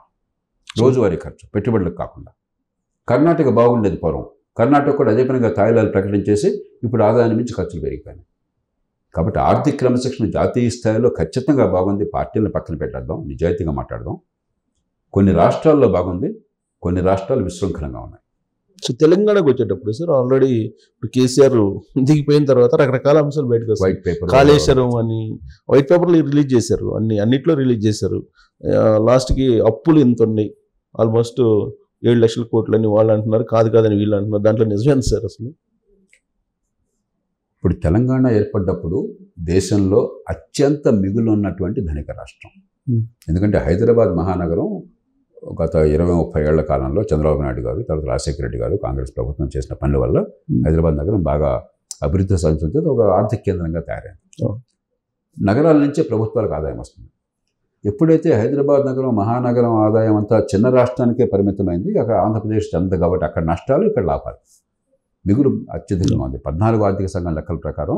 రోజువారీ ఖర్చు, పెట్టుబడులకు కాకుండా. కర్ణాటక బాగుండేది పూర్వం, కర్ణాటక కూడా అదే పనిగా తాయిలాలు ప్రకటించేసి ఇప్పుడు ఆదాయాన్ని మించి ఖర్చులు పెరిగిపోయినాయి. కాబట్టి ఆర్థిక క్రమశిక్షణ జాతీయ స్థాయిలో ఖచ్చితంగా బాగుంది. పార్టీలను పక్కన పెట్టేద్దాం, నిజాయితీగా మాట్లాడదాం. కొన్ని రాష్ట్రాల్లో బాగుంది, కొన్ని రాష్ట్రాలు విశృంఖలంగా ఉన్నాయి. సో తెలంగాణకు వచ్చేటప్పుడు సార్ ఆల్రెడీ ఇప్పుడు కేసీఆర్ దిగిపోయిన తర్వాత రకరకాల అంశాలు బయటకు వస్తాయి. వైట్ పేపర్, కాళేశ్వరం అని వైట్ పేపర్లు రిలీజ్ చేశారు, అన్నిట్లో రిలీజ్ చేశారు. లాస్ట్కి అప్పులు ఎంత ఉన్నాయి, ఆల్మోస్ట్ 7 లక్షల కోట్లు అని వాళ్ళు అంటున్నారు, కాదని వీళ్ళు అంటున్నారు. దాంట్లో నిజమేంది సార్ అసలు? ఇప్పుడు తెలంగాణ ఏర్పడ్డప్పుడు దేశంలో అత్యంత మిగులు ఉన్నటువంటి ధనిక రాష్ట్రం. ఎందుకంటే హైదరాబాద్ మహానగరం గత 20-30 ఏళ్ల కాలంలో చంద్రబాబు నాయుడు గారు, తర్వాత రాజశేఖర రెడ్డి గారు, కాంగ్రెస్ ప్రభుత్వం చేసిన పనుల వల్ల హైదరాబాద్ నగరం బాగా అభివృద్ధి సాధించే ఒక ఆర్థిక కేంద్రంగా తయారైంది. నగరాల నుంచే ప్రభుత్వాలకు ఆదాయం వస్తుంది. ఎప్పుడైతే హైదరాబాద్ నగరం మహానగరం ఆదాయం అంతా చిన్న రాష్ట్రానికే పరిమితమైంది, అక్కడ ఆంధ్రప్రదేశ్ చెంద కాబట్టి అక్కడ నష్టాలు, ఇక్కడ లాభాలు. మిగులు అత్యధికంగా ఉంది. 14 ఆర్థిక సంఘం లెక్కల ప్రకారం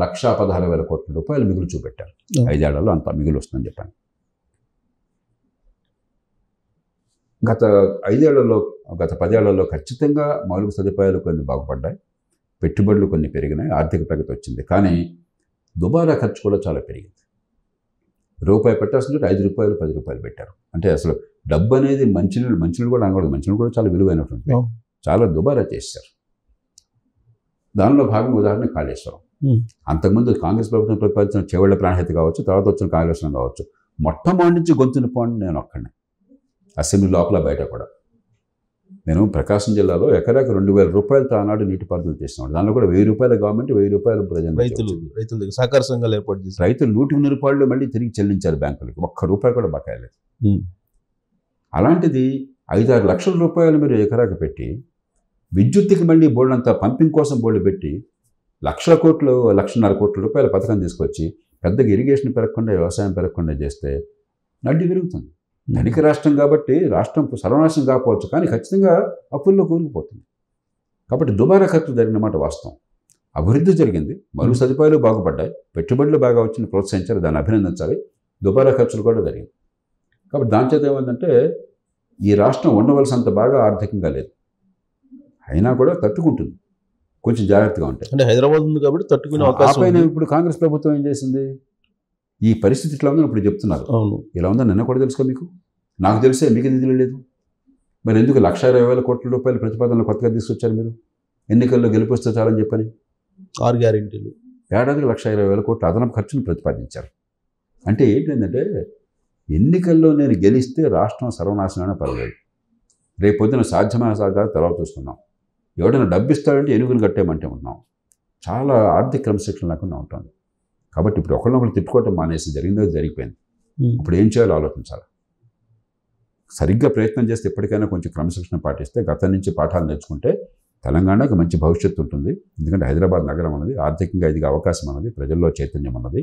1,16,000 కోట్ల రూపాయలు మిగులు చూపెట్టారు. 5 ఏళ్లలో అంత మిగులు వస్తుందని చెప్పాను. గత 5 ఏళ్లలో, గత 10 ఏళ్లలో ఖచ్చితంగా మౌలిక సదుపాయాలు కొన్ని బాగుపడ్డాయి, పెట్టుబడులు కొన్ని పెరిగినాయి, ఆర్థిక ప్రగతి వచ్చింది. కానీ దుబారా ఖర్చు కూడా చాలా పెరిగింది. రూపాయి పెట్టాల్సింటే 5 రూపాయలు 10 రూపాయలు పెట్టారు. అంటే అసలు డబ్బు అనేది మంచినీళ్ళు కూడా అనకూడదు, మంచినీళ్ళు కూడా చాలా విలువైనటువంటి, చాలా దుబారా చేశారు. దానిలో భాగం ఉదాహరణ కాళేశ్వరం. అంతకుముందు కాంగ్రెస్ ప్రభుత్వం ప్రతిపాదించిన చేవళ్ల ప్రాణహిత కావచ్చు, తర్వాత వచ్చిన కాళేశ్వరం కావచ్చు, మొట్టమొదటి నుంచి గొంతుని పోండి నేను ఒక్కడే, అసెంబ్లీ లోపల బయట కూడా. నేను ప్రకాశం జిల్లాలో ఎకరాకి 2,000 రూపాయలతో ఆనాడు నీటిపారుదల చేసినాడు. దానిలో కూడా 1,000 రూపాయలు గవర్నమెంట్, 1,000 రూపాయలు ప్రజలు, రైతులు సహకార సంఘాలు ఏర్పాటు చేసి రైతులు 100 రూపాయలు మళ్ళీ తిరిగి చెల్లించారు బ్యాంకులకి. 1 రూపాయి కూడా బకాయలేదు. అలాంటిది 5-6 లక్షల రూపాయలు మీరు ఎకరాకి పెట్టి, విద్యుత్తుకి మళ్ళీ బోర్డంతా పంపింగ్ కోసం బోర్డు పెట్టి 1,00,00,000 కోట్ల రూపాయల పథకం తీసుకొచ్చి పెద్దగా ఇరిగేషన్ పెరగకుండా, వ్యవసాయం పెరగకుండా చేస్తే నడ్డి పెరుగుతుంది. ధనిక రాష్ట్రం కాబట్టి రాష్ట్రం సర్వనాశనం కాకపోవచ్చు, కానీ ఖచ్చితంగా అప్పుల్లో కూరుకుపోతుంది. కాబట్టి దుబారా ఖర్చు జరిగినమాట వాస్తవం. అభివృద్ధి జరిగింది, మరుగు సదుపాయాలు బాగుపడ్డాయి, పెట్టుబడులు బాగా వచ్చిన ప్రోత్సహించారు, దాన్ని అభినందించాలి. దుబారా ఖర్చులు కూడా జరిగింది. కాబట్టి దాని చేత ఏమందంటే ఈ రాష్ట్రం ఉండవలసినంత బాగా ఆర్థికంగా లేదు, అయినా కూడా తట్టుకుంటుంది, కొంచెం జాగ్రత్తగా ఉంటాయి. అంటే హైదరాబాద్ ఉంది కాబట్టి తట్టుకునే అవకాశం. ఇప్పుడు కాంగ్రెస్ ప్రభుత్వం ఏం చేసింది? ఈ పరిస్థితి ఇట్లా ఉందని ఇప్పుడు చెప్తున్నారు. అవును, ఇలా ఉందని నిన్న కూడా తెలుసుకో మీకు, నాకు తెలిసే మీకు ఎందుకు తెలియలేదు? మరి ఎందుకు 1,20,000 కోట్ల రూపాయల ప్రతిపాదనలు కొత్తగా తీసుకొచ్చారు మీరు? ఎన్నికల్లో గెలిపిస్తే చాలని చెప్పని 6 గ్యారెంటీలు, ఏడాదికి 1,20,000 కోట్ల అదనపు ఖర్చును ప్రతిపాదించారు. అంటే ఏంటంటే ఎన్నికల్లో నేను గెలిస్తే రాష్ట్రం సర్వనాశనమైనా పర్వాలేదు, రేపొద్దున సాధ్యమైన సాధ్యాలు తర్వాత చూస్తున్నాం. ఎవడైనా డబ్బు ఇస్తాడంటే ఎనుగులు కట్టేయమంటే ఉన్నాం. చాలా ఆర్థిక క్రమశిక్షణ లేకుండా ఉంటుంది. కాబట్టి ఇప్పుడు ఒకరినొకరు తిట్టుకోవటం మానేసి జరిగిందో జరిగిపోయింది. ఇప్పుడు ఏం చేయాలో ఆలోచించాలి. సరిగ్గా ప్రయత్నం చేస్తే ఎప్పటికైనా కొంచెం క్రమశిక్షణ పాటిస్తే, గతం నుంచి పాఠాలు నేర్చుకుంటే తెలంగాణకు మంచి భవిష్యత్తు ఉంటుంది. ఎందుకంటే హైదరాబాద్ నగరం అన్నది ఆర్థికంగా ఎదిగే అవకాశం అన్నది, ప్రజల్లో చైతన్యం అన్నది.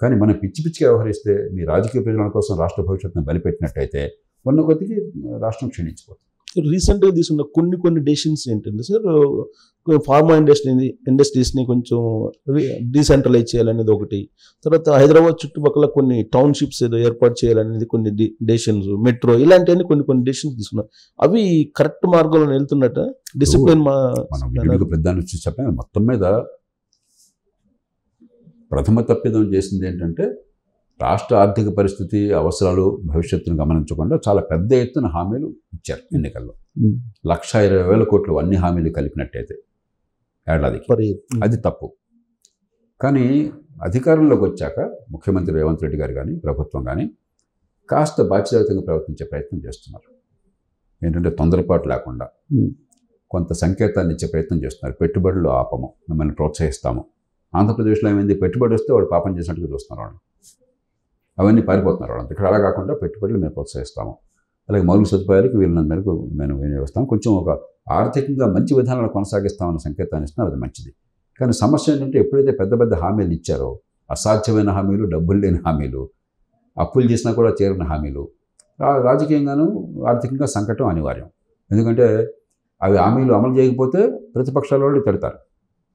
కానీ మనం పిచ్చిగా వ్యవహరిస్తే, మీ రాజకీయ ప్రయోజనాల కోసం రాష్ట్ర భవిష్యత్తును బలిపెట్టినట్టయితే ఉన్న కొద్దికి రాష్ట్రం క్షీణించిపోతుంది. రీసెంట్గా తీసుకున్న కొన్ని డెసిషన్స్ ఏంటంటే సార్, ఫార్మా ఇండస్ట్రీస్ని కొంచెం డీసెంట్రలైజ్ చేయాలనేది ఒకటి, తర్వాత హైదరాబాద్ చుట్టుపక్కల కొన్ని టౌన్షిప్స్ ఏదో ఏర్పాటు చేయాలనేది కొన్ని డెసిషన్స్, మెట్రో, ఇలాంటివన్నీ కొన్ని డెసిషన్స్ తీసుకున్నారు. అవి కరెక్ట్ మార్గంలో వెళ్తున్నట్ట? డిసిప్లిన్ ప్రధాన చెప్పాను. మొత్తం మీద ప్రథమ తప్పిదం చేసింది ఏంటంటే రాష్ట్ర ఆర్థిక పరిస్థితి, అవసరాలు, భవిష్యత్తును గమనించకుండా చాలా పెద్ద ఎత్తున హామీలు ఇచ్చారు ఎన్నికల్లో. 1,20,000 కోట్లు అన్ని హామీలు కలిపినట్టయితే ఏడాదికి, అది తప్పు. కానీ అధికారంలోకి వచ్చాక ముఖ్యమంత్రి రేవంత్ రెడ్డి గారు కానీ, ప్రభుత్వం కానీ కాస్త బాధ్యతాయుతంగా ప్రవర్తించే ప్రయత్నం చేస్తున్నారు. ఏంటంటే తొందరపాటు లేకుండా కొంత సంకేతాన్ని ఇచ్చే ప్రయత్నం చేస్తున్నారు. పెట్టుబడులు ఆపము, మిమ్మల్ని ప్రోత్సహిస్తాము, ఆంధ్రప్రదేశ్లో ఏమైంది, పెట్టుబడి వస్తే వాడు పాపం చేసినట్టుగా చూస్తున్నారు వాళ్ళు, అవన్నీ పారిపోతున్నారు వాళ్ళు. ఇక్కడ అలా కాకుండా పెట్టుబడులు మేము ప్రోత్సహిస్తాము, అలాగే మౌలిక సదుపాయాలకు వీళ్ళ మేరకు మేము వినియోగిస్తాం, కొంచెం ఒక ఆర్థికంగా మంచి విధానాలను కొనసాగిస్తామన్న సంకేతాన్ని ఇస్తున్నారు, అది మంచిది. కానీ సమస్య ఏంటంటే ఎప్పుడైతే పెద్ద పెద్ద హామీలు ఇచ్చారో, అసాధ్యమైన హామీలు, డబ్బులు లేని హామీలు, అప్పులు చేసినా కూడా చేరిన హామీలు, రాజకీయంగాను ఆర్థికంగా సంకటం అనివార్యం. ఎందుకంటే అవి హామీలు అమలు చేయకపోతే ప్రతిపక్షాల వాళ్ళు తిడతారు,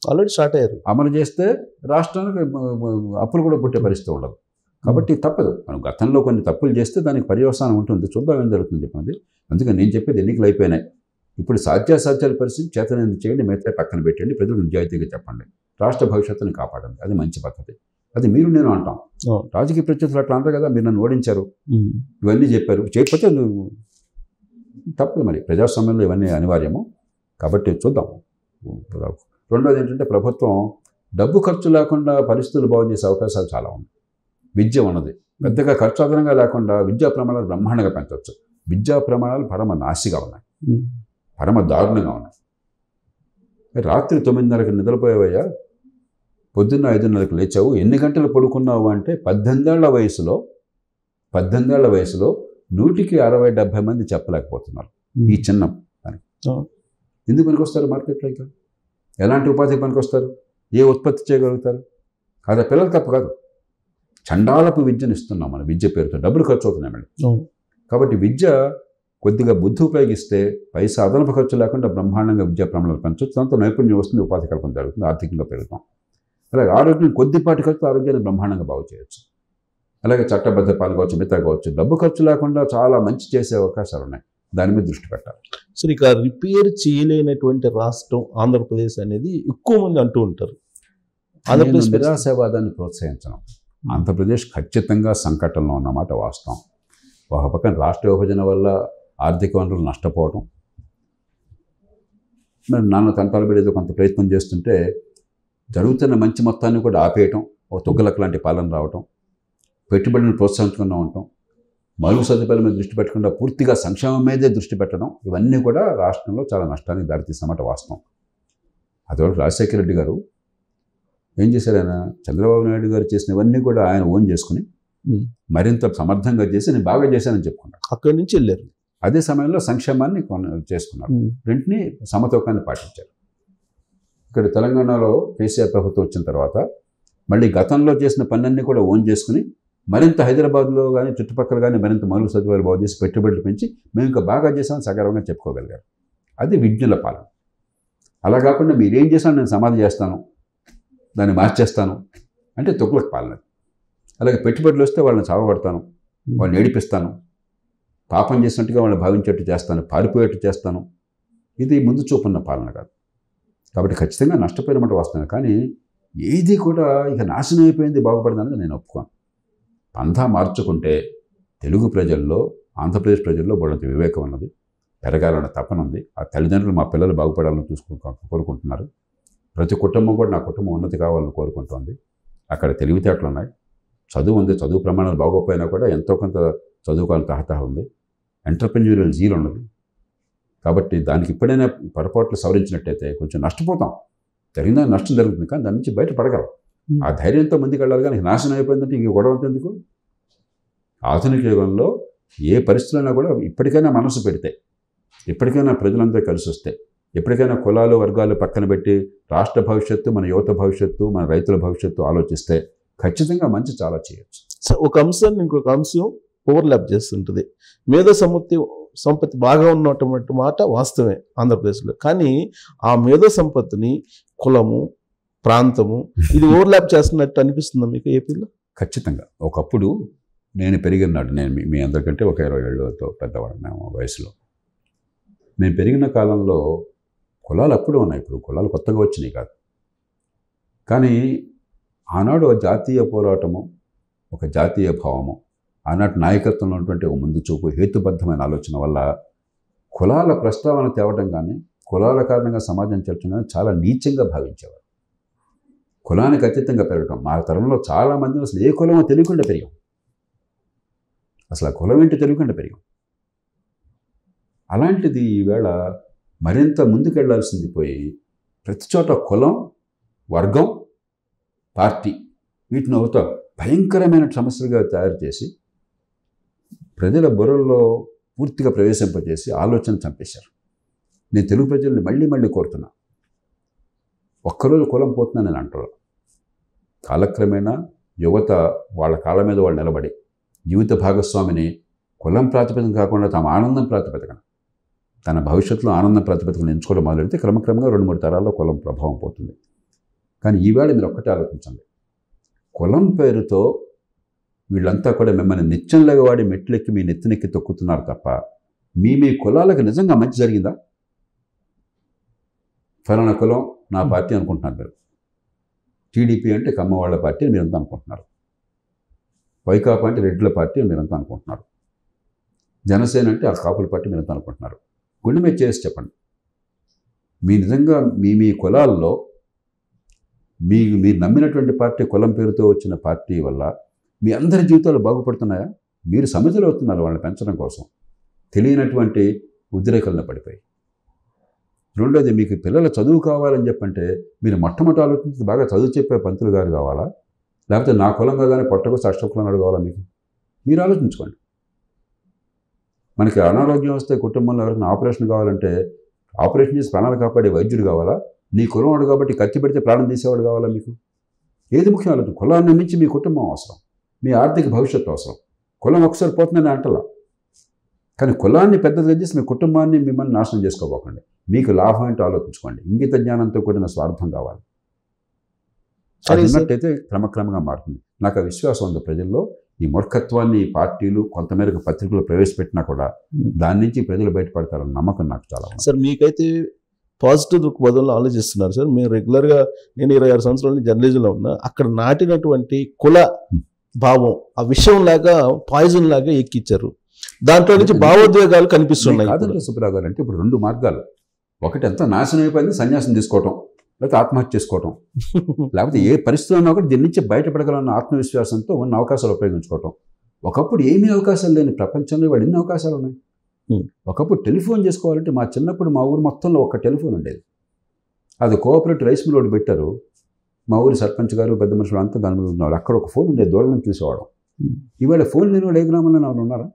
ఆల్రెడీ స్టార్ట్ అయ్యారు. అమలు చేస్తే రాష్ట్రానికి అప్పులు కూడా పుట్టే పరిస్థితి ఉండదు. కాబట్టి తప్పదు, మనం గతంలో కొన్ని తప్పులు చేస్తే దానికి పర్యవసానం ఉంటుంది, చూద్దాం ఏం జరుగుతుంది చెప్పినది. అందుకని నేను చెప్పేది ఎన్నికలు అయిపోయినాయి, ఇప్పుడు సాధ్యాసాధ్యాల పరిస్థితి చేతనైంది చేయండి, మిగతా పక్కన పెట్టండి, ప్రజలు నిజాయితీగా చెప్పండి, రాష్ట్ర భవిష్యత్తుని కాపాడండి, అది మంచి పద్ధతి. అది మీరు నేను అంటాం, రాజకీయ ప్రత్యర్థులు అట్లా అంటారు కదా, మీరు నన్ను ఓడించారు, ఇవన్నీ చెప్పారు, చేయకపోతే నువ్వు తప్పదు. మరి ప్రజాస్వామ్యంలో ఇవన్నీ అనివార్యము, కాబట్టి చూద్దాం. రెండోది ఏంటంటే ప్రభుత్వం డబ్బు ఖర్చు లేకుండా పరిస్థితులు బాగు చేసే అవకాశాలు చాలా ఉన్నాయి. విద్య ఉన్నది, పెద్దగా ఖర్చు అదనంగా లేకుండా విద్యా ప్రమాణాలు బ్రహ్మాండంగా పెంచవచ్చు. విద్యా ప్రమాణాలు పరమ నాసిగా ఉన్నాయి, పరమ దారుణంగా ఉన్నాయి. రాత్రి 9:30కి నిద్రపోయేవయ్యా, పొద్దున్న 5:30కి లేచావు, ఎన్ని గంటలు పడుకున్నావు అంటే 18 ఏళ్ల వయసులో 100కి 60-70 మంది చెప్పలేకపోతున్నారు ఈ చిన్న పని. ఎందుకు పనికొస్తారు మార్కెట్లో? ఇంకా ఎలాంటి ఉపాధికి పనికొస్తారు? ఏ ఉత్పత్తి చేయగలుగుతారు? కాదా, పిల్లలు తప్పు కాదు, చండాలపు విద్యను ఇస్తున్నాం మనం, విద్య పేరుతో డబ్బులు ఖర్చు అవుతున్నాయి మళ్ళీ. కాబట్టి విద్య కొద్దిగా బుద్ధి ఉపయోగిస్తే పైసా అదనపు ఖర్చు లేకుండా బ్రహ్మాండంగా విద్యా ప్రమాణాలు పెంచవచ్చు, దాంతో నైపుణ్యం వస్తుంది, ఉపాధి కల్పన జరుగుతుంది, ఆర్థికంగా పెరుగుతాం. అలాగే ఆరోగ్యం కొద్దిపాటి ఖర్చు ఆరోగ్యాన్ని బ్రహ్మాండంగా బాగు చేయవచ్చు. అలాగే చట్టబద్ధ పాలన కావచ్చు, మిగతా కావచ్చు, డబ్బు ఖర్చు లేకుండా చాలా మంచి చేసే అవకాశాలు ఉన్నాయి, దాని మీద దృష్టి పెట్టాలి. సో ఇక రిపేర్ చేయలేనటువంటి రాష్ట్రం ఆంధ్రప్రదేశ్ అనేది ఎక్కువ మంది అంటూ ఉంటారు. ఆంధ్రప్రదేశ్ నిరాశావాదాన్ని ప్రోత్సహించడం, ఆంధ్రప్రదేశ్ ఖచ్చితంగా సంకటంలో ఉన్నమాట వాస్తవం. ఒక పక్కన రాష్ట్ర విభజన వల్ల ఆర్థిక వనరులు నష్టపోవడం, మరి నాన్న తంటాలు పడేదో కొంత ప్రయత్నం చేస్తుంటే జరుగుతున్న మంచి మొత్తాన్ని కూడా ఆపేయటం, ఒక తుగ్గలకు లాంటి పాలన రావటం, పెట్టుబడిని ప్రోత్సహించకుండా ఉండటం, మౌలిక సదుపాయాల మీద దృష్టి పెట్టకుండా పూర్తిగా సంక్షేమం మీదే దృష్టి పెట్టడం, ఇవన్నీ కూడా రాష్ట్రంలో చాలా నష్టానికి దారితీసినమాట వాస్తవం. అదివరకు రాజశేఖర రెడ్డి గారు ఏం చేశారు, ఆయన చంద్రబాబు నాయుడు గారు చేసినవన్నీ కూడా ఆయన ఓన్ చేసుకుని మరింత సమర్థంగా చేసి నేను బాగా చేశానని చెప్పుకున్నాడు. అక్కడి నుంచి వెళ్ళారు. అదే సమయంలో సంక్షేమాన్ని చేసుకున్నారు, రెంటిని సమతూకాన్ని పాటించారు. ఇక్కడ తెలంగాణలో కేసీఆర్ ప్రభుత్వం వచ్చిన తర్వాత మళ్ళీ గతంలో చేసిన పనులన్నీ కూడా ఓన్ చేసుకుని మరింత హైదరాబాద్లో కానీ చుట్టుపక్కల కానీ మరింత మౌలిక సదుపాయాలు బాగు చేసి పెట్టుబడులు పెంచి మేము ఇంకా బాగా చేసామని సగర్వంగా చెప్పుకోగలిగారు. అది విజ్ఞుల పాలన. అలా కాకుండా మీరేం చేసినా నేను సమాధి చేస్తాను, దాన్ని మార్చేస్తాను అంటే తుగ్లక్ పాలన. అలాగే పెట్టుబడులు వస్తే వాళ్ళని చావగొడతాను, వాళ్ళని ఏడిపిస్తాను, పాపం చేసినట్టుగా వాళ్ళని భావించేట్టు చేస్తాను, పారిపోయేట్టు చేస్తాను, ఇది ముందు చూపున్న పాలన కాదు. కాబట్టి ఖచ్చితంగా నష్టపోయినమాట వాస్తవమే, కానీ ఏది కూడా ఇక నాశనం అయిపోయింది బాగుపడిందనేది నేను ఒప్పుకోను. పంథా మార్చుకుంటే తెలుగు ప్రజల్లో, ఆంధ్రప్రదేశ్ ప్రజల్లో బోడంత వివేకం ఉన్నది, పెరగాలన్న తపన ఉంది. ఆ తల్లిదండ్రులు మా పిల్లలు బాగుపడాలని కోరుకుంటున్నారు. ప్రతి కుటుంబం కూడా నా కుటుంబం ఉన్నతి కావాలని కోరుకుంటోంది. అక్కడ తెలివితేటలు ఉన్నాయి, చదువు ఉంది, చదువు ప్రమాణాలు బాగోపోయినా కూడా ఎంతో కొంత చదువుకోవాలని తహతహ ఉంది, ఎంటర్ప్రెన్యూరియల్ జీల్ ఉన్నది. కాబట్టి దానికి ఇప్పుడైనా పొరపాట్లు సవరించినట్టయితే కొంచెం నష్టపోతాం, జరిగిందా నష్టం జరుగుతుంది, కానీ దాని నుంచి బయటపడగలం. ఆ ధైర్యంతో ముందుకు వెళ్ళాలి, కానీ నాశనం అయిపోయిందంటే ఇంక గొడవ ఎందుకు? ఆధునిక యుగంలో ఏ పరిస్థితులైనా కూడా ఇప్పటికైనా మనసు పెడితే, ఇప్పటికైనా ప్రజలంతా కలిసి వస్తే, ఎప్పటికైనా కులాలు వర్గాలు పక్కన పెట్టి రాష్ట్ర భవిష్యత్తు, మన యువత భవిష్యత్తు, మన రైతుల భవిష్యత్తు ఆలోచిస్తే ఖచ్చితంగా మంచి చాలా చేయొచ్చు. సో ఒక అంశాన్ని ఇంకొక అంశం ఓవర్లాప్ చేస్తుంటుంది. మేధో సంపత్తి బాగా ఉన్నటువంటి మాట వాస్తవమే ఆంధ్రప్రదేశ్లో, కానీ ఆ మేధో సంపత్తిని కులము, ప్రాంతము ఇది ఓవర్లాప్ చేస్తున్నట్టు అనిపిస్తుందా మీకు ఏపీలో? ఖచ్చితంగా. ఒకప్పుడు నేను పెరిగినాడు, నేను మీ అందరికంటే ఒక 20 ఏళ్ళతో పెద్దవాడు మేము వయసులో. నేను పెరిగిన కాలంలో కులాలు అప్పుడే ఉన్నాయి, ఇప్పుడు కులాలు కొత్తగా వచ్చినాయి కాదు. కానీ ఆనాడు ఒక జాతీయ పోరాటము, ఒక జాతీయ భావము, ఆనాటి నాయకత్వంలో ఉన్నటువంటి ఒక ముందు చూపు, హేతుబద్ధమైన ఆలోచన వల్ల కులాల ప్రస్తావన తేవడం కానీ, కులాల కారణంగా సమాజం చర్చ కానీ చాలా నీచంగా భావించేవారు. కులానికి అతీతంగా పెరగటం, మా తరంలో చాలామంది అసలు ఏ కులమో తెలియకుండా పెరిగాం, అసలు ఆ కులం ఏంటో తెలియకుండా పెరిగాం. అలాంటిది ఈవేళ మరింత ముందుకెళ్లాల్సింది పోయి ప్రతి చోట కులం, వర్గం, పార్టీ, వీటిని ఒక భయంకరమైన సమస్యలుగా తయారు చేసి ప్రజల బుర్రల్లో పూర్తిగా ప్రవేశింపజేసి ఆలోచన చంపేశారు. నేను తెలుగు ప్రజల్ని మళ్ళీ మళ్ళీ కోరుతున్నా, ఒక్కరోజు కులం పోతుందని నేను అంటాను. కాలక్రమేణా యువత వాళ్ళ కాళ్ళ మీద వాళ్ళు నిలబడి జీవిత భాగస్వామిని కులం ప్రాతిపదికన కాకుండా తమ ఆనందం ప్రాతిపదికన, తన భవిష్యత్తులో ఆనందం ప్రాతిపదికన ఎంచుకోవడం మొదలెడితే క్రమక్రమంగా 2-3 తరాల్లో కులం ప్రభావం పోతుంది. కానీ ఈవేళ మీరు ఒక్కటే ఆలోచించండి, కులం పేరుతో వీళ్ళంతా కూడా మిమ్మల్ని నిత్యంలాగా వాడి మెట్లెక్కి మీ నెత్తినెక్కి తొక్కుతున్నారు తప్ప మీ కులాలకు నిజంగా మంచి జరిగిందా? ఫలానా కులం నా పార్టీ అనుకుంటున్నారు మీరు. టీడీపీ అంటే కమ్మ వాళ్ళ పార్టీ అని మీరంతా అనుకుంటున్నారు. వైకాపా అంటే రెడ్ల పార్టీ అని మీరంతా అనుకుంటున్నారు. జనసేన అంటే ఆ కాపుల పార్టీ మీరంతా అనుకుంటున్నారు. గుండె మీద చేసి చెప్పండి, మీ నిజంగా మీ కులాల్లో మీరు నమ్మినటువంటి పార్టీ కులం పేరుతో వచ్చిన పార్టీ వల్ల మీ అందరి జీవితాలు బాగుపడుతున్నాయా? మీరు సమితులు అవుతున్నారు వాళ్ళని పెంచడం కోసం, తెలియనటువంటి ఉద్రేకలను పడిపోయి. రెండోది, మీకు పిల్లల చదువు కావాలని చెప్పంటే మీరు మొట్టమొదటి ఆలోచించి బాగా చదువు చెప్పే పంతులు గారు కావాలా, లేకపోతే నా కులం కాదని పొట్టకొస్తే అష్టకులం కావాలా? మీరు ఆలోచించుకోండి. మనకి అనారోగ్యం వస్తే కుటుంబంలో ఎవరికైనా ఆపరేషన్ కావాలంటే ఆపరేషన్ చేసి ప్రాణాలు కాపాడే వైద్యుడు కావాలా, నీ కులం వాడు కాబట్టి కత్తి పెడితే ప్రాణం తీసేవాడు కావాలా? మీకు ఏది ముఖ్యం ఆలోచన? కులాన్ని మించి మీ కుటుంబం అవసరం, మీ ఆర్థిక భవిష్యత్తు అవసరం. కులం ఒకసారి పోతుందని అంటలా, కానీ కులాన్ని పెద్దదిగా చేసి మీ కుటుంబాన్ని మిమ్మల్ని నాశనం చేసుకోబోకండి. మీకు లాభం ఏంటో ఆలోచించుకోండి. ఇంగిత జ్ఞానంతో కూడిన స్వార్థం కావాలి. అది ఉన్నట్టయితే క్రమక్రమంగా మారుతుంది. నాకు ఆ విశ్వాసం ఉంది. ప్రజల్లో ఈ మూర్ఖత్వాన్ని ఈ పార్టీలు కొంతమేరకు పత్రికలు ప్రవేశపెట్టినా కూడా దాని నుంచి ప్రజలు బయటపడతారన్న నమ్మకం నాకు చాలా ఉంది. సార్, మీకైతే పాజిటివ్ దృక్పథంలో ఆలోచిస్తున్నారు సార్. మేము రెగ్యులర్గా, నేను 26 సంవత్సరాల నుంచి జర్నలిజంలో ఉన్నా, అక్కడ నాటినటువంటి కుల భావం ఆ విషయం లాగా పాయిజన్ లాగా ఎక్కిచ్చారు. దాంట్లో నుంచి భావోద్వేగాలు కనిపిస్తున్నాయి. కాదంటే సుబ్రావు గారు, అంటే ఇప్పుడు 2 మార్గాలు. ఒకటి ఎంత నాశనం అయిపోయింది, సన్యాసం తీసుకోవటం, లేకపోతే ఆత్మహత్య చేసుకోవటం, లేకపోతే ఏ పరిస్థితుల్లో ఉన్నా కూడా దీని నుంచి బయటపడగలన్న ఆత్మవిశ్వాసంతో ఉన్న అవకాశాలు ఉపయోగించుకోవటం. ఒకప్పుడు ఏమీ అవకాశాలు లేని ప్రపంచంలో ఇవాళ ఎన్ని అవకాశాలు ఉన్నాయి. ఒకప్పుడు టెలిఫోన్ చేసుకోవాలంటే మా చిన్నప్పుడు మా ఊరు మొత్తంలో ఒక టెలిఫోన్ ఉండేది. అది కోఆపరేటివ్ రైస్ మిల్ ఒకటి పెట్టారు. మా ఊరి సర్పంచ్ గారు పెద్ద మనుషులు అంతా దాని మీద ఉన్నారు. అక్కడ ఒక ఫోన్ ఉండేది, దూరం నుంచి చూసేవాడు. ఇవాళ ఫోన్ లేని వాళ్ళు ఏ గ్రామంలో ఎవరు ఉన్నారా?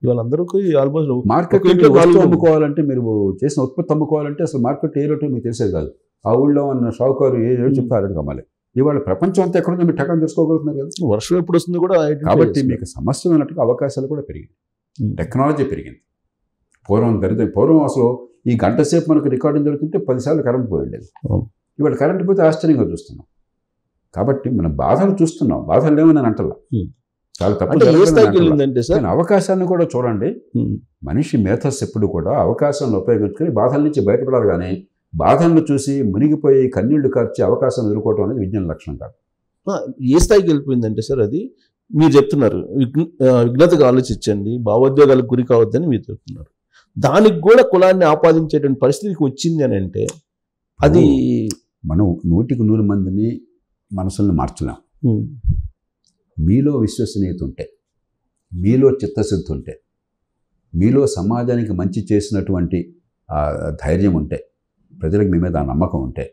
ఇవాళ అందరికీ ఆల్మోస్ట్ మార్కెట్ అమ్ముకోవాలంటే, మీరు చేసిన ఉత్పత్తి అమ్ముకోవాలంటే అసలు మార్కెట్ ఏ రేటు మీకు తెలిసేది కాదు. ఆ ఊళ్ళో ఉన్న షావుకారు ఏ రేటు చెప్తే ఆ రేటు కమ్మాలి. ఇవాళ ప్రపంచం అంతా ఎక్కడుందో మీరు టకాన్ని తెలుసుకోగలుగుతున్నారు కదా. వర్షం ఎప్పుడు వస్తుంది కూడా. కాబట్టి మీకు సమస్య ఉన్నట్టుగా అవకాశాలు కూడా పెరిగింది, టెక్నాలజీ పెరిగింది. పూర్వం అసలు ఈ గంట సేపు మనకు రికార్డింగ్ జరుగుతుంటే 10 సార్లు కరెంట్ పోయి ఉండేది. ఇవాళ కరెంట్ పోతే ఆశ్చర్యంగా చూస్తున్నాం. కాబట్టి మనం బాధలు చూస్తున్నాం, బాధలు లేవని నేను అంటలా, చాలా తప్పు. అవకాశాలను కూడా చూడండి. మనిషి మేధస్సు ఎప్పుడు కూడా అవకాశాలను ఉపయోగించుకొని బాధల నుంచి బయటపడాలి. కానీ బాధలను చూసి మునిగిపోయి కన్నీళ్లు కార్చి అవకాశాలను ఎదుర్కోవడం అనేది విజ్ఞాన లక్షణం కాదు. ఏ స్థాయికి వెళ్ళిపోయిందంటే సార్, అది మీరు చెప్తున్నారు, విఘ్నతగా ఆలోచించండి, భావోద్వేగాలకు గురి కావద్దని మీరు చెప్తున్నారు. దానికి కూడా కులాన్ని ఆపాదించేటువంటి పరిస్థితికి వచ్చింది అని అంటే అది మనం 100కి 100 మందిని మనసుల్ని మార్చలేం. మీలో విశ్వసనీయత ఉంటే, మీలో చిత్తశుద్ధి ఉంటే, మీలో సమాజానికి మంచి చేసినటువంటి ధైర్యం ఉంటే, ప్రజలకు మీ మీద ఆ నమ్మకం ఉంటే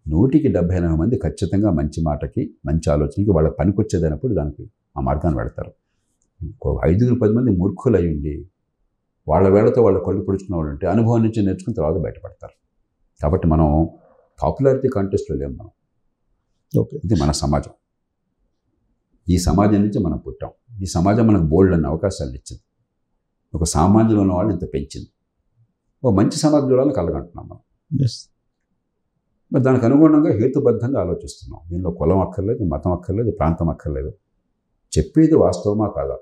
100కి 70-80 మంది ఖచ్చితంగా మంచి మాటకి, మంచి ఆలోచనకి, వాళ్ళ పనికొచ్చేదైనప్పుడు దానికి ఆ మార్గాన్ని పెడతారు. 5-10 మంది మూర్ఖులు అయి ఉండి వాళ్ళ వేళతో వాళ్ళ కళ్ళు పొడుచుకున్న వాళ్ళు ఉంటే అనుభవం నుంచి నేర్చుకుని తర్వాత బయటపడతారు. కాబట్టి మనం పాపులారిటీ కాంటెస్ట్లో లేము మనం. ఇది మన సమాజం. ఈ సమాజం నుంచి మనం పుట్టాం. ఈ సమాజం మనకు బోల్డ్ అన్న అవకాశాలు ఇచ్చింది. ఒక సామాన్యంలో ఉన్న వాళ్ళని ఇంత పెంచింది. ఒక మంచి సమాజం చూడాలని కలగంటున్నాం మనం. మరి దానికి అనుగుణంగా హేతుబద్ధంగా ఆలోచిస్తున్నాం. దీనిలో కులం అక్కర్లేదు, మతం అక్కర్లేదు, ప్రాంతం అక్కర్లేదు. చెప్పేది వాస్తవమా కాదా,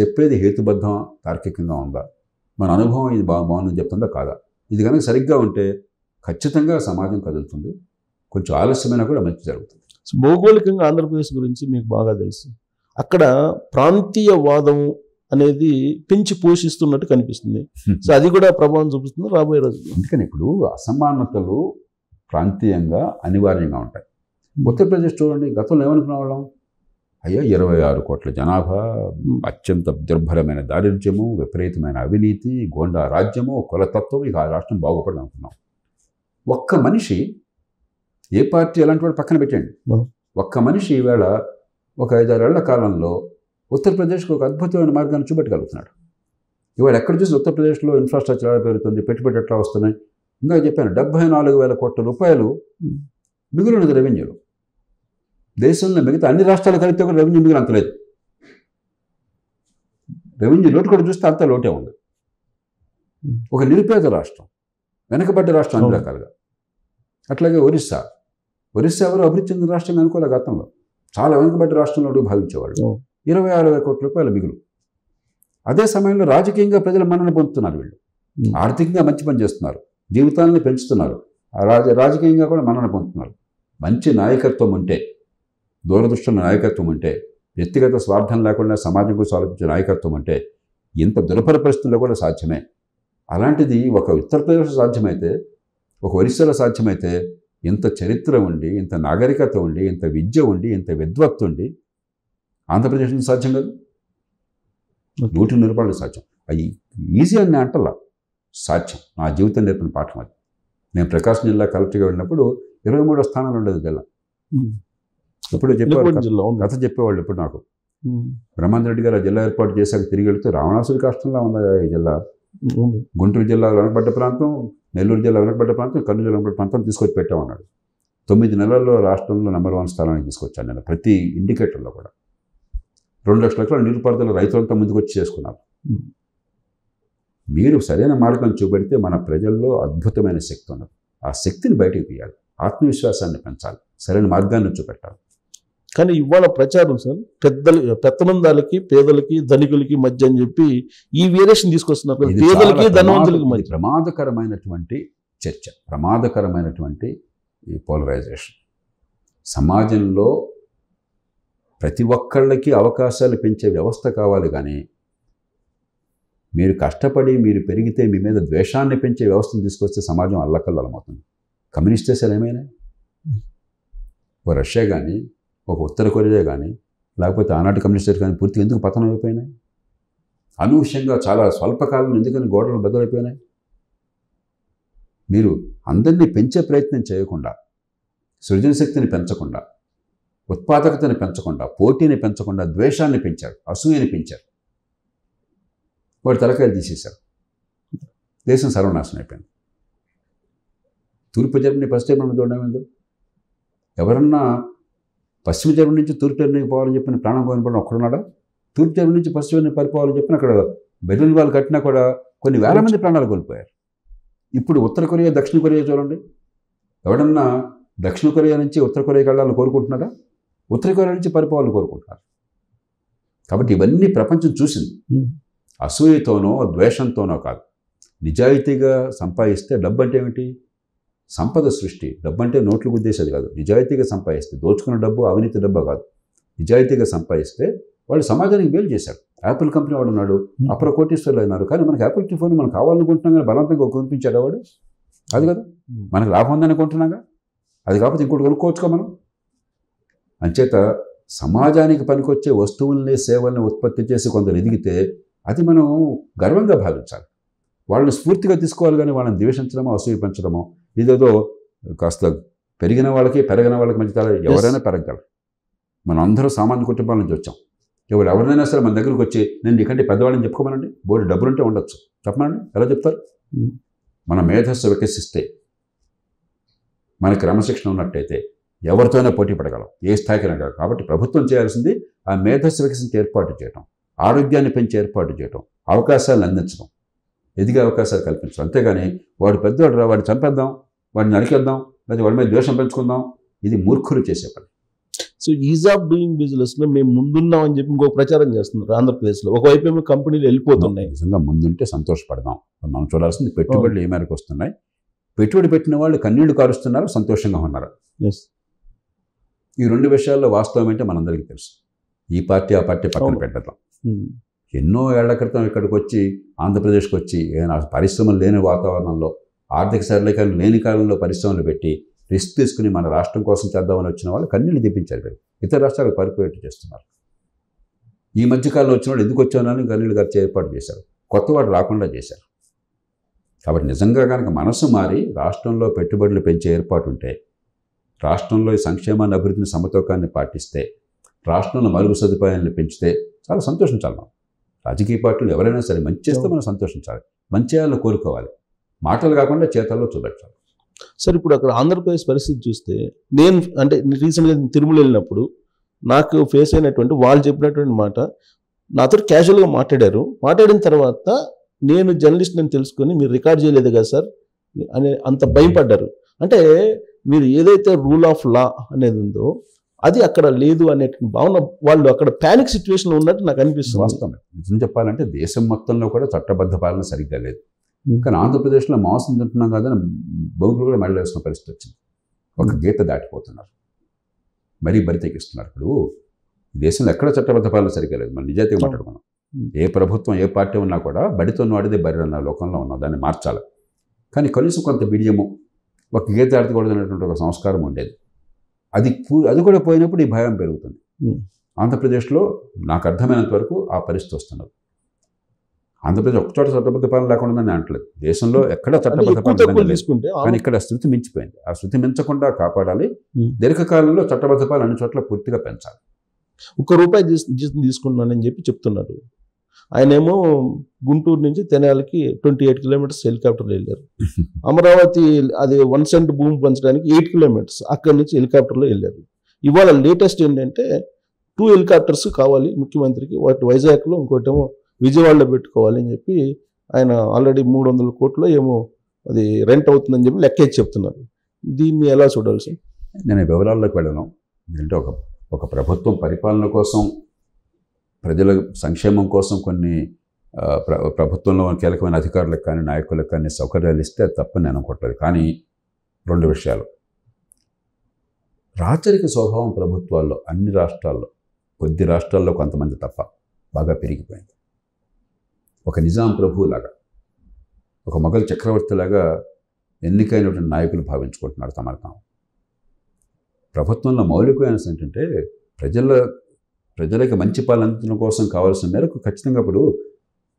చెప్పేది హేతుబద్ధమా, తార్కికంగా ఉందా, మన అనుభవం ఇది బాగుందని చెప్తుందా కాదా, ఇది కనుక సరిగ్గా ఉంటే ఖచ్చితంగా సమాజం కదులుతుంది. కొంచెం ఆలస్యమైనా కూడా మంచి జరుగుతుంది. భౌగోళికంగా ఆంధ్రప్రదేశ్ గురించి మీకు బాగా తెలుసు. అక్కడ ప్రాంతీయవాదం అనేది పెంచి పోషిస్తున్నట్టు కనిపిస్తుంది. సో అది కూడా ప్రభావం చూపిస్తుంది రాబోయే రోజుల్లో. అందుకని ఇప్పుడు అసమానతలు ప్రాంతీయంగా అనివార్యంగా ఉంటాయి. ఉత్తరప్రదేశ్ చూడండి, గతంలో ఏమనుకునే వాళ్ళం, అయ్యా 26 కోట్ల జనాభా, అత్యంత దుర్భరమైన దారిద్ర్యము, విపరీతమైన అవినీతి, గోండా రాజ్యము, కులతత్వం, ఇక ఆ రాష్ట్రం బాగుపడదు అనుకున్నాం. ఒక్క మనిషి ఏ పార్టీ ఎలాంటి వాడు పక్కన పెట్టండి. ఒక్క మనిషి ఈవేళ ఒక 5-6 ఏళ్ల కాలంలో ఉత్తరప్రదేశ్కి ఒక అద్భుతమైన మార్గాన్ని చూపెట్టగలుగుతున్నాడు. ఇవాళ ఎక్కడ చూసి ఉత్తరప్రదేశ్లో ఇన్ఫ్రాస్ట్రక్చర్ ఎలా పెరుగుతుంది, పెట్టుబడి ఎట్లా వస్తున్నాయి. ఇందాక చెప్పాను 74,000 కోట్ల రూపాయలు మిగులున్నది రెవెన్యూలో. దేశంలో మిగతా అన్ని రాష్ట్రాలు కలిపితే కూడా రెవెన్యూ మిగులు అంత లేదు. రెవెన్యూ లోటు కూడా చూస్తే అంత లోటే ఉంది. ఒక నిరుపేద రాష్ట్రం, వెనకబడ్డ రాష్ట్రం అన్ని రకాలుగా. అట్లాగే ఒరిస్సా ఎవరు అభివృద్ధి చెందిన రాష్ట్రంగా అనుకోలే. గతంలో చాలా వెనుకబడ్డ రాష్ట్రంలో భావించేవాళ్ళు. 26,000 కోట్ల రూపాయల మిగులు. అదే సమయంలో రాజకీయంగా ప్రజల మన్నన పొందుతున్నారు. వీళ్ళు ఆర్థికంగా మంచి పని చేస్తున్నారు, జీవితాలను పెంచుతున్నారు, రాజకీయంగా కూడా మన్నన పొందుతున్నారు. మంచి నాయకత్వం ఉంటే, దూరదృష్టిలో నాయకత్వం ఉంటే, వ్యక్తిగత స్వార్థం లేకుండా సమాజం కోసం ఆలోచించే నాయకత్వం ఉంటే ఇంత దుర్భర పరిస్థితుల్లో కూడా సాధ్యమే. అలాంటిది ఒక ఉత్తరప్రదేశ్ సాధ్యమైతే, ఒక ఒరిస్సాలో సాధ్యమైతే, ఇంత చరిత్ర ఉండి, ఇంత నాగరికత ఉండి, ఇంత విద్య ఉండి, ఇంత విద్వత్తు ఉండి ఆంధ్రప్రదేశ్లో సాధ్యం కాదు. 100% సాధ్యం. అది ఈజీ అని నేను అంటలా, సాధ్యం. నా జీవితం నేర్పిన పాఠం అది. నేను ప్రకాశం జిల్లా కలెక్టర్గా వెళ్ళినప్పుడు 23వ స్థానంలో ఉండేది జిల్లా. ఎప్పుడు చెప్పేవాళ్ళు కథ చెప్పేవాళ్ళు. ఇప్పుడు నాకు బ్రహ్మాండ రెడ్డి గారు ఆ జిల్లా ఏర్పాటు చేశాక తిరిగి వెళితే రావణాసుడి కష్టంలో ఉంది ఈ జిల్లా. గుంటూరు జిల్లా వెనకబడ్డ ప్రాంతం, నెల్లూరు జిల్లా వెనకబడ్డ ప్రాంతం, కర్నూలు జిల్లా వెనకబడ్డ ప్రాంతం తీసుకొచ్చి పెట్టామన్నాడు. 9 నెలల్లో రాష్ట్రంలో నెంబర్ 1 స్థానానికి తీసుకొచ్చాను నేను. ప్రతి ఇండికేటర్లో కూడా 2 లక్షల ఎకరాల నీటిపారుదల రైతులంతా ముందుకు వచ్చి చేసుకున్నారు. మీరు సరైన మార్గం చూపెడితే మన ప్రజల్లో అద్భుతమైన శక్తి ఉన్నది. ఆ శక్తిని బయటకు తీయాలి, ఆత్మవిశ్వాసాన్ని పెంచాలి, సరైన మార్గాన్ని చూపెట్టాలి. కానీ ఇవాళ ప్రచారం సార్ పెత్తనందాలకి, పేదలకి, ధనికులకి మధ్య అని చెప్పి ఈ వేరియేషన్ తీసుకొస్తున్నారు. పేదలకి, ధనవంతులకి మధ్య ప్రమాదకరమైనటువంటి చర్చ, ప్రమాదకరమైనటువంటి ఈ పోలరైజేషన్. సమాజంలో ప్రతి ఒక్కళ్ళకి అవకాశాలు పెంచే వ్యవస్థ కావాలి, కానీ మీరు కష్టపడి మీరు పెరిగితే మీ మీద ద్వేషాన్ని పెంచే వ్యవస్థను తీసుకొస్తే సమాజం అల్లకల్లమవుతుంది. కమ్యూనిస్ట్ దేశాలు ఏమైనా, ఒక రష్యా కానీ, ఒక ఉత్తర కొరియా కానీ, లేకపోతే ఆనాటి కమ్యూనిస్ట్ కానీ పూర్తిగా ఎందుకు పతనం అయిపోయినాయి? అనూహ్యంగా చాలా స్వల్పకాలం ఎందుకని గోడలు బదులైపోయినాయి? మీరు అందరినీ పెంచే ప్రయత్నం చేయకుండా, సృజనశక్తిని పెంచకుండా, ఉత్పాదకతని పెంచకుండా, పోటీని పెంచకుండా ద్వేషాన్ని పెంచారు, అసూయని పెంచారు. వాడి తలకాయలు తీసేశారు. దేశం సర్వనాశనం అయిపోయింది. తూర్పు జర్మనీ పశ్చిమ జర్మనీ చూడడం ఏందో. ఎవరన్నా పశ్చిమ జర్మనీ నుంచి తూర్పు జర్మనీకి పోవాలని చెప్పిన ప్రాణం కోల్పోవడం ఒక్కడున్నాడా? తూర్పు జర్మనీ నుంచి పశ్చిమ జర్మనీ పరిపోవాలని చెప్పిన అక్కడ బెర్లిన్ వాళ్ళు కట్టినా కూడా కొన్ని వేల మంది ప్రాణాలు కోల్పోయారు. ఇప్పుడు ఉత్తర కొరియా, దక్షిణ కొరియా చూడండి. ఎవడన్నా దక్షిణ కొరియా నుంచి ఉత్తర కొరియాకి వెళ్ళాలని కోరుకుంటున్నారా? ఉత్తర కొరియా నుంచి పరిపాలన కోరుకుంటున్నారు. కాబట్టి ఇవన్నీ ప్రపంచం చూసింది. అసూయతోనో ద్వేషంతోనో కాదు. నిజాయితీగా సంపాదిస్తే డబ్బు అంటే ఏమిటి? సంపద సృష్టి. డబ్బు అంటే నోట్లు గుద్దేసేది కాదు. నిజాయితీగా సంపాదిస్తే, దోచుకున్న డబ్బు అవినీతి డబ్బు కాదు. నిజాయితీగా సంపాదిస్తే వాళ్ళు సమాజానికి మేలు చేశారు. యాపిల్ కంపెనీ వాడు ఉన్నాడు, అపర కోటీశ్వరులు అయినారు. కానీ మనకి యాపిల్ ఫోన్ మనం కావాలనుకుంటున్నాం, కానీ బలవంతంగా కొనిపించాడు వాడు. అది కదా మనకు లాభం ఉందని కొంటున్నాగా. అది కాకపోతే ఇంకోటి కొనుక్కోవచ్చుగా మనం. అంచేత సమాజానికి పనికొచ్చే వస్తువుల్ని, సేవల్ని ఉత్పత్తి చేసి కొందరు ఎదిగితే అది మనం గర్వంగా భావించాలి. వాళ్ళని స్ఫూర్తిగా తీసుకోవాలి, కానీ వాళ్ళని ద్వేషించడమో, అసూయ పెంచడమో, ఇదేదో కాస్త పెరిగిన వాళ్ళకి పెరగిన వాళ్ళకి మధ్య తేడా. ఎవరైనా పెరగలరు. మనం అందరూ సామాన్య కుటుంబాల నుంచి వచ్చాం. ఎవరైనా సరే మన దగ్గరకు వచ్చి నేను నీకంటే పెద్దవాళ్ళని చెప్పుకోమనండి. బోర్డు డబ్బులుంటే ఉండొచ్చు, చెప్పమనండి. ఎలా చెప్తారు? మన మేధస్సు వికసిస్తే, మన క్రమశిక్షణ ఉన్నట్టయితే ఎవరితోనే పోటీ పడగలం, ఏ స్థాయికి రాగలం. కాబట్టి ప్రభుత్వం చేయాల్సింది ఆ మేధస్సు వికసించి ఏర్పాటు చేయటం, ఆరోగ్యాన్ని పెంచి ఏర్పాటు చేయటం, అవకాశాలను అందించడం, ఎదిగే అవకాశాలు కల్పించడం. అంతేగాని వాడు పెద్దవాడు రా, వాడిని చంపేద్దాం, వాడిని నరికేద్దాం, లేదా వాడి మీద ద్వేషం పెంచుకుందాం, ఇది మూర్ఖులు చేసే పని. సో ఈజ్ ఆఫ్ డూయింగ్ బిజినెస్లో మేము ముందున్నాం అని చెప్పి ఇంకో ప్రచారం చేస్తున్నారు ఆంధ్రప్రదేశ్లో. ఒకవైపు ఏమో కంపెనీలు వెళ్ళిపోతున్నాయి. నిజంగా ముందుంటే సంతోషపడదాం. మనం చూడాల్సింది పెట్టుబడులు ఏ మేరకు వస్తున్నాయి. పెట్టుబడి పెట్టిన వాళ్ళు కన్నీళ్లు కారుస్తున్నారు, సంతోషంగా ఉన్నారు. ఈ 2 విషయాల్లో వాస్తవం ఏంటో మనందరికీ తెలుసు. ఈ పార్టీ ఆ పార్టీ పక్కన పెట్టడం. ఎన్నో ఏళ్ల క్రితం ఇక్కడికి వచ్చి, ఆంధ్రప్రదేశ్కి వచ్చి, పరిశ్రమలు లేని వాతావరణంలో, ఆర్థిక సరళీకరణ లేని కాలంలో పరిశ్రమలు పెట్టి రిస్క్ తీసుకుని మన రాష్ట్రం కోసం చేద్దామని వచ్చిన వాళ్ళు కన్నీళ్ళు తెప్పించారు. ఇతర రాష్ట్రాలకు పరిపోయేట్టు చేస్తున్నారు. ఈ మధ్యకాలంలో వచ్చిన వాళ్ళు ఎందుకు వచ్చానని కన్నీళ్ళు ఖర్చు ఏర్పాటు చేశారు. కొత్త వాడు రాకుండా చేశారు. కాబట్టి నిజంగా కనుక మనసు మారి రాష్ట్రంలో పెట్టుబడులు పెంచే ఏర్పాటు ఉంటే, రాష్ట్రంలో ఈ సంక్షేమాన్ని అభివృద్ధిని సమతూకాన్ని పాటిస్తే రాష్ట్రంలో మరుగు సదుపాయాలను పెంచితే చాలా సంతోషించాలి మనం. రాజకీయ పార్టీలు ఎవరైనా సరే మంచి చేస్తే మనం సంతోషించాలి, మంచి చేయాలని కోరుకోవాలి, మాటలు కాకుండా చేతల్లో చూపెట్టాలి. సార్ ఇప్పుడు అక్కడ ఆంధ్రప్రదేశ్ పరిస్థితి చూస్తే నేను అంటే రీసెంట్గా తిరుమల వెళ్ళినప్పుడు నాకు ఫేస్ అయినటువంటి వాళ్ళు చెప్పినటువంటి మాట నాతో క్యాజువల్గా మాట్లాడిన తర్వాత నేను జర్నలిస్ట్ అని తెలుసుకొని మీరు రికార్డ్ చేయలేదు కదా సార్ అని అంత భయపడ్డారు. అంటే మీరు ఏదైతే రూల్ ఆఫ్ లా అనేది ఉందో అది అక్కడ లేదు అనే భావన, వాళ్ళు అక్కడ ప్యానిక్ సిచ్యువేషన్లో ఉన్నట్టు నాకు అనిపిస్తుంది. వాస్తవం నిజం చెప్పాలంటే దేశం మొత్తంలో కూడా చట్టబద్ధ పాలన సరిగ్గా లేదు. కానీ ఆంధ్రప్రదేశ్లో మాంసం తింటున్నాం కదా బౌకులు కూడా మెడలో వేసుకున్న పరిస్థితి వచ్చింది. ఒక గీత దాటిపోతున్నారు, మరీ బరి తెగిస్తున్నారు. ఇప్పుడు దేశంలో ఎక్కడ చట్టబద్ధ పాలన సరిగ్గా లేదు. మనం నిజాయితీగా మాట్లాడుకున్నాం. ఏ ప్రభుత్వం ఏ పార్టీ ఉన్నా కూడా బడితో వాడిదే బరి అన్న లోకంలో ఉన్నాం. దాన్ని మార్చాలి. కానీ కనీసం కొంత బిడియము, ఒక గీత దాటకూడదు అనేటువంటి ఒక సంస్కారం ఉండేది. అది కూడా పోయినప్పుడు ఈ భయం పెరుగుతుంది. ఆంధ్రప్రదేశ్లో నాకు అర్థమైనంత వరకు ఆ పరిస్థితి వస్తున్నది. ఆంధ్రప్రదేశ్ ఒక్కచోట చట్టబద్ధ పాలన లేకుండా నేను అంటలేదు, దేశంలో ఎక్కడ చట్టబద్ధ పాలన తీసుకుంటే కానీ ఇక్కడ శృతి మించిపోయింది. ఆ శృతి మించకుండా కాపాడాలి. దీర్ఘకాలంలో చట్టబద్ధ పాలన అన్ని చోట్ల పూర్తిగా పెంచాలి. ₹1 తీసుకున్నానని చెప్పి చెప్తున్నారు. ఆయనేమో గుంటూరు నుంచి తెనాలికి 28 కిలోమీటర్స్ హెలికాప్టర్లో వెళ్ళారు. అమరావతి అది 1 సెంట్ భూమి పంచడానికి 8 కిలోమీటర్స్ అక్కడి నుంచి హెలికాప్టర్లో వెళ్ళారు. ఇవాళ లేటెస్ట్ ఏంటంటే 2 హెలికాప్టర్స్ కావాలి ముఖ్యమంత్రికి, వాటి వైజాగ్లో ఇంకోటేమో విజయవాడలో పెట్టుకోవాలి అని చెప్పి ఆయన ఆల్రెడీ 300 కోట్లు ఏమో అది రెంట్ అవుతుందని చెప్పి లెక్కేసి చెప్తున్నారు. దీన్ని ఎలా చూడాలి సార్? నేను వివరాల్లోకి వెళ్ళను. ఎందుకంటే ఒక ప్రభుత్వం పరిపాలన కోసం, ప్రజల సంక్షేమం కోసం కొన్ని ప్రభుత్వంలో కీలకమైన అధికారులకు కానీ నాయకులకు కానీ సౌకర్యాలు ఇస్తే తప్పని నేను అనుకోవట్లేదు. కానీ 2 విషయాలు. రాచరిక స్వభావం ప్రభుత్వాల్లో అన్ని రాష్ట్రాల్లో, కొద్ది రాష్ట్రాల్లో కొంతమంది తప్ప బాగా పెరిగిపోయింది. ఒక నిజాం ప్రభువులాగా, ఒక మొఘల్ చక్రవర్తిలాగా ఎన్నికైనటువంటి నాయకులు భావించుకుంటున్నారు తమను తాము. ప్రభుత్వంలో మౌలికమైన ఏంటంటే ప్రజలకి మంచి పాలన అందించడం కోసం కావాల్సిన మేరకు ఖచ్చితంగా ఇప్పుడు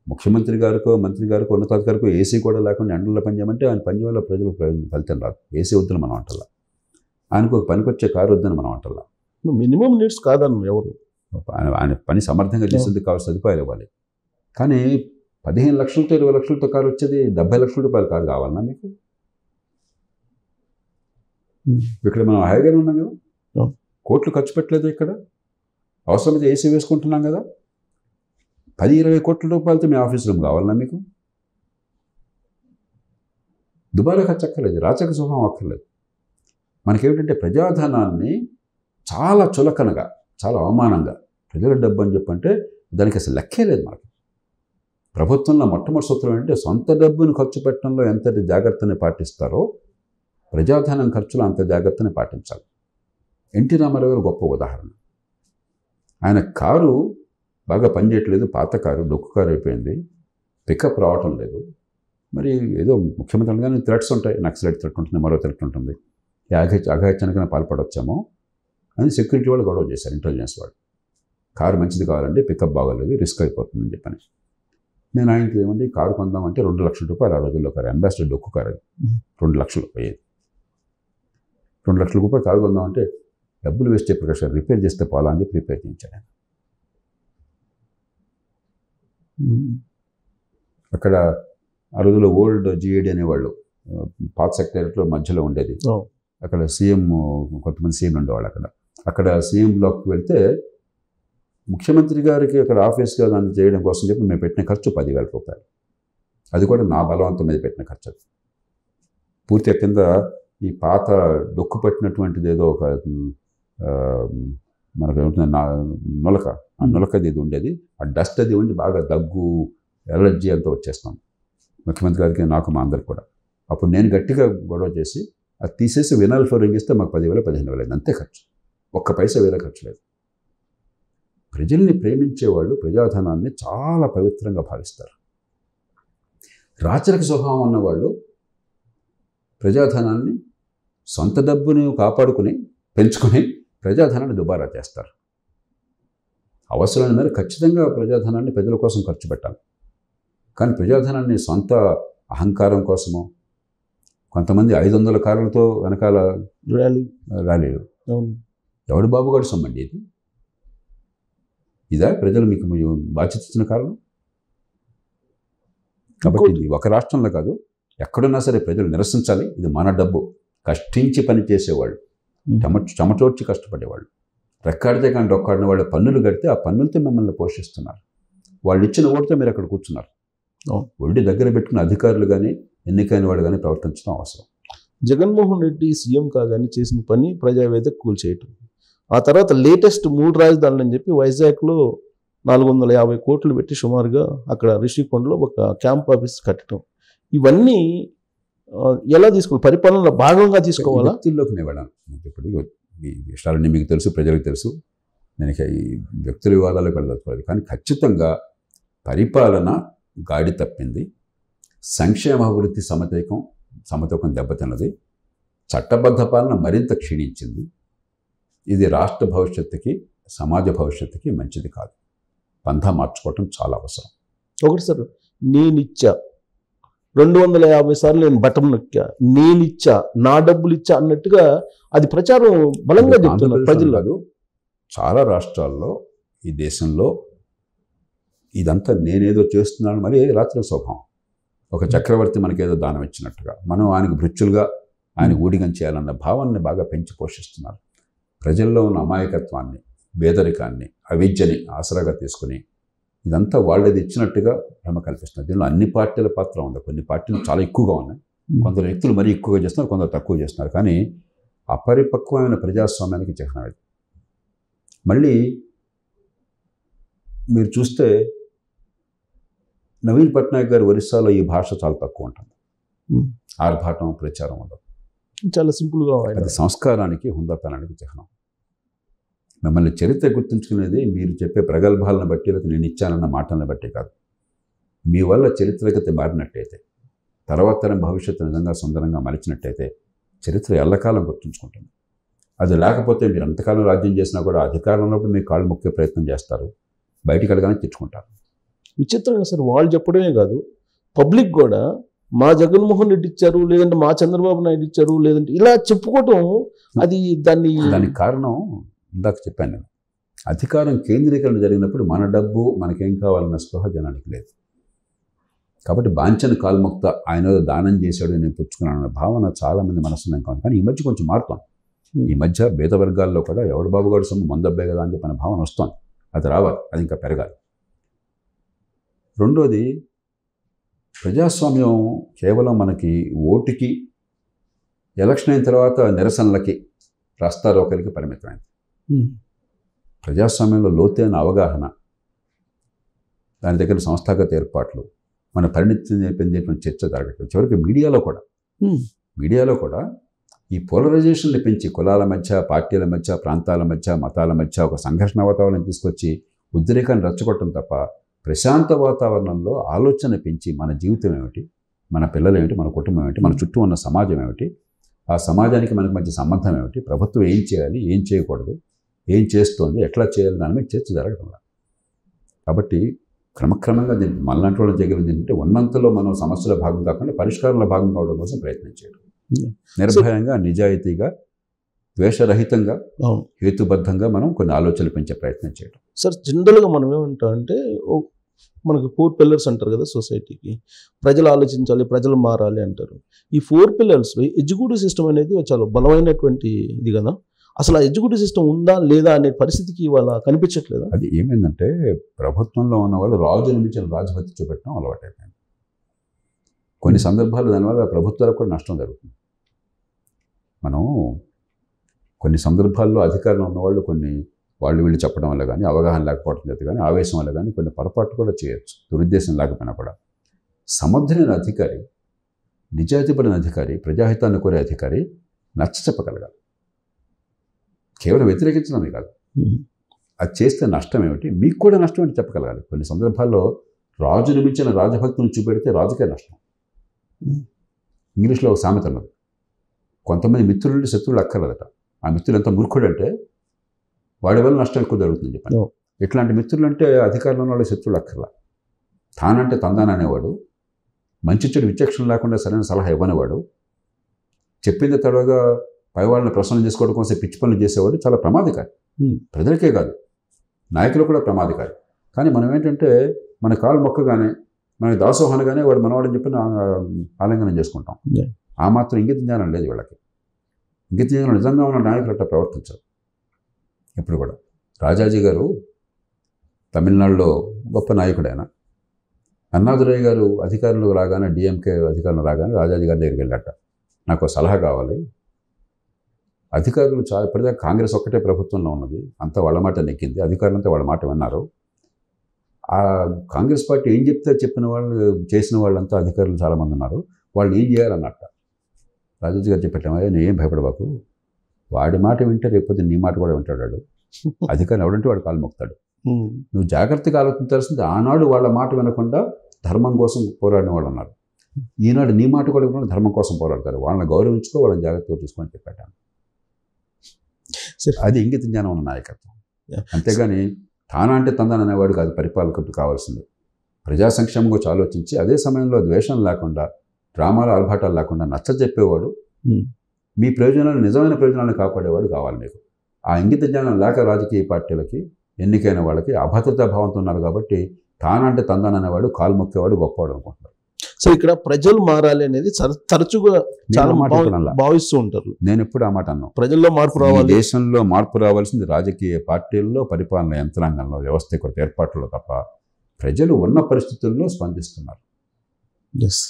ముఖ్యమంత్రి గారికో మంత్రి గారికో ఉన్నతాధికారికో ఏసీ కూడా లేకుండా ఎండల్లో పనిచేయమంటే ఆయన పని వల్ల ప్రజలకు ఫలితం రాదు. ఏసీ వద్దని మనం అంటల్లా, ఆయనకు ఒక పనికొచ్చే కారు వద్దని మనం అంటల్లా. మినిమం నీడ్స్ కాదన్న ఎవరు, ఆయన పని సమర్థంగా చేసేందుకు కావాల్సిన సదుపాయాలు ఇవ్వాలి. కానీ 15 లక్షలతో 20 లక్షలతో కారు వచ్చేది 70 లక్షల రూపాయల కారు కావాలన్నా మీకు? ఇక్కడ మనం హాయిగానే ఉన్నాం కదా, కోట్లు ఖర్చు పెట్టలేదు. ఇక్కడ అవసరమైతే ఏసీ వేసుకుంటున్నాం కదా. 10-20 కోట్ల రూపాయలతో మీ ఆఫీస్ రూమ్ కావాలన్నా మీకు? దుబారా ఖర్చు అక్కర్లేదు, రాచక స్వభావం అక్కర్లేదు. మనకేమిటంటే ప్రజాధనాన్ని చాలా చులకనగా, చాలా అవమానంగా ప్రజల డబ్బు అని చెప్పంటే దానికి అసలు లెక్కే లేదు మనకి. ప్రభుత్వంలో మొట్టమొదటి సూత్రం ఏంటంటే సొంత డబ్బును ఖర్చు పెట్టడంలో ఎంతటి జాగ్రత్తని పాటిస్తారో ప్రజాధనం ఖర్చులో అంత జాగ్రత్తని పాటించాలి. ఎన్టీ రామారావు గారు గొప్ప ఉదాహరణ. ఆయన కారు బాగా పనిచేయట్లేదు, పాత కారు, డొక్కు కారు అయిపోయింది, పికప్ రావటం లేదు. మరి ఏదో ముఖ్యమంత్రి అనగానే థ్రెట్స్ ఉంటాయి, నక్సలైట్ థ్రెట్ ఉంటుంది, మరో థ్రెట్ ఉంటుంది, అఘాయిత్యానికైనా పాల్పడవచ్చేమో అని సెక్యూరిటీ వాళ్ళు గొడవ చేశారు, ఇంటెలిజెన్స్ వాళ్ళు. కారు మంచిది కావాలండి, పికప్ బాగోలేదు, రిస్క్ అయిపోతుందని చెప్పని. నేను ఆయనకి ఏమండి కారు కొందామంటే 2 లక్షల రూపాయలు ఆ రోజుల్లో కారు, అంబాసిడర్ డొక్కు కారు అది 2 లక్షలు పోయేది. 2 లక్షల రూపాయలు కారు కొందామంటే డబ్బులు వేస్ట్ చేయ ప్రకాశం రిపేర్ చేస్తే పోలా అని చెప్పి రిపేర్ చేయించాడు ఆయన. అక్కడ ఆ రోజుల్లో ఓల్డ్ జిఏడి అనేవాళ్ళు, పాత సెక్రటరీలో మధ్యలో ఉండేది. అక్కడ సీఎం, కొంతమంది సీఎం ఉండేవాళ్ళు. అక్కడ సీఎం బ్లాక్కి వెళ్తే ముఖ్యమంత్రి గారికి అక్కడ ఆఫీస్గా దాన్ని చేయడం కోసం చెప్పి మేము పెట్టిన ఖర్చు 10,000 రూపాయలు. అది కూడా నా బలవంతం మీద పెట్టిన ఖర్చు. అది పూర్తిగా కింద ఈ పాత డొక్కు పట్టినటువంటిది ఏదో ఒక మనకు ఏమిటి నులక, ఆ నులకది ఇది ఉండేది, ఆ డస్ట్ అది ఉండి బాగా దగ్గు, ఎలర్జీ అంతా వచ్చేస్తాం ముఖ్యమంత్రి గారికి, నాకు, మా అందరికి కూడా. అప్పుడు నేను గట్టిగా గొడవ చేసి అది తీసేసి వినాల్ ఫ్లోరింగ్ ఇస్తే మాకు 10,000 15,000 అయింది, అంతే ఖర్చు. ఒక్క పైసా వేరే ఖర్చు లేదు. ప్రజల్ని ప్రేమించేవాళ్ళు ప్రజాధనాన్ని చాలా పవిత్రంగా భావిస్తారు. రాచరిక స్వభావం ఉన్నవాళ్ళు ప్రజాధనాన్ని సొంత డబ్బును కాపాడుకుని పెంచుకొని ప్రజాధనాన్ని దుబారా చేస్తారు. అవసరమైన మేర ఖచ్చితంగా ప్రజాధనాన్ని ప్రజల కోసం ఖర్చు పెట్టాలి. కానీ ప్రజాధనాన్ని సొంత అహంకారం కోసమో, కొంతమంది 500 కార్లతో వెనకాల ర్యాలీలు. ఎవడు బాబుగాడు సొమ్మండి ఇది? ఇదా ప్రజలు మీకు బాధ్యత ఇచ్చిన కారణం? కాబట్టి ఇది ఒక రాష్ట్రంలో కాదు, ఎక్కడున్నా సరే ప్రజలు నిరసించాలి. ఇది మన డబ్బు, కష్టించి పని చేసేవాళ్ళు, చెమటోడ్చి కష్టపడేవాళ్ళు, రెక్కాడితే కానీ డొక్కాడిన వాళ్ళు పన్నులు కడితే ఆ పన్నులతో మిమ్మల్ని పోషిస్తున్నారు. వాళ్ళు ఇచ్చిన ఓటుతో మీరు అక్కడ కూర్చున్నారు. ఒంటి దగ్గర పెట్టుకున్న అధికారులు కానీ ఎన్నికైన వాళ్ళు కానీ ప్రవర్తించడం అవసరం. జగన్మోహన్ రెడ్డి సీఎం కాగానే చేసిన పని ప్రజావేదిక కూల్చేయటం. ఆ తర్వాత లేటెస్ట్ 3 రాజధానులు అని చెప్పి వైజాగ్లో 450 కోట్లు పెట్టి సుమారుగా అక్కడ రిషికొండలో ఒక క్యాంప్ ఆఫీస్ కట్టడం. ఇవన్నీ ఎలా తీసుకోవాలి? పరిపాలనలో భాగంగా తీసుకోవాలా? వ్యక్తుల్లోకి నేను ఇప్పుడు ఈ విషయాలన్నీ మీకు తెలుసు, ప్రజలకు తెలుసు. నేను ఈ వ్యక్తుల వివాదాలకు వెళ్ళదలుచుకోలేదు. కానీ ఖచ్చితంగా పరిపాలన గాడి తప్పింది, సంక్షేమ అభివృద్ధి సమతూకం దెబ్బతిన్నది, చట్టబద్ధ పాలన మరింత క్షీణించింది. ఇది రాష్ట్ర భవిష్యత్తుకి, సమాజ భవిష్యత్తుకి మంచిది కాదు. పంథా మార్చుకోవటం చాలా అవసరం. ఒకటి సార్, నేనిచ్చా 250 సార్లు నేను బటన్ నొక్కా, నేనిచ్చా, నా డబ్బులు ఇచ్చా అన్నట్టుగా అది ప్రచారం బలంగా చెప్తున్నారు ప్రజలు. కాదు, చాలా రాష్ట్రాల్లో ఈ దేశంలో ఇదంతా నేనేదో చేస్తున్నాను మరి రాత్రి స్వభావం. ఒక చక్రవర్తి మనకేదో దానం ఇచ్చినట్టుగా మనం ఆయనకు భృత్యులుగా ఆయన ఊడిగం చేయాలన్న భావాన్ని బాగా పెంచి పోషిస్తున్నారు. ప్రజల్లో ఉన్న అమాయకత్వాన్ని, పేదరికాన్ని, అవిద్యని ఆసరాగా తీసుకుని ఇదంతా వాళ్ళది ఇచ్చినట్టుగా భ్రమ కల్పిస్తున్నారు. దీనిలో అన్ని పార్టీల పాత్ర ఉంది. కొన్ని పార్టీలు చాలా ఎక్కువగా ఉన్నాయి, కొందరు వ్యక్తులు మరీ ఎక్కువగా చేస్తున్నారు, కొందరు తక్కువ చేస్తున్నారు. కానీ అపరిపక్వమైన ప్రజాస్వామ్యానికి చిహ్నం ఇది. మళ్ళీ మీరు చూస్తే నవీన్ పట్నాయక్ గారు ఒరిస్సాలో ఈ భాష చాలా తక్కువ ఉంటుంది. ఆర్భాటం, ప్రచారం ఉండదు, చాలా సింపుల్గా. అది సంస్కారానికి, హుందాతనానికి చిహ్నం. మిమ్మల్ని చరిత్ర గుర్తుంచుకునేది మీరు చెప్పే ప్రగల్భాలను బట్టి, లేదా నేను ఇచ్చానన్న మాటలను బట్టి కాదు. మీ వల్ల చరిత్రగతి మారినట్టయితే, తర్వాత తరం భవిష్యత్తు నిజంగా సుందరంగా మలిచినట్టయితే చరిత్ర ఎల్లకాలం గుర్తుంచుకుంటుంది. అది లేకపోతే మీరు ఎంతకాలం రాజ్యం చేసినా కూడా అధికారంలో మీ కాళ్ళు మొక్కే ప్రయత్నం చేస్తారు, బయటికి వెళ్ళగానే తెచ్చుకుంటారు. విచిత్రంగా సార్, వాళ్ళు చెప్పడమే కాదు, పబ్లిక్ కూడా మా జగన్మోహన్ రెడ్డి ఇచ్చారు, లేదంటే మా చంద్రబాబు నాయుడు ఇచ్చారు, లేదంటే ఇలా చెప్పుకోవటం, అది దానికి కారణం ఇందాక చెప్పాను నేను. అధికారం కేంద్రీకరణ జరిగినప్పుడు మన డబ్బు మనకేం కావాలన్న స్పృహ జనానికి లేదు. కాబట్టి బాంఛన్ కాల్ముక్త ఆయన దానం చేశాడు, నేను పుచ్చుకున్నాను అన్న భావన చాలామంది మనసులో కాదు. కానీ ఈ మధ్య కొంచెం మారుతాం. ఈ మధ్య భేద వర్గాల్లో కూడా ఎవడు బాబుగాడు సొమ్ము మందబ్బే కదా అని చెప్పిన భావన వస్తుంది. అది రావాలి, అది ఇంకా పెరగాలి. రెండోది, ప్రజాస్వామ్యం కేవలం మనకి ఓటుకి, ఎలక్షన్ అయిన తర్వాత నిరసనలకి, రాస్తారోకలకి పరిమితమైంది. ప్రజాస్వామ్యంలో లోతైన అవగాహన, దాని దగ్గర సంస్థాగత ఏర్పాట్లు, మన పరిణితి పొందేటువంటి చర్చ జరగట్లేదు. చివరికి మీడియాలో కూడా ఈ పోలరైజేషన్ని పెంచి కులాల మధ్య, పార్టీల మధ్య, ప్రాంతాల మధ్య, మతాల మధ్య ఒక సంఘర్షణ వాతావరణం తీసుకొచ్చి ఉద్రేకాన్ని రెచ్చగొట్టడం తప్ప ప్రశాంత వాతావరణంలో ఆలోచన పెంచి మన జీవితం ఏమిటి, మన పిల్లలు ఏమిటి, మన కుటుంబం ఏమిటి, మన చుట్టూ ఉన్న సమాజం ఏమిటి, ఆ సమాజానికి మనకు మధ్య సంబంధం ఏమిటి, ప్రభుత్వం ఏం చేయాలి, ఏం చేయకూడదు, ఏం చేస్తోంది, ఎట్లా చేయాలి, దాని మీద చర్చ జరగడం. కాబట్టి క్రమక్రమంగా మనలాంటి వాళ్ళు జరిగింది ఏంటంటే ఉన్నంతలో మనం సమస్యల భాగం కాకుండా పరిష్కారంలో భాగం కావడం కోసం ప్రయత్నం చేయడం, నిర్భయంగా, నిజాయితీగా, ద్వేషరహితంగా, హేతుబద్ధంగా మనం కొన్ని ఆలోచనలు పెంచే ప్రయత్నం చేయడం. సార్, జనరల్గా మనం ఏమంటామంటే మనకు 4 పిల్లర్స్ అంటారు కదా సొసైటీకి. ప్రజలు ఆలోచించాలి, ప్రజలు మారాలి అంటారు. ఈ 4 పిల్లర్స్లో ఎగ్జిక్యూటివ్ సిస్టమ్ అనేది చాలా బలమైనటువంటి ఇది కదా. అసలు ఆ ఎగ్జిక్యూటివ్ సిస్టమ్ ఉందా లేదా అనే పరిస్థితికి ఇవాళ కనిపించట్లేదా? అది ఏమైందంటే ప్రభుత్వంలో ఉన్న వాళ్ళు రాజు మించిన రాజభక్తి చూపెట్టడం అలవాటైపోయింది. కొన్ని సందర్భాలు దానివల్ల ప్రభుత్వాలకు కూడా నష్టం జరుగుతుంది. మనం కొన్ని సందర్భాల్లో అధికారంలో ఉన్నవాళ్ళు వాళ్ళు వీళ్ళు చెప్పడం వల్ల కానీ, అవగాహన లేకపోవడం చేత కానీ, ఆవేశం వల్ల కానీ కొన్ని పొరపాటు కూడా చేయొచ్చు, దురుద్దేశం లేకపోయినా కూడా. సమర్థులైన అధికారి, నిజాయితీపడిన అధికారి, ప్రజాహితాన్ని కోరే అధికారి నచ్చ చెప్పగలగాలి, కేవలం వ్యతిరేకించడమే కాదు. అది చేస్తే నష్టం ఏమిటి, మీకు కూడా నష్టం ఏంటి చెప్పగలగాలి. కొన్ని సందర్భాల్లో రాజును మించిన రాజభక్తులను చూపెడితే రాజుకే నష్టం. ఇంగ్లీష్లో ఒక సామెత ఉన్నది, కొంతమంది మిత్రులు శత్రువులు అక్కర్లేదట. ఆ మిత్రులు ఎంత మూర్ఖుడు అంటే వాడి వల్ల నష్టం ఎక్కువ జరుగుతుంది చెప్పండి. ఇట్లాంటి మిత్రులు అంటే అధికారంలో ఉన్న వాళ్ళ శత్రువులు అక్కర్లా. తానంటే తందాన అనేవాడు, మంచి చెడు విచక్షణ లేకుండా సరైన సలహా ఇవ్వనివాడు, చెప్పింది తడవగా పై వాళ్ళని ప్రసన్నం చేసుకోవడం కోసం పిచ్చి పనులు చేసేవాడు చాలా ప్రమాదకారి. ప్రజలకే కాదు, నాయకులు కూడా ప్రమాదకారి. కానీ మనం ఏంటంటే మన కాలు మొక్కగానే, మనకి దాసోహనగానే వాడు మనవాడని చెప్పి ఆలింగనం చేసుకుంటాం. ఆ మాత్రం ఇంగిత జ్ఞానం లేదు వీళ్ళకి. ఇంగిత జ్ఞానం నిజంగా ఉన్న నాయకులు అట్లా ప్రవర్తించారు ఎప్పుడు కూడా. రాజాజీ గారు తమిళనాడులో గొప్ప నాయకుడు ఆయన. అన్నాదురై గారు అధికారులు రాగానే, డిఎంకే అధికారులు రాగానే రాజాజీ గారి దగ్గరికి వెళ్ళాట, నాకు సలహా కావాలి. అధికారులు చాలా ఇప్పటిదాకా కాంగ్రెస్ ఒక్కటే ప్రభుత్వంలో ఉన్నది, అంతా వాళ్ళ మాట నెక్కింది, అధికారులంతా వాళ్ళ మాట విన్నారు. ఆ కాంగ్రెస్ పార్టీ ఏం చెప్తే చెప్పిన వాళ్ళు చేసిన వాళ్ళంతా అధికారులు చాలామంది ఉన్నారు, వాళ్ళు ఏం చేయాలన్నట్ట. రాజాజీ గారు చెప్పేటమయ్యా, నేనేం భయపడబాకు, వాడి మాట వింటే రేపొద్దు నీ మాట కూడా వింటాడు. అధికారులు ఎవడంటే వాడు కాలు మొక్కుతాడు. నువ్వు జాగ్రత్తగా ఆలోచించాల్సింది, ఆనాడు వాళ్ళ మాట వినకుండా ధర్మం కోసం పోరాడిన వాళ్ళు ఉన్నారు, ఈనాడు నీ మాట కూడా వినకుండా ధర్మం కోసం పోరాడతారు. వాళ్ళని గౌరవించుకో, వాళ్ళని జాగ్రత్తగా చూసుకొని చెప్పాను. అది ఇంగిత జ్ఞానం ఉన్న నాయకత్వం. అంతేగాని తానా అంటే తందాన అనేవాడు కాదు పరిపాలకుడు కావాల్సింది. ప్రజా సంక్షేమం గురించి ఆలోచించి అదే సమయంలో ద్వేషం లేకుండా, డ్రామాలు ఆర్భాటాలు లేకుండా నచ్చ చెప్పేవాడు, మీ ప్రయోజనాలు నిజమైన ప్రయోజనాలను కాపాడేవాడు కావాలి మీకు. ఆ ఇంగిత జ్ఞానం లేక రాజకీయ పార్టీలకి, ఎన్నికైన వాళ్ళకి అభద్రతా భావంతో ఉన్నారు కాబట్టి తానంటే తందాన అనేవాడు, కాలు మొక్కేవాడు గొప్పవాడు అనుకుంటున్నారు. సో ఇక్కడ ప్రజలు మారాలి అనేది తరచుగా చాలా భావిస్తూ ఉంటారు. నేను ఎప్పుడు ఆ మాట అన్నాను, ప్రజల్లో మార్పు రావాలి, దేశంలో మార్పు రావాల్సింది రాజకీయ పార్టీల్లో, పరిపాలన యంత్రాంగంలో, వ్యవస్థీకృత ఏర్పాట్లలో తప్ప ప్రజలు ఉన్న పరిస్థితుల్లో స్పందిస్తున్నారు.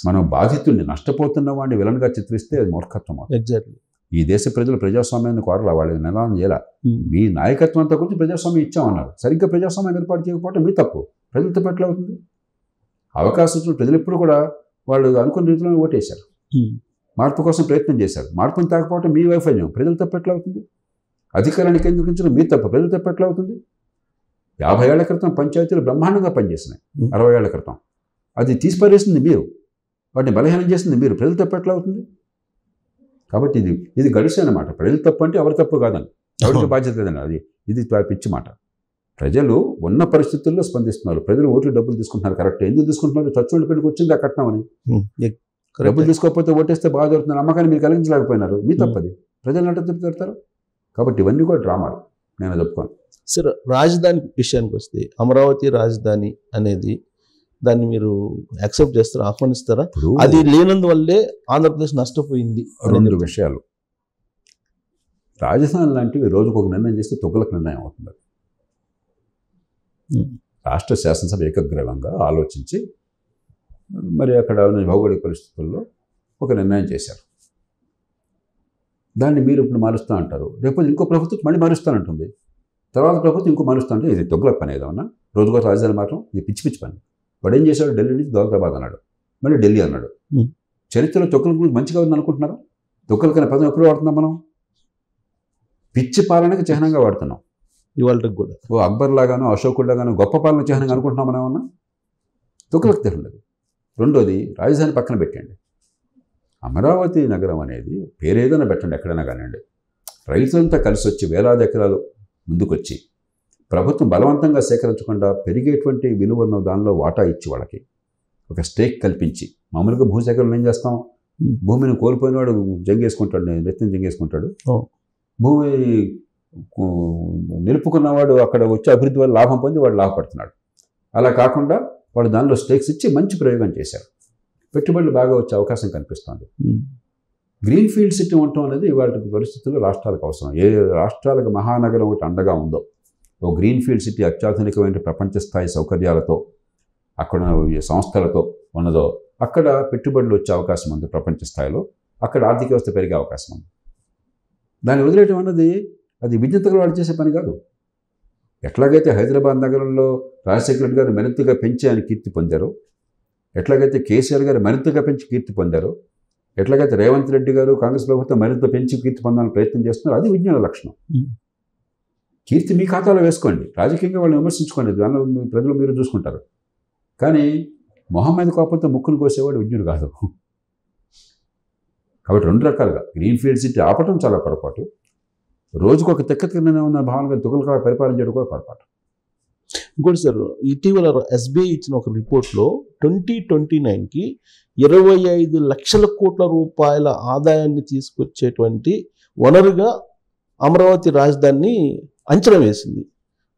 మనం బాధితుడిని, నష్టపోతున్న వాడిని విలన్గా చిత్రిస్తే అది మూర్ఖత్వం. ఎగ్జాక్ట్లీ. ఈ దేశ ప్రజలు ప్రజాస్వామ్యాన్ని కోరలా, వాళ్ళకి నినాదం చేయాల. మీ నాయకత్వం అంతా గురించి ప్రజాస్వామ్యం ఇచ్చామన్నారు, సరిగ్గా ప్రజాస్వామ్యాన్ని ఏర్పాటు చేయకపోవడం మీ తప్పు. ప్రజలతో ఎట్లా అవుతుంది? అవకాశం వచ్చిన ప్రజలు ఎప్పుడు కూడా వాళ్ళు అనుకున్న రీతిలో ఓటేశారు, మార్పు కోసం ప్రయత్నం చేశారు. మార్పుని తాకపోవటం మీ వైఫల్యం, ప్రజలు తప్పు ఎట్లా అవుతుంది? అధికారాన్ని కేంద్రీకరించడం మీ తప్పు, ప్రజలు తప్పు ఎట్లా అవుతుంది? 50 ఏళ్ల క్రితం పంచాయతీలు బ్రహ్మాండంగా పనిచేసినాయి, 60 ఏళ్ల క్రితం. అది తీసిపారేసింది మీరు, వాటిని బలహీనం చేసింది మీరు, ప్రజలు తప్పు ఎట్లా అవుతుంది? కాబట్టి ఇది గడిసే అన్నమాట. ప్రజలు తప్పు అంటే ఎవరి తప్పు కాదని, ఎవరికి బాధ్యత లేదని, అది ఇది పిచ్చి మాట. ప్రజలు ఉన్న పరిస్థితుల్లో స్పందిస్తున్నారు. ప్రజలు ఓట్లు డబ్బులు తీసుకుంటున్నారు, కరెక్ట్. ఎందుకు తీసుకుంటున్నారు? చచ్చుండి పెళ్లికి వచ్చింది ఆ కట్నం అని. డబ్బులు తీసుకోకపోతే ఓటేస్తే బాగా జరుగుతుంది నమ్మకాన్ని మీరు కలిగించలేకపోయినారు, మీ తప్పది. ప్రజలు అంటే తప్పు పెడతారు. కాబట్టి ఇవన్నీ కూడా డ్రామాలు, నేను చెప్పుకోను. సార్, రాజధాని విషయానికి వస్తే అమరావతి రాజధాని అనేది దాన్ని మీరు యాక్సెప్ట్ చేస్తారా, ఆహ్వానిస్తారా? అది లేనందువల్లే ఆంధ్రప్రదేశ్ నష్టపోయింది. 2 విషయాలు. రాజధాని లాంటివి రోజుకు ఒక నిర్ణయం చేస్తే తొగ్గులకు నిర్ణయం అవుతుంది. రాష్ట్ర శాసనసభ ఏకగ్రీవంగా ఆలోచించి మరి అక్కడ ఉన్న భౌగోళిక పరిస్థితుల్లో ఒక నిర్ణయం చేశారు. దాన్ని మీరు ఇప్పుడు మారుస్తూ అంటారు, రేపు ఇంకో ప్రభుత్వం మళ్ళీ మారుస్తానంటుంది, తర్వాత ప్రభుత్వం ఇంకో మారుస్తా అంటే ఇది తొగ్గుల పని ఏదన్నా. రోజుకో రాజధాని మాత్రం ఇది పిచ్చి పిచ్చి పని. వాడు ఏం చేశాడు? ఢిల్లీ నుంచి దౌలతాబాద్ అన్నాడు, మళ్ళీ ఢిల్లీ అన్నాడు. చరిత్రలో తొక్కుల గురించి మంచిగా ఉంది అనుకుంటున్నారు? తొక్కులకనే పదం ఎప్పుడు వాడుతున్నాం మనం? పిచ్చి పాలనకి చిహ్నంగా వాడుతున్నాం ఇవాళ కూడా. ఓ అక్బర్ లాగానో అశోకుడు లాగానో గొప్ప పాలన చిహ్నంగా అనుకుంటున్నాం మనం ఏమన్నా? తొక్కులకు తెలియదు. రెండోది, రాజధాని పక్కన పెట్టండి. అమరావతి నగరం అనేది పేరేదైనా పెట్టండి, ఎక్కడైనా కానివ్వండి, రైతులంతా కలిసి వచ్చి వేలాది ఎకరాలు ముందుకొచ్చి ప్రభుత్వం బలవంతంగా సేకరించకుండా పెరిగేటువంటి విలువను దానిలో వాటా ఇచ్చి వాళ్ళకి ఒక స్టేక్ కల్పించి, మామూలుగా భూసేకరణ ఏం చేస్తాం? భూమిని కోల్పోయినవాడు జంగేసుకుంటాడు, నెత్తిని జంగేసుకుంటాడు. భూమి నిలుపుకున్నవాడు అక్కడ వచ్చి అభివృద్ధి వల్ల లాభం పొంది వాడు లాభపడుతున్నాడు. అలా కాకుండా వాడు దానిలో స్టేక్స్ ఇచ్చి మంచి ప్రయోగం చేశారు. పెట్టుబడులు బాగా వచ్చే అవకాశం కనిపిస్తుంది. గ్రీన్ ఫీల్డ్ సిటీ ఉండటం అనేది ఇవాళ పరిస్థితుల్లో రాష్ట్రాలకు అవసరం. ఏ రాష్ట్రాలకు మహానగరం ఒకటి అండగా ఉందో, ఓ గ్రీన్ ఫీల్డ్ సిటీ అత్యాధునికమైన ప్రపంచ స్థాయి సౌకర్యాలతో, అక్కడ సంస్థలతో ఉన్నదో, అక్కడ పెట్టుబడులు వచ్చే అవకాశం ఉంది ప్రపంచ స్థాయిలో, అక్కడ ఆర్థిక వ్యవస్థ పెరిగే అవకాశం ఉంది. దాన్ని వదిలేయటం అన్నది అది విజ్ఞతగా వాళ్ళు చేసే పని కాదు. ఎట్లాగైతే హైదరాబాద్ నగరంలో రాజశేఖర రెడ్డి గారు మరింతగా పెంచి ఆయన కీర్తి పొందారు, ఎట్లాగైతే కేసీఆర్ గారు మరింతగా పెంచి కీర్తి పొందారు, ఎట్లాగైతే రేవంత్ రెడ్డి గారు కాంగ్రెస్ ప్రభుత్వం మరింత పెంచి కీర్తి పొందాలని ప్రయత్నం చేస్తున్నారు, అది విజ్ఞాన లక్షణం. కీర్తి మీ ఖాతాలో వేసుకోండి, రాజకీయంగా వాళ్ళని విమర్శించుకోండి, దానిలో ప్రజలు మీరు చూసుకుంటారు. కానీ మొహమ్మద్ కోపంతో ముక్కును కోసేవాడు విజ్ఞుడు కాదు. కాబట్టి 2 రకాలుగా గ్రీన్ ఫీల్డ్ సిటీ ఆపటం చాలా పొరపాటు, రోజుకు ఒక తెక్క తిన్న ఉన్న భావనగా తుగులుగా పరిపాలన చేయడం కూడా పొరపాటు. ఇంకోటి సార్, ఇటీవల SBI ఇచ్చిన ఒక రిపోర్ట్లో 2029కి 25 లక్షల కోట్ల రూపాయల ఆదాయాన్ని తీసుకొచ్చేటువంటి వనరుగా అమరావతి రాజధానిని అంచనా వేసింది.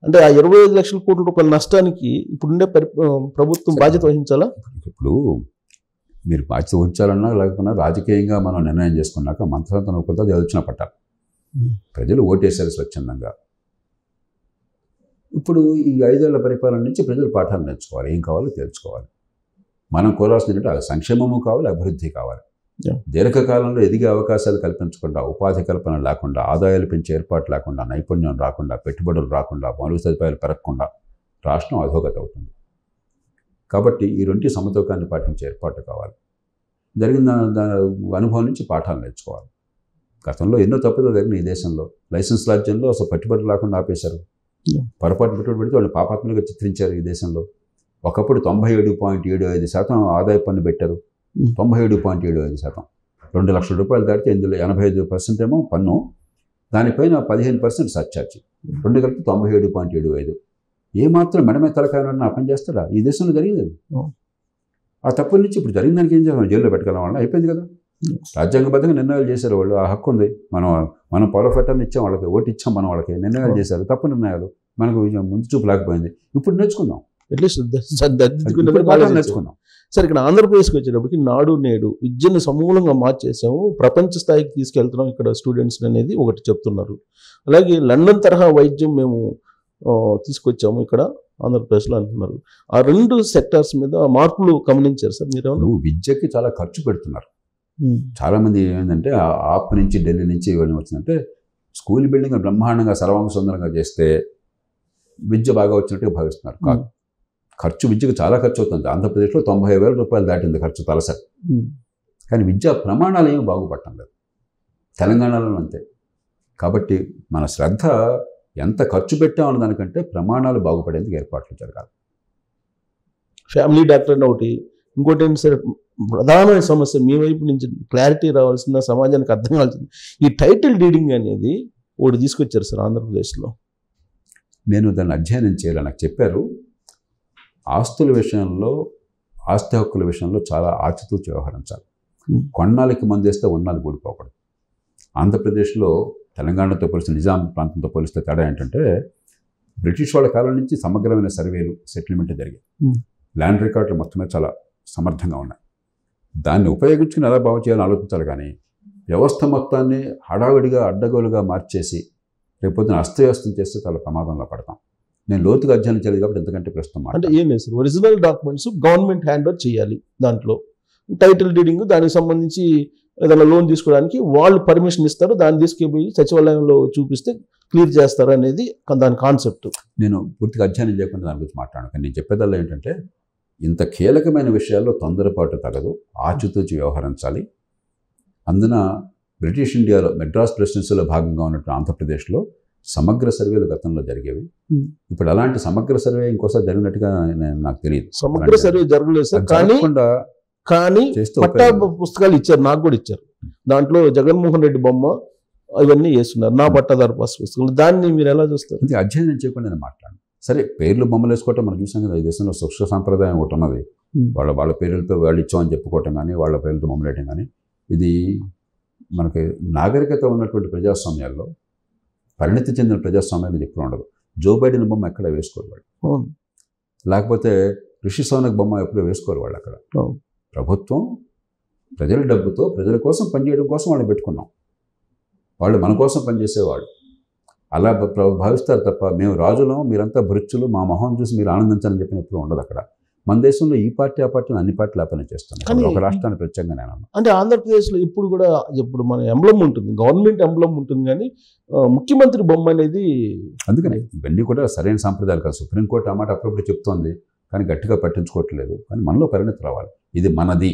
అంటే ఆ 25 లక్షల కోట్ల రూపాయల నష్టానికి ఇప్పుడుండే ప్రభుత్వం బాధ్యత వహించాలా? ఇప్పుడు మీరు బాధ్యత వహించాలన్నా లేకపోయినా రాజకీయంగా మనం నిర్ణయం చేసుకున్నాక మంత్రాంతం నొప్పులతో వచ్చిన పట్టాలి. ప్రజలు ఓటేశారు స్వచ్ఛందంగా. ఇప్పుడు ఈ 5 ఏళ్ల పరిపాలన నుంచి ప్రజలు పాఠాలు నేర్చుకోవాలి, ఏం కావాలో తెలుసుకోవాలి. మనం కోరాల్సింది సంక్షేమము కావాలి, అభివృద్ధి కావాలి. దీర్ఘకాలంలో ఎదిగే అవకాశాలు కల్పించకుండా, ఉపాధి కల్పన లేకుండా, ఆదాయాలు పెంచే ఏర్పాటు లేకుండా, నైపుణ్యం రాకుండా, పెట్టుబడులు రాకుండా, మౌలిక సదుపాయాలు పెరగకుండా రాష్ట్రం అధోగతి అవుతుంది. కాబట్టి ఈ రెండు సమతూకాన్ని పాటించే ఏర్పాటు కావాలి. జరిగిన దాని అనుభవం నుంచి పాఠాలు నేర్చుకోవాలి. గతంలో ఎన్నో తప్పులు జరిగిన ఈ దేశంలో లైసెన్స్ రాజ్యంలో అసలు పెట్టుబడులు లేకుండా ఆపేశారు. పొరపాటు పెట్టుబడి పెడితే వాళ్ళు పాపాత్మలుగా చిత్రించారు ఈ దేశంలో. ఒకప్పుడు 97.75% ఆదాయ పన్ను పెట్టారు. 97.75%. 2 లక్షల రూపాయలు దాటితే ఇందులో 85% ఏమో పన్ను, దానిపైన 15% సర్చార్జీ, 2 కలిపి 97.75. ఏమాత్రం మెడమే తలకాయన పని చేస్తారా? ఈ దేశంలో జరిగింది. ఆ తప్పుల నుంచి ఇప్పుడు జరిగిన దానికి ఏం చేయాలి? జైల్లో పెట్టగలం వాళ్ళని, అయిపోయింది కదా. రాజ్యాంగబద్ధంగా నిర్ణయాలు చేశారు వాళ్ళు, ఆ హక్కు ఉంది. మనం పౌరఫట్టం ఇచ్చాం వాళ్ళకి, ఓటు ఇచ్చాం మనం వాళ్ళకి, నిర్ణయాలు చేశారు, తప్పు నిర్ణయాలు. మనకు ముందు చూపు లేకపోయింది. ఇప్పుడు నేర్చుకుందాం, నేర్చుకుందాం. సరే, ఇక్కడ ఆంధ్రప్రదేశ్కి వచ్చేటప్పటికి నాడు నేడు విద్యను సమూలంగా మార్చేసాము, ప్రపంచ స్థాయికి తీసుకెళ్తున్నాం ఇక్కడ స్టూడెంట్స్ అనేది ఒకటి చెప్తున్నారు. అలాగే లండన్ తరహా వైద్యం మేము తీసుకొచ్చాము ఇక్కడ ఆంధ్రప్రదేశ్లో అంటున్నారు. ఆ రెండు సెక్టార్స్ మీద మార్పులు గమనించారు సార్ మీరు? విద్యకి చాలా ఖర్చు పెడుతున్నారు. చాలామంది ఏంటంటే ఆప్ నుంచి ఢిల్లీ నుంచి ఇవన్నీ వచ్చిందంటే స్కూల్ బిల్డింగ్ బ్రహ్మాండంగా సర్వాంగ సుందరంగా చేస్తే విద్య బాగా వచ్చినట్టుగా భావిస్తున్నారు. కాదు, ఖర్చు విద్యకు చాలా ఖర్చు అవుతుంది. ఆంధ్రప్రదేశ్లో 90,000 రూపాయలు దాటింది ఖర్చు తలసరి. కానీ విద్యా ప్రమాణాలు ఏమి బాగుపడటం లేదు, తెలంగాణలో అంతే. కాబట్టి మన శ్రద్ధ ఎంత ఖర్చు పెట్టామన్న దానికంటే ప్రమాణాలు బాగుపడేందుకు ఏర్పాట్లు జరగాలి. ఫ్యామిలీ డాక్టర్ ఒకటి, ఇంకోటి ఏంటి సార్, ప్రధానమైన సమస్య మీ వైపు నుంచి క్లారిటీ రావాల్సిన, సమాజానికి అర్థం కావాల్సింది, ఈ టైటిల్ డీడింగ్ అనేది ఒకటి తీసుకొచ్చారు సార్ ఆంధ్రప్రదేశ్లో. నేను దాన్ని అధ్యయనం చేయాలి. నాకు చెప్పారు, ఆస్తుల విషయంలో, ఆస్తి హక్కుల విషయంలో చాలా ఆచితూచి వ్యవహరించాలి. కొన్నాళ్ళకి మందేస్తే ఉన్నాళ్ళు కూడిపోకూడదు. ఆంధ్రప్రదేశ్లో తెలంగాణతో పోలిస్తే, నిజాం ప్రాంతంతో పోలిస్తే తేడా ఏంటంటే, బ్రిటిష్ వాళ్ళ కాలం నుంచి సమగ్రమైన సర్వేలు, సెటిల్మెంట్ జరిగాయి. ల్యాండ్ రికార్డులు మొత్తమే చాలా సమర్థంగా ఉన్నాయి. దాన్ని ఉపయోగించుకుని ఎలా బాగు చేయాలని ఆలోచించాలి. కానీ వ్యవస్థ మొత్తాన్ని హడావిడిగా అడ్డగోలుగా మార్చేసి రేపొద్దున అస్తవ్యస్తం చేస్తే చాలా ప్రమాదంలో పడతాం. నేను లోతుగా అధ్యయనం చేయలేదు కాబట్టి ఎందుకంటే ప్రస్తుతం అంటే ఏం లేదు sir, original documents government hand over చేయాలి. దాంట్లో టైటిల్ డీడింగ్, దానికి సంబంధించి ఏదైనా లోన్ తీసుకోవడానికి వాళ్ళు పర్మిషన్ ఇస్తారు, దాన్ని తీసుకుపోయి సచివాలయంలో చూపిస్తే క్లియర్ చేస్తారు అనేది దాని కాన్సెప్ట్. నేను పూర్తిగా అధ్యయనం చేయకుండా దాని గురించి మాట్లాడాను. కానీ నేను చెప్పేదల్లా ఏంటంటే, ఇంత కీలకమైన విషయాల్లో తొందరపాటు తగదు, ఆచితూచి వ్యవహరించాలి. అందున బ్రిటిష్ ఇండియాలో మెడ్రాస్ ప్రెసిడెన్సీలో భాగంగా ఉన్నట్టు ఆంధ్రప్రదేశ్లో సమగ్ర సర్వేలు గతంలో జరిగేవి. ఇప్పుడు అలాంటి సమగ్ర సర్వే ఇంకోసారి జరిగినట్టుగా నాకు తెలియదు. సమగ్ర సర్వే జరగలేదు సార్, కానీ పట్టా పుస్తకాలు ఇచ్చారు, నాకు కూడా ఇచ్చారు. దాంట్లో జగన్మోహన్ రెడ్డి బొమ్మ ఇవన్నీ వేస్తున్నారు, నా పట్టాదారు పాస్ పుస్తకాలు. దాన్ని మీరు ఎలా చూస్తారు? అధ్యయనం చేయకుండా నేను మాట్లాడాను. సరే, పేర్లు బొమ్మలు వేసుకోవటం మనం చూసాం కదా, ఈ దేశంలో సుక్ష సాంప్రదాయం ఒకటి ఉన్నది. వాళ్ళ పేర్లతో వాళ్ళు ఇచ్చామని చెప్పుకోవటం కానీ, వాళ్ళ పేర్లతో బొమ్మలు వేయటం కానీ, ఇది మనకి నాగరికత ఉన్నటువంటి ప్రజాస్వామ్యాల్లో, పరిణతి చెందిన ప్రజాస్వామ్యాలు ఎప్పుడు ఉండదు. జో బైడెన్ బొమ్మ ఎక్కడ వేసుకోరు వాళ్ళు, లేకపోతే రిషి సోనక్ బొమ్మ ఎప్పుడూ వేసుకోరు వాళ్ళు. అక్కడ ప్రభుత్వం ప్రజల డబ్బుతో ప్రజల కోసం పనిచేయడం కోసం వాళ్ళు పెట్టుకున్నాం. వాళ్ళు మన కోసం పనిచేసేవాళ్ళు అలా భావిస్తారు తప్ప, మేము రాజులం, మీరంతా భృత్యులు, మా మొహం చూసి మీరు ఆనందించాలని చెప్పిన ఎప్పుడు ఉండదు అక్కడ. మన దేశంలో ఈ పార్టీ ఆ పార్టీని అన్ని పార్టీలు ఆ పని చేస్తున్నాయి, ఒక రాష్ట్రాన్ని ప్రత్యేకంగా నేను అంటే ఆంధ్రప్రదేశ్లో ఇప్పుడు కూడా ఇప్పుడు మన ఎంబ్లం ఉంటుంది, గవర్నమెంట్ ఎంబ్లం ఉంటుంది, కానీ ముఖ్యమంత్రి బొమ్మ అనేది. అందుకని ఇవన్నీ కూడా సరైన సాంప్రదాయాలు కాదు. సుప్రీంకోర్టు ఆ మాట అప్పుడప్పుడు చెప్తోంది, కానీ గట్టిగా పట్టించుకోవట్లేదు. కానీ మనలో పరిణతి రావాలి. ఇది మనది,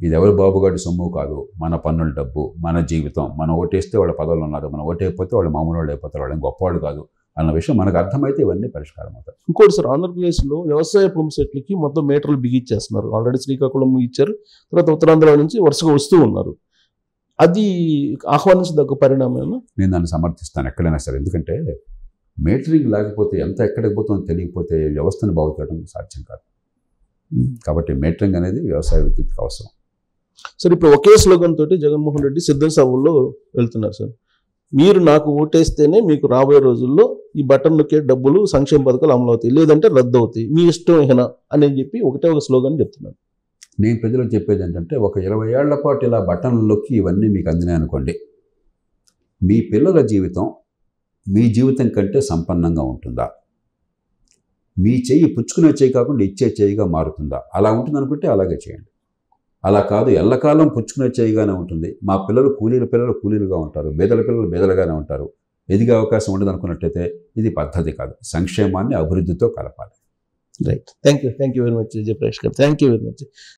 ఇది ఎవరు బాబుగాడి సొమ్ము కాదు, మన పన్నుల డబ్బు, మన జీవితం. మనం ఓటేస్తే వాళ్ళ పదవులు ఉన్నారు, మనం ఓటేయకపోతే వాళ్ళు మామూలు వాళ్ళు అయిపోతారు, వాళ్ళని గొప్పవాళ్ళు కాదు అన్న విషయం మనకు అర్థమైతే ఇవన్నీ పరిష్కారం అవుతాయి. ఇంకోటి సార్, ఆంధ్రప్రదేశ్లో వ్యవసాయ పంప్ సెట్లకి మొత్తం మీటర్లు బిగించేస్తున్నారు. ఆల్రెడీ శ్రీకాకుళం ఇచ్చారు, తర్వాత ఉత్తరాంధ్ర నుంచి వరుసగా వస్తూ ఉన్నారు. అది ఆహ్వానించదగ్గ పరిణామం. నేను దాన్ని సమర్థిస్తాను ఎక్కడైనా సరే. ఎందుకంటే మేటరింగ్ లేకపోతే ఎంత ఎక్కడికి పోతుందో తెలియకపోతే వ్యవస్థను బాగు చేయడం సాధ్యం కాదు. కాబట్టి మేటరింగ్ అనేది వ్యవసాయ విద్యుత్కి అవసరం. సార్ ఇప్పుడు ఒకే స్లోగన్ తోటి జగన్మోహన్ రెడ్డి సిద్ధం సభల్లో వెళ్తున్నారు సార్. మీరు నాకు ఓటేస్తేనే మీకు రాబోయే రోజుల్లో ఈ బటన్ నొక్కే డబ్బులు సంక్షేమ పథకాలు అమలు అవుతాయి, లేదంటే రద్దు అవుతాయి, మీ ఇష్టం ఏనా అని చెప్పి ఒకటే ఒక స్లోగన్ చెప్తున్నారు. నేను ప్రజలకు చెప్పేది ఏంటంటే, ఒక 20 ఏళ్ల పాటు ఇలా బటన్లు నొక్కి ఇవన్నీ మీకు అందినాయి అనుకోండి, మీ పిల్లల జీవితం మీ జీవితం కంటే సంపన్నంగా ఉంటుందా? మీ చెయ్యి పుచ్చుకునే చెయ్యి కాకుండా ఇచ్చే చెయ్యిగా మారుతుందా? అలా ఉంటుంది అనుకుంటే అలాగే చేయండి. అలా కాదు, ఎల్లకాలం పుచ్చుకునే చెయ్యిగానే ఉంటుంది, మా పిల్లలు కూలీలుగా ఉంటారు, బేదల పిల్లలు బేదలుగానే ఉంటారు, ఎదిగే అవకాశం ఉండదు అనుకున్నట్టయితే ఇది పద్ధతి కాదు. సంక్షేమాన్ని అభివృద్ధితో కలపాలి. Right. Thank you very much Jayaprakash గారు. Thank you very much.